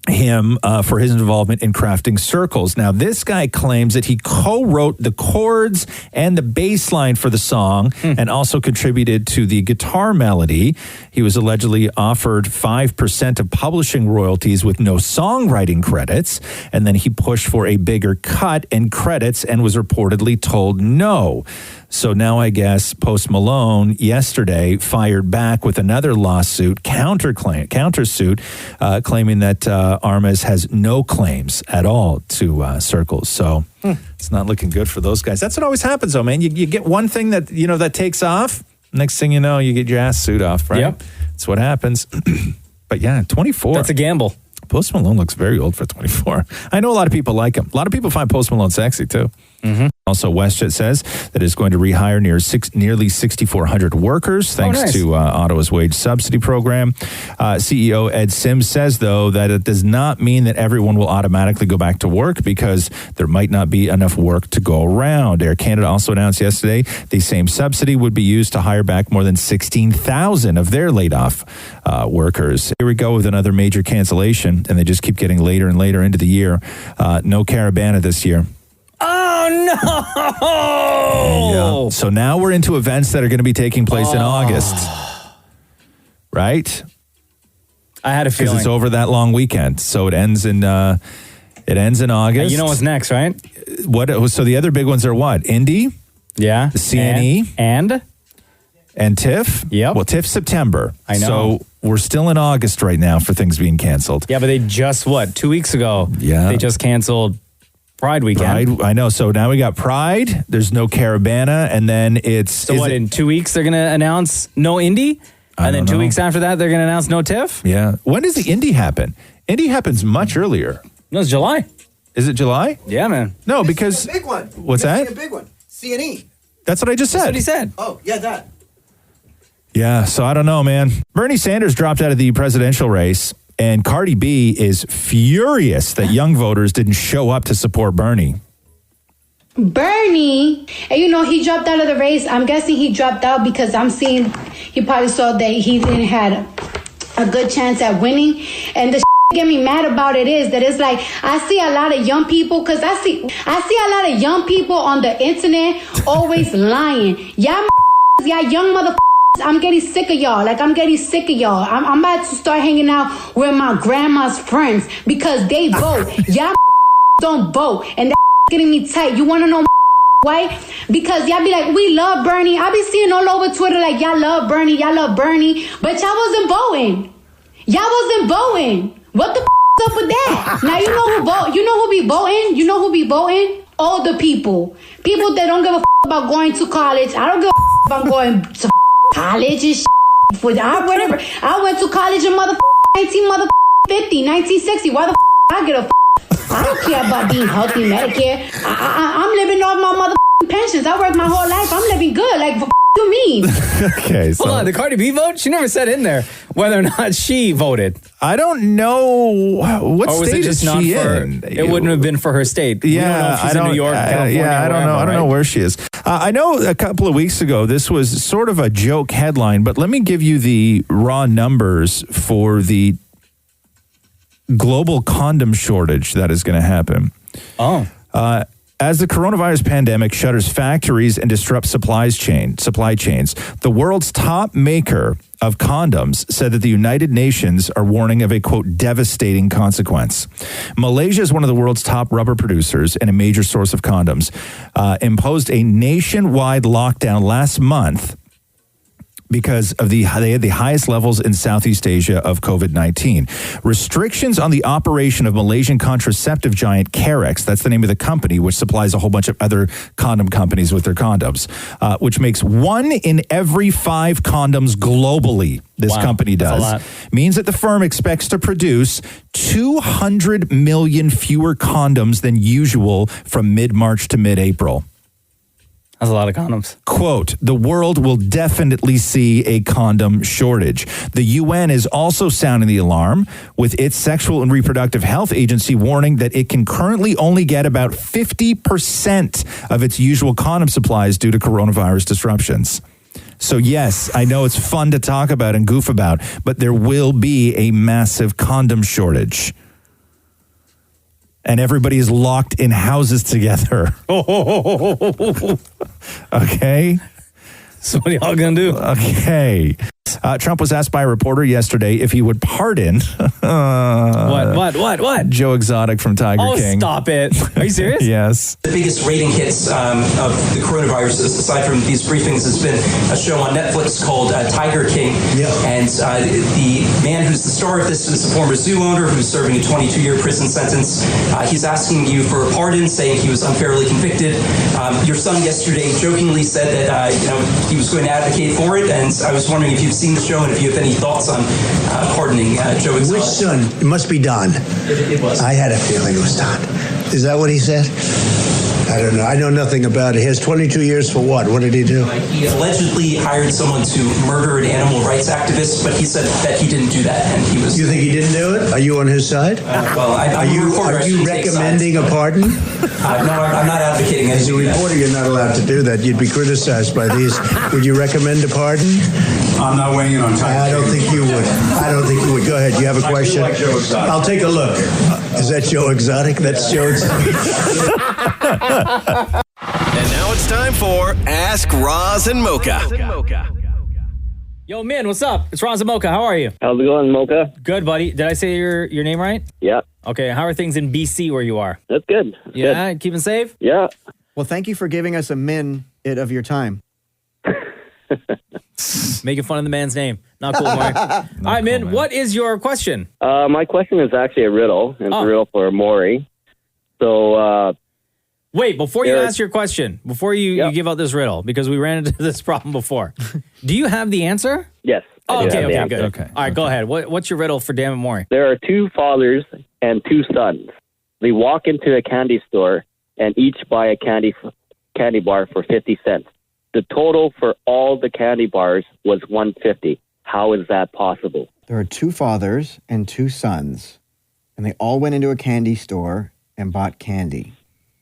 him for his involvement in crafting Circles. Now, this guy claims that he co-wrote the chords and the bass line for the song and also contributed to the guitar melody. He was allegedly offered 5% of publishing royalties with no songwriting credits, and then he pushed for a bigger cut and credits and was reportedly told no. So now I guess Post Malone yesterday fired back with another lawsuit, countersuit, claiming that Armes has no claims at all to Circles. So it's not looking good for those guys. That's what always happens, though, man. You get one thing that that takes off. Next thing you know, you get your ass suit off, right? Yep. That's what happens. But yeah, 24. That's a gamble. Post Malone looks very old for 24. I know a lot of people like him. A lot of people find Post Malone sexy, too. Mm-hmm. Also, WestJet says that it's going to rehire nearly 6,400 workers thanks to Ottawa's wage subsidy program. CEO Ed Sims says, though, that it does not mean that everyone will automatically go back to work because there might not be enough work to go around. Air Canada also announced yesterday the same subsidy would be used to hire back more than 16,000 of their laid-off workers. Here we go with another major cancellation, and they just keep getting later and later into the year. No Caravana this year. Oh, no! Yeah. So now we're into events that are going to be taking place in August. Right? I had a feeling. Because it's over that long weekend. So it ends in August. You know what's next, right? So the other big ones are what? Indy? Yeah. The CNE? And TIFF? Yep. Well, TIFF September. I know. So we're still in August right now for things being canceled. Yeah, but they just, 2 weeks ago? Yeah. They just canceled Pride weekend. I know. So now we got Pride. There's no Caravana. And then it's... So in 2 weeks they're going to announce no Indy? And then 2 weeks after that they're going to announce no TIFF? Yeah. When does the Indy happen? Indy happens much earlier. No, it's July. Is it July? Yeah, man. No, because... A big one. What's that? A big one. CNE. That's what I just said. That's what he said. Oh, yeah, that. Yeah, so I don't know, man. Bernie Sanders dropped out of the presidential race, and Cardi B is furious that young voters didn't show up to support Bernie. Bernie, and he dropped out of the race. I'm guessing he dropped out because I'm seeing he probably saw that he didn't had a good chance at winning. And the get me mad about it is that it's like I see a lot of young people because I see a lot of young people on the internet always lying. Y'all young motherfuckers. I'm getting sick of y'all. I'm getting sick of y'all. I'm about to start hanging out with my grandma's friends because they vote. Y'all don't vote. And that getting me tight. You want to know why? Because y'all be like, we love Bernie. I be seeing all over Twitter like, y'all love Bernie. Y'all love Bernie. But y'all wasn't voting. Y'all wasn't voting. What the up with that? Now, you know who vote? You know who be voting? You know who be voting? Older people. People that don't give a about going to college. I don't give a about going to college and whatever. I went to college in 1950, 1960. Why the I get a I don't care about being healthy, Medicare. I'm living off my mother pensions. I worked my whole life. I'm living good. Like, what you mean? Okay, so Hold on, the Cardi B vote? She never said in there whether or not she voted. I don't know what or was state it just is not she for, in. It wouldn't have been for her state. We don't know if she's in New York, California. I don't know. I don't know where she is. I know a couple of weeks ago this was sort of a joke headline, but let me give you the raw numbers for the global condom shortage that is going to happen. Oh. As the coronavirus pandemic shutters factories and disrupts supply chains, the world's top maker of condoms said that the United Nations are warning of a, quote, devastating consequence. Malaysia is one of the world's top rubber producers and a major source of condoms, imposed a nationwide lockdown last month because of they had the highest levels in Southeast Asia of COVID-19. Restrictions on the operation of Malaysian contraceptive giant Carex, that's the name of the company, which supplies a whole bunch of other condom companies with their condoms, which makes 1 in every 5 condoms globally. This company does. Means that the firm expects to produce 200 million fewer condoms than usual from mid-March to mid-April. That's a lot of condoms. Quote, the world will definitely see a condom shortage. The UN is also sounding the alarm with its Sexual and Reproductive Health Agency warning that it can currently only get about 50% of its usual condom supplies due to coronavirus disruptions. So yes, I know it's fun to talk about and goof about, but there will be a massive condom shortage. And everybody is locked in houses together. Okay? So what are y'all going to do? Okay. Trump was asked by a reporter yesterday if he would pardon What? Joe Exotic from Tiger King. Oh, stop it. Are you serious? Yes. The biggest rating hits of the coronavirus, aside from these briefings, has been a show on Netflix called Tiger King. Yeah. And the man who's the star of this is a former zoo owner who's serving a 22-year prison sentence. He's asking you for a pardon, saying he was unfairly convicted. Your son yesterday jokingly said that he was going to advocate for it, and I was wondering if you've seen the show and if you have any thoughts on pardoning Joe Exotic. Which son? It must be Don. It was. I had a feeling it was Don. Is that what he said? I don't know. I know nothing about it. He has 22 years for what? What did he do? He allegedly hired someone to murder an animal rights activist, but he said that he didn't do that, and he was. You think he didn't do it? Are you on his side? Are you recommending a pardon? No, I'm not advocating it. As a reporter, you're not allowed to do that. You'd be criticized by these. Would you recommend a pardon? I'm not weighing in on time. I don't think you would. Go ahead. You have a question? I do like Joe Exotic. I'll take a look. Is that Joe Exotic? That's Joe Exotic. And now it's time for Ask Roz and Mocha. Yo, Min, what's up? It's Roz and Mocha. How are you? How's it going, Mocha? Good, buddy. Did I say your name right? Yeah. Okay, how are things in BC where you are? That's good. Yeah, keeping safe? Yeah. Well, thank you for giving us a minute of your time. Making fun of the man's name. Not cool, Maury. All right, Min, what is your question? My question is actually a riddle. It's a riddle for Maury. So, wait, before you ask your question, before you give out this riddle, because we ran into this problem before, do you have the answer? Yes. Oh, okay, good. Okay. All right, go ahead. What's your riddle for Damnit Maurie? There are 2 fathers and 2 sons. They walk into a candy store and each buy a candy bar for 50 cents. The total for all the candy bars was $1.50. How is that possible? There are 2 fathers and 2 sons, and they all went into a candy store and bought candy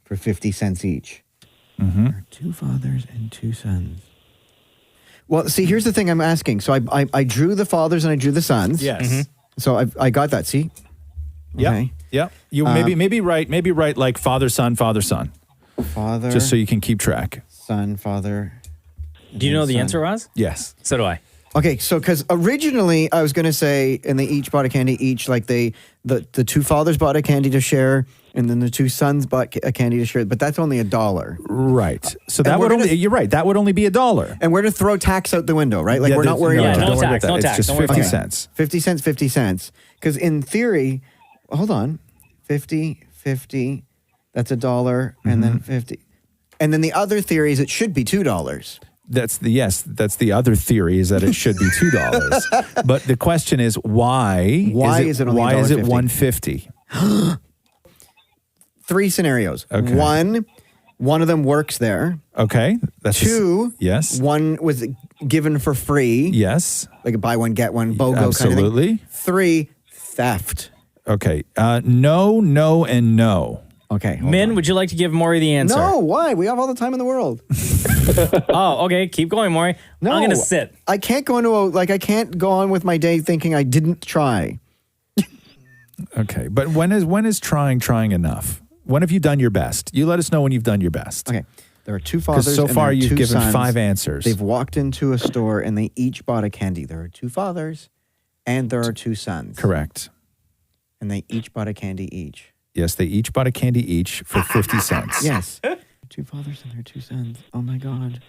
for 50 cents each. Mm-hmm. There are 2 fathers and 2 sons. Well, see, here's the thing I'm asking. So I drew the fathers and I drew the sons. Yes. Mm-hmm. So I got that. See? Okay. Yeah. You maybe write like father, son, father, son. Father. Just so you can keep track. Son, father. Do you know the answer, Roz? Yes. So do I. Okay, so because originally I was going to say, and they each bought a candy each, like the 2 fathers bought a candy to share, and then the 2 sons bought a candy to share, but that's only $1. Right. So that would only, you're right, that would only be $1. And we're to throw tax out the window, right? Like we're not worried about no tax. It's just 50 cents. 50 cents, 50 cents. Because in theory, hold on, 50, that's $1, and then 50. And then the other theory is it should be $2. That's the other theory is that it should be $2. But the question is why? Why is it only $1.50? three scenarios. Okay. One of them works there. Okay. That's Two. Yes. One was given for free. Yes. Like a buy one, get one, BOGO Absolutely. kind of thing. Three, theft. Okay. No, no, and no. Okay. Min, would you like to give Maury the answer? No, why? We have all the time in the world. Oh, okay. Keep going, Maury. No, I'm going to sit. I can't go into I can't go on with my day thinking I didn't try. Okay. But when is trying enough? When have you done your best? You let us know when you've done your best. Okay. There are two fathers. Because so and far there are you've two given sons. 5 answers. They've walked into a store and they each bought a candy. There are two fathers and there are two sons. Correct. And they each bought a candy each. Yes, they each bought a candy each for 50 cents. Yes. Two fathers and their two sons. Oh my God.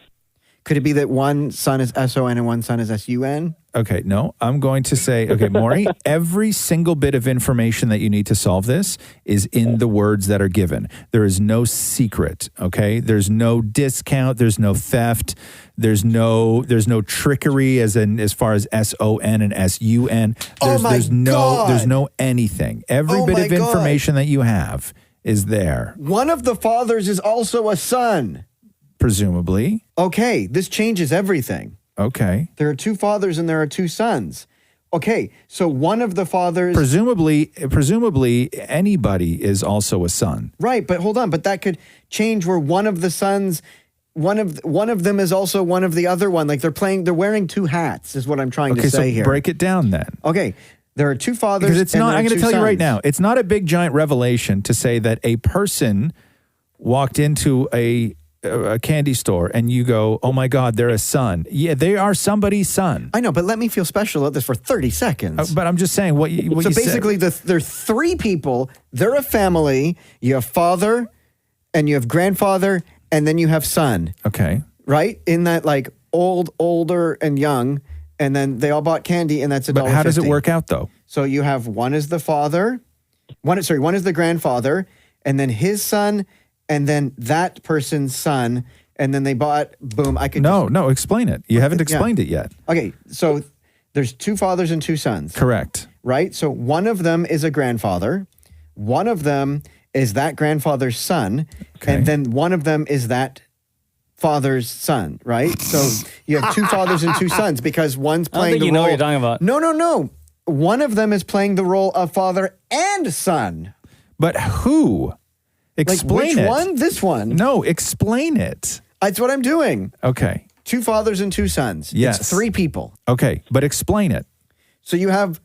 Could it be that one son is S-O-N and one son is S-U-N? Okay, no, I'm going to say, okay, Maury, every single bit of information that you need to solve this is in the words that are given. There is no secret, okay? There's no discount, there's no theft, there's no trickery as far as S-O-N and S-U-N. There's no anything. Every bit of information that you have is there. One of the fathers is also a son. Presumably. Okay, this changes everything. Okay. There are two fathers and there are two sons. Okay, so one of the fathers... Presumably anybody is also a son. Right, but hold on, but that could change where one of the sons, one of them is also one of the other one. Like they're wearing two hats is what I'm trying to say so here. Break it down then. Okay, there are two fathers Because it's and not, there are I'm going to two tell you right sons. now, it's not a big giant revelation to say that a person walked into a candy store and you go, oh my God, they're a son. Yeah, they are somebody's son. I know, but let me feel special at this for 30 seconds. But I'm just saying what you So said. basically, there are three people. They're a family. You have father, and you have grandfather, and then you have son. Okay. Right? In that like older, and young, and then they all bought candy, and that's $1.50. But how does it work out though? So you have one is the father, one is the grandfather, and then his son, and then that person's son, and then they bought, boom, No, explain it. You haven't explained it yet. Okay, so there's two fathers and two sons. Correct. Right? So one of them is a grandfather, one of them is that grandfather's son, and then one of them is that father's son, right? So you have two fathers and two sons because one's playing the role. I don't think you know what you're talking about. No. One of them is playing the role of father and son. But who? Explain which it. one? This one. No, explain it. That's what I'm doing. Okay. Two fathers and two sons. Yes. It's three people. Okay, but explain it. So you have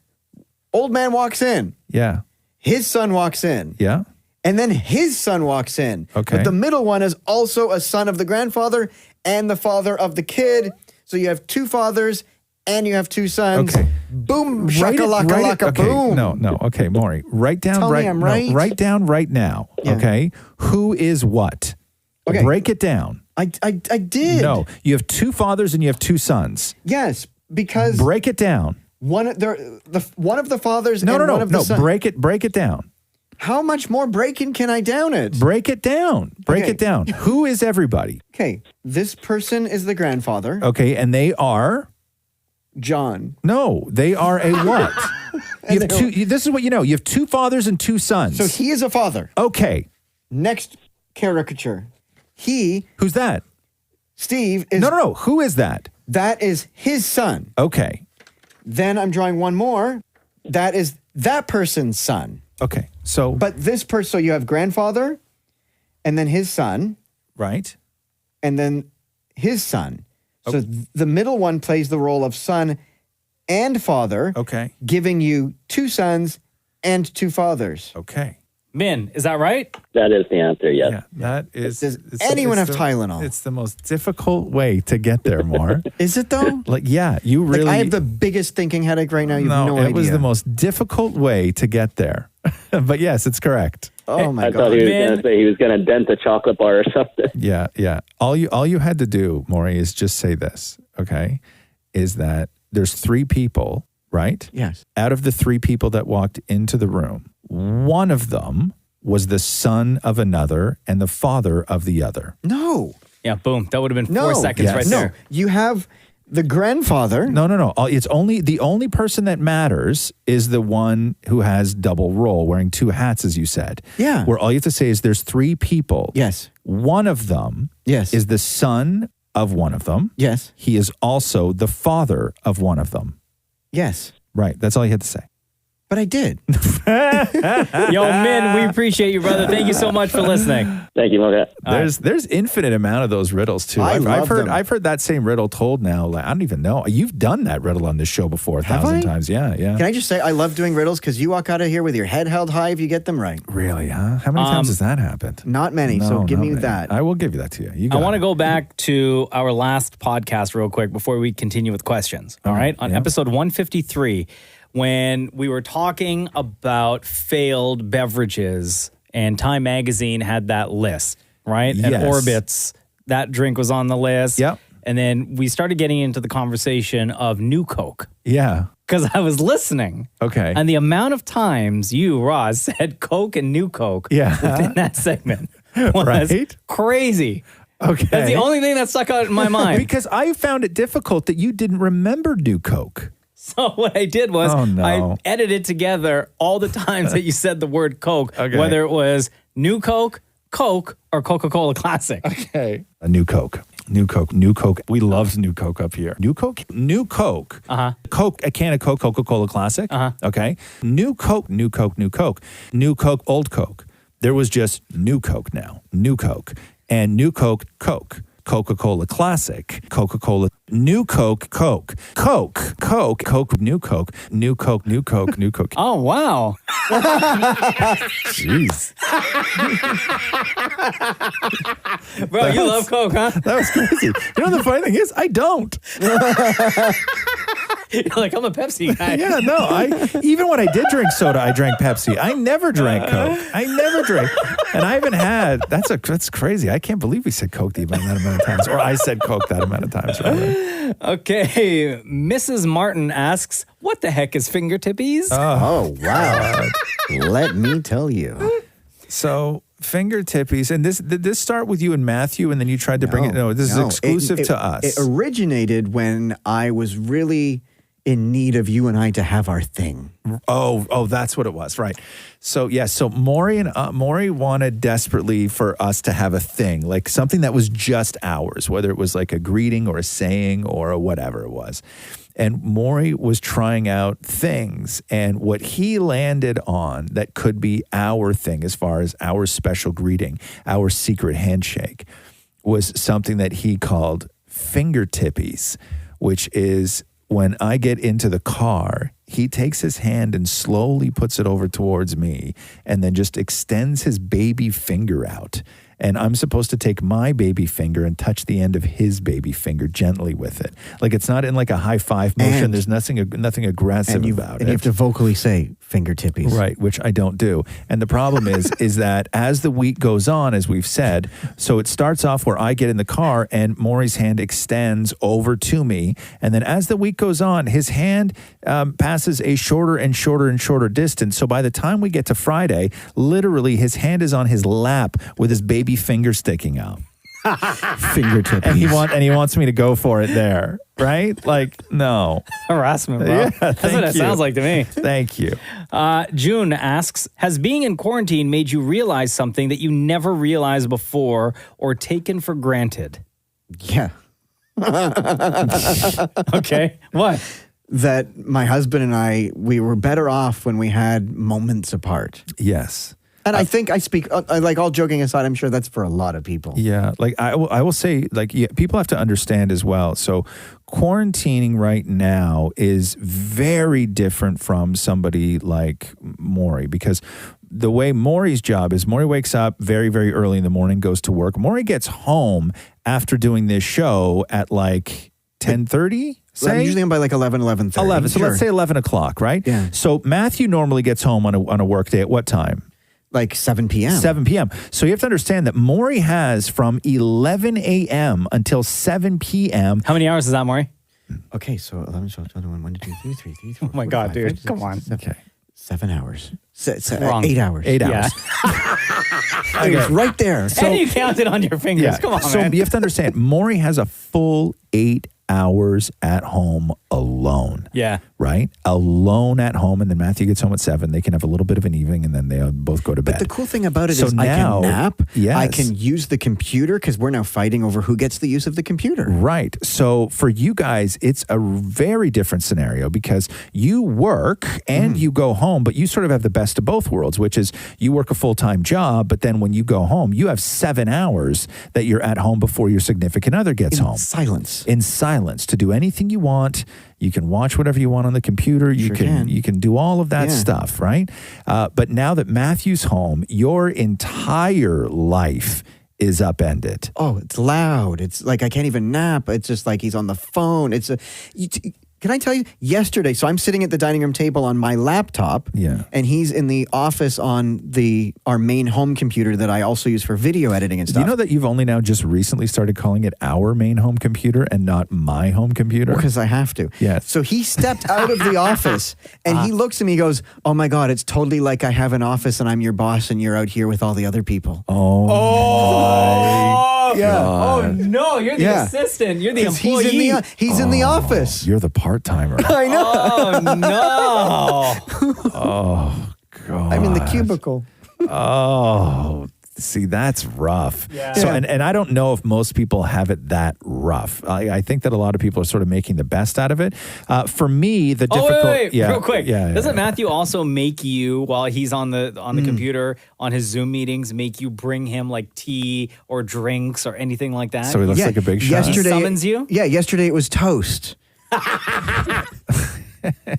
old man walks in. Yeah. His son walks in. Yeah. And then his son walks in. Okay. But the middle one is also a son of the grandfather and the father of the kid. So you have two fathers and you have two sons. Okay. Boom, shaka-laka-laka, okay. boom. No. Okay, Maury, write down Tell me I'm right. write down right now. Yeah. Okay. Who is what? Okay. Break it down. I did. No, you have two fathers and you have two sons. Yes, because break it down. One of the fathers No, and no. one of the sons. Break it down. How much more breaking can I down it? Break it down. Break it down. Who is everybody? Okay, this person is the grandfather. Okay, and they are John. No, they are a what? You have two. This is what you know. You have two fathers and two sons. So he is a father. Okay. Next caricature. Who's that? Steve is. No. Who is that? That is his son. Okay. Then I'm drawing one more. That is that person's son. Okay. So. But this person, so you have grandfather, and then his son. Right. And then his son. So the middle one plays the role of son and father. Okay. Giving you two sons and two fathers. Okay. Min, is that right? That is the answer, yes. Yeah, that is. Does anyone have Tylenol? It's the most difficult way to get there, Mar. Is it though? You really. I have the biggest thinking headache right now. You have no idea. It was the most difficult way to get there. But yes, it's correct. Oh my I God. thought he was going to say he was going to dent a chocolate bar or something. Yeah. All you had to do, Maury, is just say this, okay? Is that there's three people, right? Yes. Out of the three people that walked into the room, one of them was the son of another and the father of the other. No. Yeah, boom. That would have been No. 4 seconds right there. No. You have The grandfather. No. It's only the only person that matters is the one who has double role, wearing two hats, as you said. Yeah. Where all you have to say is there's three people. Yes. One of them is the son of one of them. Yes. He is also the father of one of them. Yes. Right. That's all you had to say. But I did. Yo, Min, we appreciate you, brother. Thank you so much for listening. Thank you, Mocha. There's infinite amount of those riddles too. I love them. I've heard that same riddle told now. Like, I don't even know. You've done that riddle on this show before 1,000 times. Yeah. Can I just say I love doing riddles because you walk out of here with your head held high if you get them right. Really, huh? How many times has that happened? Not many. So give me that. I will give you that to you. I want to go back to our last podcast real quick before we continue with questions. All right. On episode 153, when we were talking about failed beverages and Time Magazine had that list, right? And Yes. Orbitz, that drink was on the list. Yep. And then we started getting into the conversation of New Coke. Yeah. Because I was listening. Okay. And the amount of times you, Roz, said Coke and New Coke within that segment was Right? crazy. Okay. That's the only thing that stuck out in my mind. Because I found it difficult that you didn't remember New Coke. So what I did was I edited together all the times that you said the word Coke, whether it was New Coke, Coke, or Coca-Cola Classic. Okay. A New Coke. New Coke. New Coke. We loved New Coke up here. New Coke? New Coke. Coke, a can of Coke, Coca-Cola Classic. Okay. New Coke, New Coke, New Coke. New Coke, Old Coke. There was just New Coke now. New Coke. And New Coke, Coke. Coca-Cola Classic, Coca-Cola, New Coke, Coke, Coke, Coke, Coke, New Coke, New Coke, New Coke, New Coke. Oh, wow. Jeez. Bro, you love Coke, huh? That was crazy. You know, the funny thing is, I don't. You're like, I'm a Pepsi guy. Yeah, no. Even when I did drink soda, I drank Pepsi. I never drank Coke. I never drank. And I haven't had, that's crazy. I can't believe we said Coke the amount of times. Or I said Coke that amount of times. Rather. Okay. Mrs. Martin asks, what the heck is fingertippies? Oh, wow. Let me tell you. So fingertippies, and did this start with you and Matthew, and then you tried to bring it? No, this is exclusive to us. It originated when I was really in need of you and I to have our thing. Oh, that's what it was, right? So so Maurie wanted desperately for us to have a thing, like something that was just ours, whether it was like a greeting or a saying or a whatever it was. And Maurie was trying out things, and what he landed on that could be our thing as far as our special greeting, our secret handshake, was something that he called fingertippies, which is when I get into the car, he takes his hand and slowly puts it over towards me and then just extends his baby finger out. And I'm supposed to take my baby finger and touch the end of his baby finger gently with it. Like it's not in like a high five motion. And- There's nothing aggressive about it. And you have to vocally say fingertippies. Right, which I don't do. And the problem is that as the week goes on, as we've said, so it starts off where I get in the car and Maurie's hand extends over to me. And then as the week goes on, his hand passes a shorter and shorter and shorter distance. So by the time we get to Friday, literally his hand is on his lap with his baby finger sticking out. Fingertip. And he wants me to go for it there, right? Like, no. Harassment, bro. Yeah, That's what it sounds like to me. Thank you. June asks, has being in quarantine made you realize something that you never realized before or taken for granted? Yeah. Okay. What? That my husband and I, we were better off when we had moments apart. Yes. And I think I speak, like all joking aside, I'm sure that's for a lot of people. Yeah, like I will say, like people have to understand as well. So quarantining right now is very different from somebody like Maurie, because the way Maurie's job is, Maurie wakes up very, very early in the morning, goes to work. Maurie gets home after doing this show at like 10:30. I'm usually on by like 11:30. 11. So let's say 11 o'clock, right? Yeah. So Matthew normally gets home on a work day at what time? Like 7 p.m. 7 p.m. So you have to understand that Maurie has from 11 a.m. until 7 p.m. How many hours is that, Maurie? Okay, so 11, 12, 21, 1, 2, 3, 3, 4, Oh my God, 5, dude. 6, Come on. 7, Okay. 7 hours. Wrong. 8 hours. 8 hours. It was right there. And you counted on your fingers. Come on, so man. you have to understand, Maurie has a full 8 hours at home alone. Yeah. Right? Alone at home. And then Matthew gets home at 7. They can have a little bit of an evening and then they both go to bed. But the cool thing about it So is I now- can nap. Yes. I can use the computer because we're now fighting over who gets the use of the computer. Right. So for you guys, it's a very different scenario because you work and you go home, but you sort of have the best of both worlds, which is you work a full-time job, but then when you go home, you have 7 hours that you're at home before your significant other gets home. In silence to do anything you want. You can watch whatever you want on the computer. You can do all of that stuff, right? But now that Matthew's home, your entire life is upended. Oh, it's loud. It's like I can't even nap. It's just like he's on the phone. Can I tell you, yesterday, so I'm sitting at the dining room table on my laptop, and he's in the office on our main home computer that I also use for video editing and Do stuff. you know that you've only now just recently started calling it our main home computer and not my home computer? Because I have to. Yes. So he stepped out of the office and he looks at me and goes, oh my God, it's totally like I have an office and I'm your boss and you're out here with all the other people. Oh no, you're the assistant. You're the 'Cause employee. He's in the office. You're the part-timer. I know. Oh no. Oh, God. I'm in the cubicle. Oh, see, that's rough. Yeah. So, and I don't know if most people have it that rough. I think that a lot of people are sort of making the best out of it. For me, the difficult... wait, yeah, real quick. Yeah, Doesn't Matthew also make you, while he's on the computer, on his Zoom meetings, make you bring him like tea or drinks or anything like that? So he looks like a big shot? He summons you? Yeah, yesterday it was toast.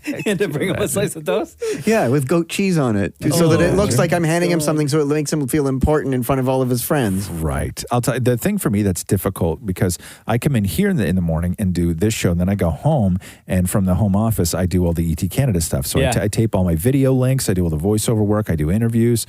You had to bring him a slice of toast? Yeah, with goat cheese on it. So that it looks like I'm handing him something so it makes him feel important in front of all of his friends. Right. I'll tell you, the thing for me that's difficult because I come in here in the morning and do this show, and then I go home, and from the home office, I do all the ET Canada stuff. So Yeah. I tape all my video links, I do all the voiceover work, I do interviews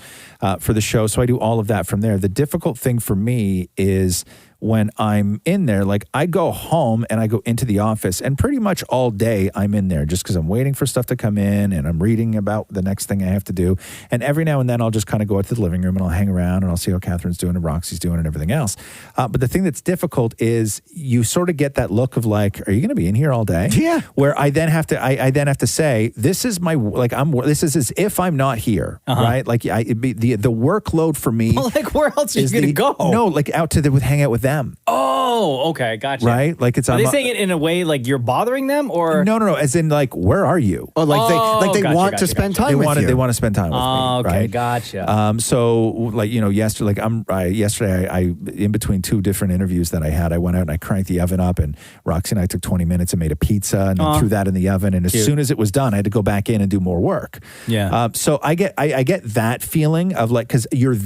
for the show. So I do all of that from there. The difficult thing for me is when I'm in there, like I go home and I go into the office and pretty much all day I'm in there just because I'm waiting for stuff to come in and I'm reading about the next thing I have to do. And every now and then I'll just kind of go out to the living room and I'll hang around and I'll see how Catherine's doing and Roxy's doing and everything else. But the thing that's difficult is you sort of get that look of like, are you going to be in here all day? Yeah. Where I then have to, I then have to say, this is my, like this is as if I'm not here, right? Like the workload for me. Well, like where else are you going to go? No, like out to hang out with them. Oh, okay, gotcha. Right? Like it's Are I'm they not- saying it in a way like you're bothering them, or No, as in like, where are you? Oh, they want to spend time with you. They want to spend time with Oh, me. okay, right? gotcha. So like, yesterday, yesterday I in between two different interviews that I had, I went out and I cranked the oven up, and Roxy and I took 20 minutes and made a pizza and then threw that in the oven. And as Cute. soon as it was done, I had to go back in and do more work. Yeah. So I get that feeling of like, because you're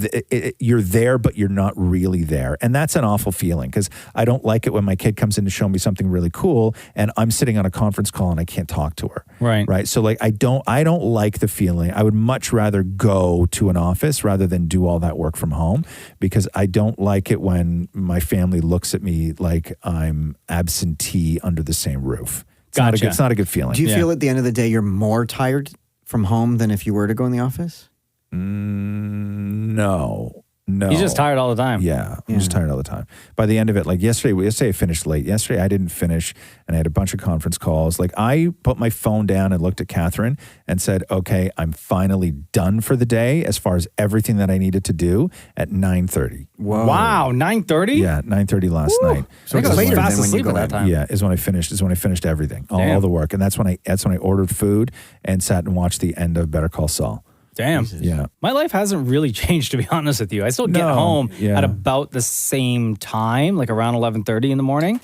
there, but you're not really there, and that's an awful feeling because I don't like it when my kid comes in to show me something really cool and I'm sitting on a conference call and I can't talk to her. Right. So like I don't like the feeling. I would much rather go to an office rather than do all that work from home because I don't like it when my family looks at me like I'm absentee under the same roof. It's not a good feeling. Do you feel at the end of the day you're more tired from home than if you were to go in the office? No. He's just tired all the time. Yeah, I'm just tired all the time. By the end of it, like yesterday I finished late. Yesterday I didn't finish and I had a bunch of conference calls. Like I put my phone down and looked at Catherine and said, okay, I'm finally done for the day as far as everything that I needed to do at 9:30. Whoa. Wow, 9:30? Yeah, 9:30 last night. So I got later than when you go at that time. Yeah, is when I finished everything, all the work. And that's when I ordered food and sat and watched the end of Better Call Saul. Damn. Yeah. My life hasn't really changed, to be honest with you. I still get home at about the same time, like around 11:30 in the morning.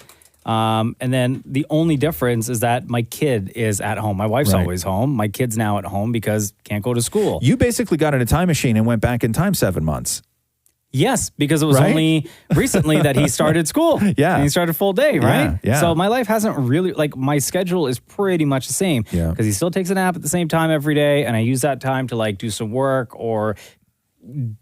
And then the only difference is that my kid is at home. My wife's always home. My kid's now at home because can't go to school. You basically got in a time machine and went back in time 7 months. Yes, because it was only recently that he started school. Yeah. And he started full day, right? Yeah. So my life hasn't really, like my schedule is pretty much the same. Yeah. Because he still takes a nap at the same time every day. And I use that time to like do some work or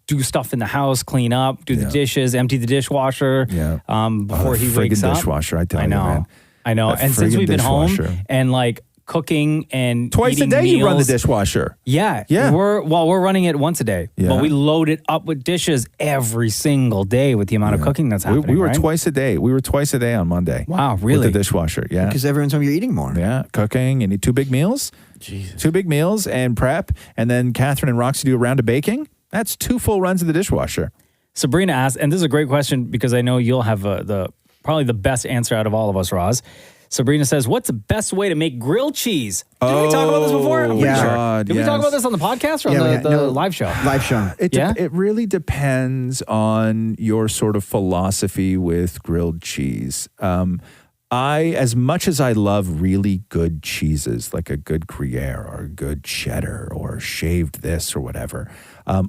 do stuff in the house, clean up, do the dishes, empty the dishwasher before he wakes up. Dishwasher, I tell you, man. I know. That And since friggin' we've been dishwasher. home and like cooking and Twice a eating day you run the meals. dishwasher. Yeah. Yeah. We're running it once a day. Yeah. But we load it up with dishes every single day with the amount of cooking that's happening. We were right? twice a day. We were twice a day on Monday. Wow, really? With the dishwasher, yeah. Because everyone's home, you're eating more. Yeah, cooking. You need 2 big meals. Jesus. 2 big meals and prep. And then Catherine and Roxy do a round of baking. That's 2 full runs of the dishwasher. Sabrina asked, and this is a great question because I know you'll have probably the best answer out of all of us, Roz. Sabrina says, what's the best way to make grilled cheese? Did we talk about this before? I'm pretty sure. Did we talk about this on the podcast or on the live show? Live show. It really depends on your sort of philosophy with grilled cheese. As much as I love really good cheeses, like a good Gruyere or a good cheddar or shaved this or whatever,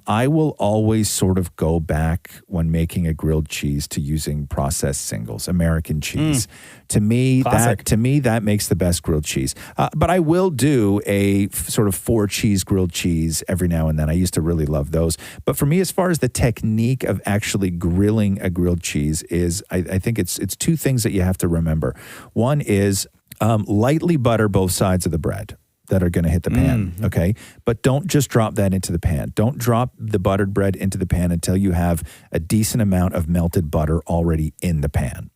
I will always sort of go back when making a grilled cheese to using processed singles, American cheese. To me, that makes the best grilled cheese. But I will do a sort of 4 cheese grilled cheese every now and then. I used to really love those. But for me, as far as the technique of actually grilling a grilled cheese is, I think it's 2 things that you have to remember. One is lightly butter both sides of the bread that are going to hit the pan, okay? But don't just drop that into the pan. Don't drop the buttered bread into the pan until you have a decent amount of melted butter already in the pan,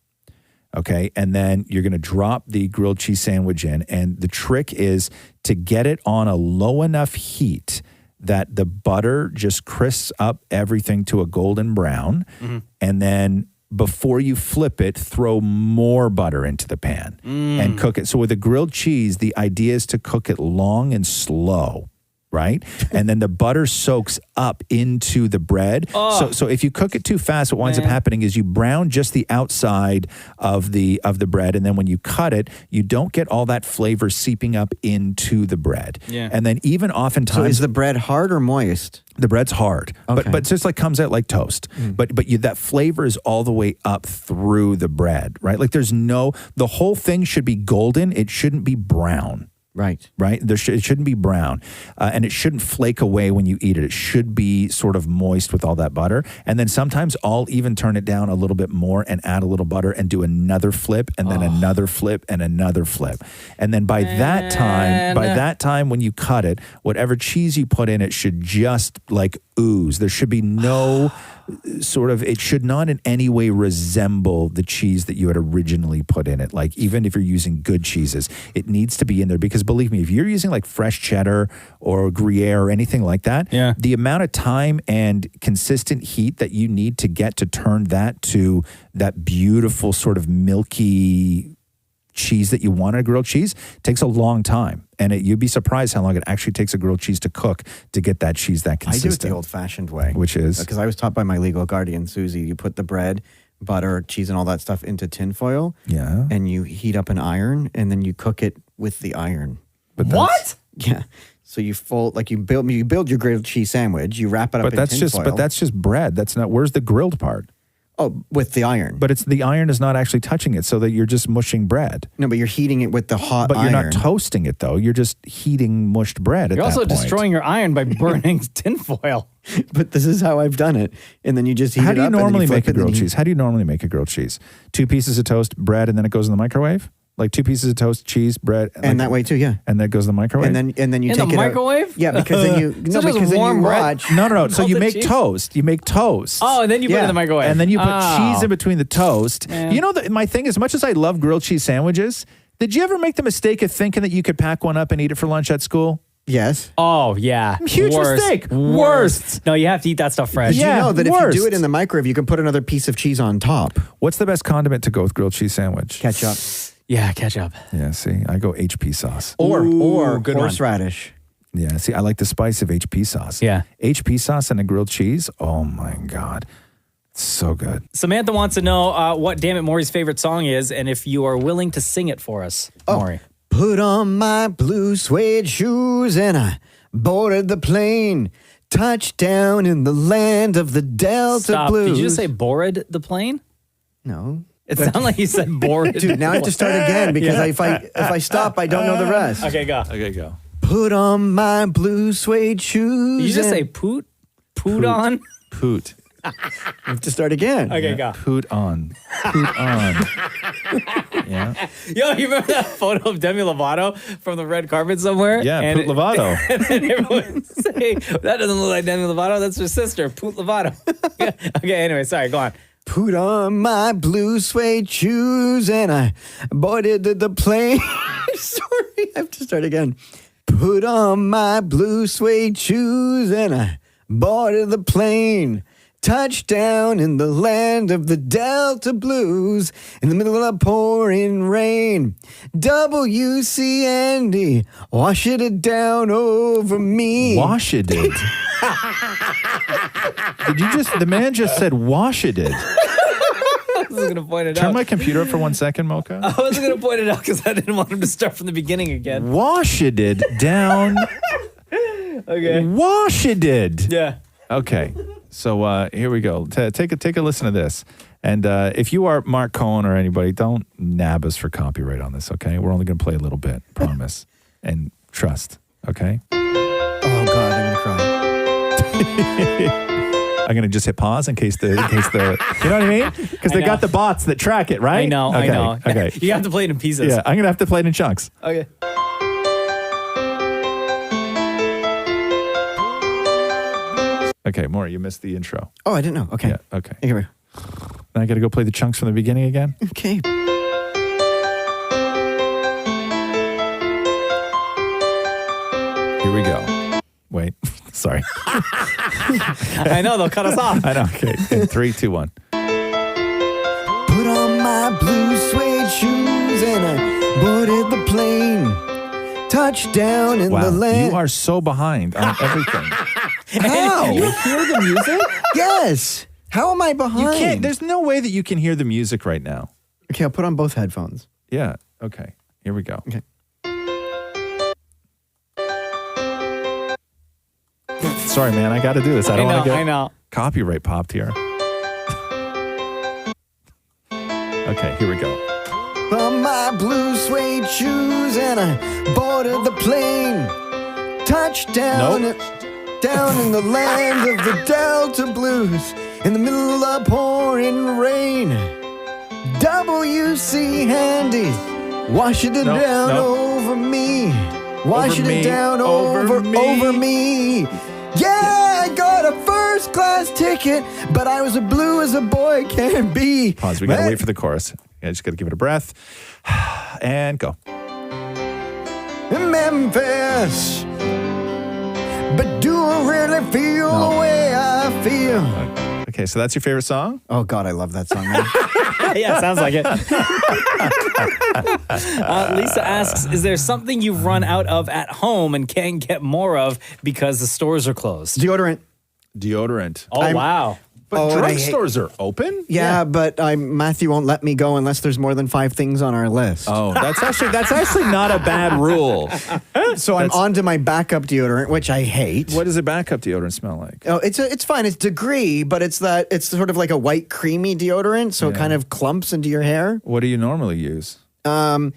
okay? And then you're going to drop the grilled cheese sandwich in, and the trick is to get it on a low enough heat that the butter just crisps up everything to a golden brown, and then before you flip it, throw more butter into the pan and cook it. So with a grilled cheese, the idea is to cook it long and slow, right? And then the butter soaks up into the bread. So if you cook it too fast, what winds up happening is you brown just the outside of the bread, and then when you cut it, you don't get all that flavor seeping up into the bread. Yeah. And then even oftentimes... So is the bread hard or moist? The bread's hard, but it's just like comes out like toast. But that flavor is all the way up through the bread, right? Like the whole thing should be golden. It shouldn't be brown. Right. It shouldn't be brown, and it shouldn't flake away when you eat it. It should be sort of moist with all that butter. And then sometimes I'll even turn it down a little bit more and add a little butter and do another flip and then another flip and another flip. And then by that time when you cut it, whatever cheese you put in it should just like ooze. There should be no it should not in any way resemble the cheese that you had originally put in it. Like even if you're using good cheeses, it needs to be in there because believe me, if you're using like fresh cheddar or Gruyere or anything like that, the amount of time and consistent heat that you need to get to turn that to that beautiful sort of milky cheese that you want in a grilled cheese takes a long time. And you'd be surprised how long it actually takes a grilled cheese to cook to get that cheese that consistent. I do it the old-fashioned way. Which is? Because I was taught by my legal guardian, Susie, you put the bread, butter, cheese, and all that stuff into tinfoil. Yeah. And you heat up an iron, and then you cook it with the iron. What? Yeah. So you fold, like you build your grilled cheese sandwich, you wrap it up in tinfoil. But that's just bread. That's not, where's the grilled part? Oh, with the iron. But the iron is not actually touching it, so that you're just mushing bread. No, but you're heating it with the hot iron. But you're not toasting it, though. You're just heating mushed bread at You're that also point. destroying your iron by burning tinfoil. But this is how I've done it. And then you just heat it up. How do you normally make a grilled grilled cheese? How do you normally make a grilled cheese? 2 pieces of toast, bread, and then it goes in the microwave? Like 2 pieces of toast, cheese, bread, and that way too, yeah. And that goes in the microwave. And then you In take the it microwave? out. Yeah, because then you because then you watch. No. So you Melted make cheese? toast. You make toast. Oh, and then you put it in the microwave. And then you put Oh. cheese in between the toast. Yeah. You know, my thing, as much as I love grilled cheese sandwiches, did you ever make the mistake of thinking that you could pack one up and eat it for lunch at school? Yes. Oh, yeah. Huge mistake. Worst. No, you have to eat that stuff fresh. Did you know that if you do it in the microwave, you can put another piece of cheese on top? What's the best condiment to go with grilled cheese sandwich? Ketchup. Yeah, ketchup. Yeah, see, I go HP sauce. Or good horseradish. Yeah, see, I like the spice of HP sauce. Yeah. HP sauce and a grilled cheese. Oh my God. It's so good. Samantha wants to know what Damnit Maurie's favorite song is and if you are willing to sing it for us, Maurie. Put on my blue suede shoes and I boarded the plane. Touchdown in the land of the Delta Stop. Blues. Did you just say boarded the plane? No. It sounded like you said boarded. Dude, now I have to start again because if I stop, I don't know the rest. Okay, go. Okay, go. Put on my blue suede shoes. Did you just and- say poot? Poot on? Poot. I have to start again. Okay, go. Put on. Yeah. Yo, you remember that photo of Demi Lovato from the red carpet somewhere? Yeah, Poot Lovato. And then everyone say, that doesn't look like Demi Lovato. That's her sister, Poot Lovato. Okay, anyway, sorry, go on. Put on my blue suede shoes and I boarded the plane. Sorry, I have to start again. Put on my blue suede shoes and I boarded the plane. Touchdown in the land of the Delta Blues in the middle of pouring rain. W.C. Andy, wash it down over me. Wash it. Did you just, the man just said wash it. I wasn't going to point it out. Turn my computer up for 1 second, Mocha. I wasn't going to point it out because I didn't want him to start from the beginning again. Wash it down. Okay. Wash it. Yeah. Okay. So here we go. Take a listen to this. And if you are Mark Cohen or anybody, don't nab us for copyright on this, okay? We're only going to play a little bit, promise. And trust, okay? Oh, God, I'm going to cry. I'm going to just hit pause in case the, you know what I mean? Because they got the bots that track it, right? I know, okay, I know. Okay. You have to play it in pieces. Yeah, I'm going to have to play it in chunks. Okay. Okay, Maury, you missed the intro. Oh, I didn't know. Okay. Yeah, okay. Here we go. Then I got to go play the chunks from the beginning again? Okay. Here we go. Wait, sorry. I know, they'll cut us off. I know, okay. In 3, 2, 1. Put on my blue suede shoes and I boarded the plane. Touchdown in the land. You are so behind on everything. How? You hear the music? Yes. How am I behind? You can't. There's no way that you can hear the music right now. Okay, I'll put on both headphones. Yeah. Okay. Here we go. Okay. Sorry, man. I got to do this. I don't want to get I know. copyright popped here. Okay. Here we go. On my blue suede shoes and I boarded the plane. Touchdown down in the land of the Delta Blues in the middle of pouring rain. W.C. Handy, wash it down over me. Wash it down over me. Yeah, I got a first class ticket, but I was as blue as a boy can be. Pause. We got to wait for the chorus. I just got to give it a breath. And go. Memphis, but do I really feel the way I feel? Okay, so that's your favorite song? Oh, God, I love that song, man. Yeah, sounds like it. Lisa asks, is there something you've run out of at home and can't get more of because the stores are closed? Deodorant. Oh, wow. But drugstores are open? Yeah, but Matthew won't let me go unless there's more than 5 things on our list. Oh, that's actually not a bad rule. So I'm on to my backup deodorant, which I hate. What does a backup deodorant smell like? Oh, it's fine. It's Degree, but it's sort of like a white creamy deodorant, so it kind of clumps into your hair. What do you normally use? Kind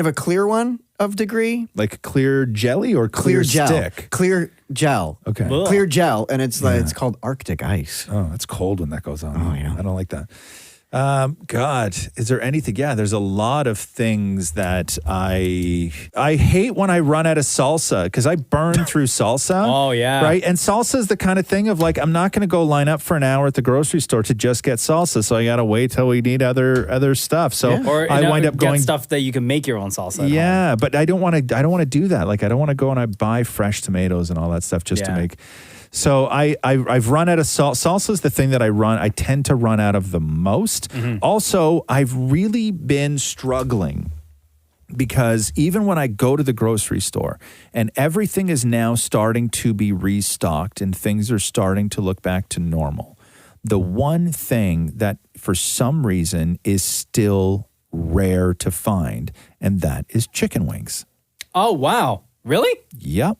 of a clear one of Degree. Like clear jelly or clear gel. stick? Clear gel. Okay. Ugh. Clear gel, and it's called Arctic Ice. Oh, it's cold when that goes on. Oh, yeah. I don't like that. God, is there anything? Yeah, there's a lot of things that I hate when I run out of salsa because I burn through salsa. Oh, yeah. Right? And salsa is the kind of thing of like, I'm not going to go line up for an hour at the grocery store to just get salsa. So I got to wait till we need other stuff. So I wind up going stuff that you can make your own salsa. at Yeah, home. but I don't want to do that. Like I don't want to go and I buy fresh tomatoes and all that stuff just to make. So I've run out of salsa is the thing that I tend to run out of the most. Mm-hmm. Also, I've really been struggling because even when I go to the grocery store and everything is now starting to be restocked and things are starting to look back to normal, the one thing that for some reason is still rare to find, and that is chicken wings. Oh, wow. Really? Yep.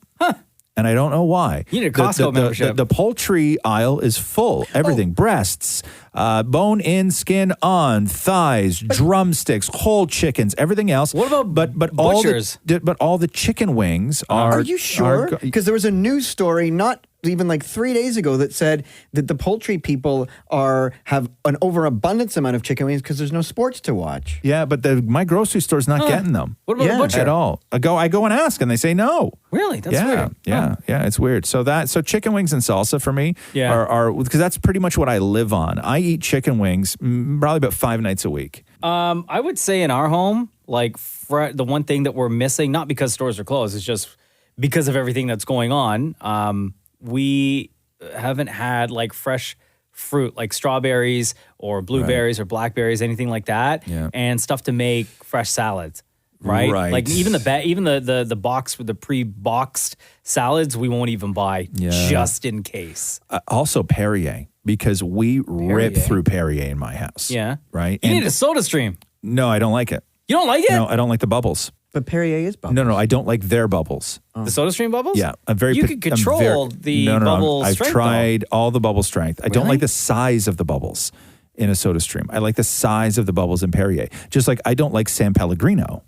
And I don't know why. You need a Costco membership. The poultry aisle is full. Everything. Breasts, bone in, skin on, thighs, drumsticks, whole chickens, everything else. What about butchers? All the chicken wings are... Are you sure? Because there was a news story not even like 3 days ago that said that the poultry people have an overabundance amount of chicken wings because there's no sports to watch. Yeah, but my grocery store's not getting them. What about the butcher? At all. I go and ask, and they say no. Really? That's weird. Yeah, it's weird. So chicken wings and salsa for me are because that's pretty much what I live on. I eat chicken wings probably about 5 nights a week. I would say in our home, like the one thing that we're missing, not because stores are closed, it's just because of everything that's going on. We haven't had like fresh fruit, like strawberries or blueberries or blackberries, anything like that, and stuff to make fresh salads. Right? Like even the box with the pre-boxed salads, we won't even buy just in case. Also Perrier, because we rip through Perrier in my house. Yeah. Right? You need a soda stream. No, I don't like it. You don't like it? No, I don't like the bubbles. But Perrier is bubbles. No, I don't like their bubbles. The soda stream bubbles? Yeah. You can control the bubble I've strength. tried all the bubble strength. I don't Really? like the size of the bubbles in a soda stream. I like the size of the bubbles in Perrier. Just like I don't like San Pellegrino.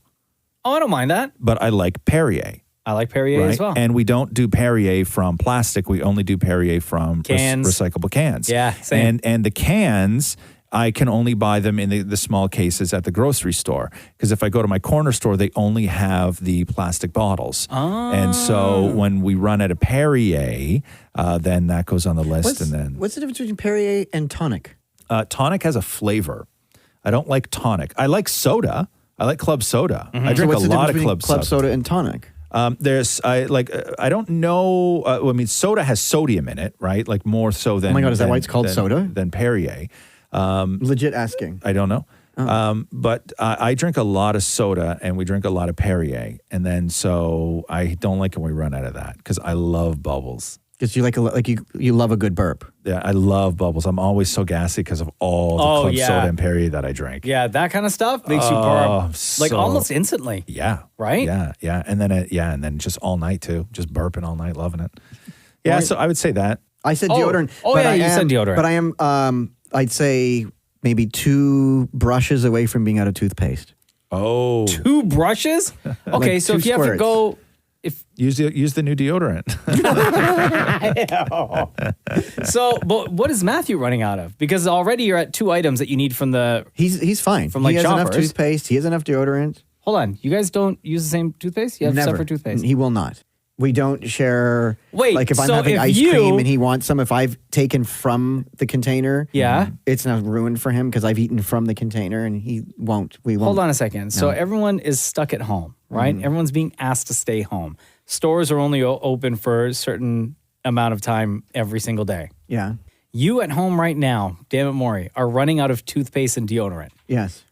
Oh, I don't mind that. But I like Perrier. I like Perrier as well. And we don't do Perrier from plastic. We only do Perrier from Cans. Recyclable cans. Yeah, same. And the cans, I can only buy them in the small cases at the grocery store. Because if I go to my corner store, they only have the plastic bottles. And so when we run out of Perrier, then that goes on the list. What's the difference between Perrier and tonic? Tonic has a flavor. I don't like tonic. I like soda. I like club soda. I drink So what's a the lot of difference between club soda and tonic? I don't know. I mean, soda has sodium in it, right? Like more so than. Oh my God, is that why it's called soda? Than Perrier. Legit asking. I don't know. But I drink a lot of soda and we drink a lot of Perrier. And then so I don't like when we run out of that because I love bubbles. Because you you love a good burp. Yeah, I love bubbles. I'm always so gassy because of all the club soda and Perrier that I drink. Yeah, that kind of stuff makes you burp like so- almost instantly. Yeah. Right? Yeah. And then just all night too. Just burping all night, loving it. Yeah, so I would say that. I said deodorant. Oh, but yeah, I you am, said deodorant. But I am, I'd say maybe 2 brushes away from being out of toothpaste. Oh. 2 brushes? Okay, Like so 2 if you have to squirts. go... Use the new deodorant. But what is Matthew running out of? Because already you're at 2 items that you need from the... He's fine. From like he has enough Shoppers. toothpaste. He has enough deodorant. Hold on. You guys don't use the same toothpaste? You have Never. separate toothpaste? He will not. We don't share. Wait, like if I'm so having if ice you- cream and he wants some, if I've taken from the container, Yeah. it's now ruined for him because I've eaten from the container and he won't. We won't. Hold on a second. So No. everyone is stuck at home, right? Everyone's being asked to stay home. Stores are only open for a certain amount of time every single day. Yeah. You at home right now, Damnit Maurie, are running out of toothpaste and deodorant. Yes.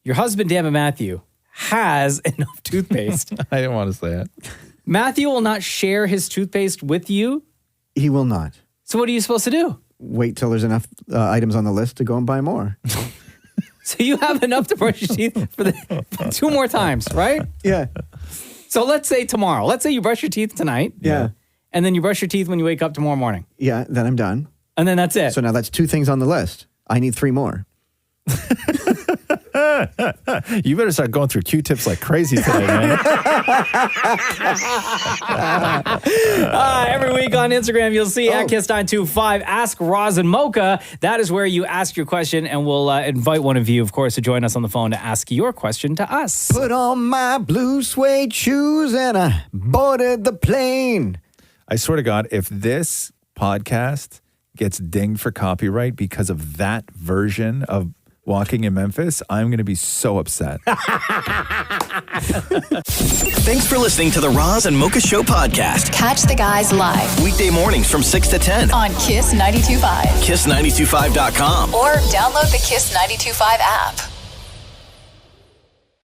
Your husband, Damnit Matthew, has enough toothpaste. I didn't want to say it. Matthew will not share his toothpaste with you. He will not. So what are you supposed to do? Wait till there's enough items on the list to go and buy more. So you have enough to brush your teeth for 2 more times, right? Yeah. So let's say tomorrow. Let's say you brush your teeth tonight. Yeah. And then you brush your teeth when you wake up tomorrow morning. Yeah. Then I'm done. And then that's it. So now that's 2 things on the list. I need 3 more. You better start going through Q-tips like crazy today, man. Every week on Instagram, you'll see at Kiss925, Ask Roz and Mocha. That is where you ask your question, and we'll invite one of you, of course, to join us on the phone to ask your question to us. Put on my blue suede shoes and I boarded the plane. I swear to God, if this podcast gets dinged for copyright because of that version of Walking in Memphis, I'm going to be so upset. Thanks for listening to the Roz and Mocha Show podcast. Catch the guys live Weekday mornings from 6 to 10. on Kiss 92.5 Kiss925.com. or download the Kiss 92.5 app.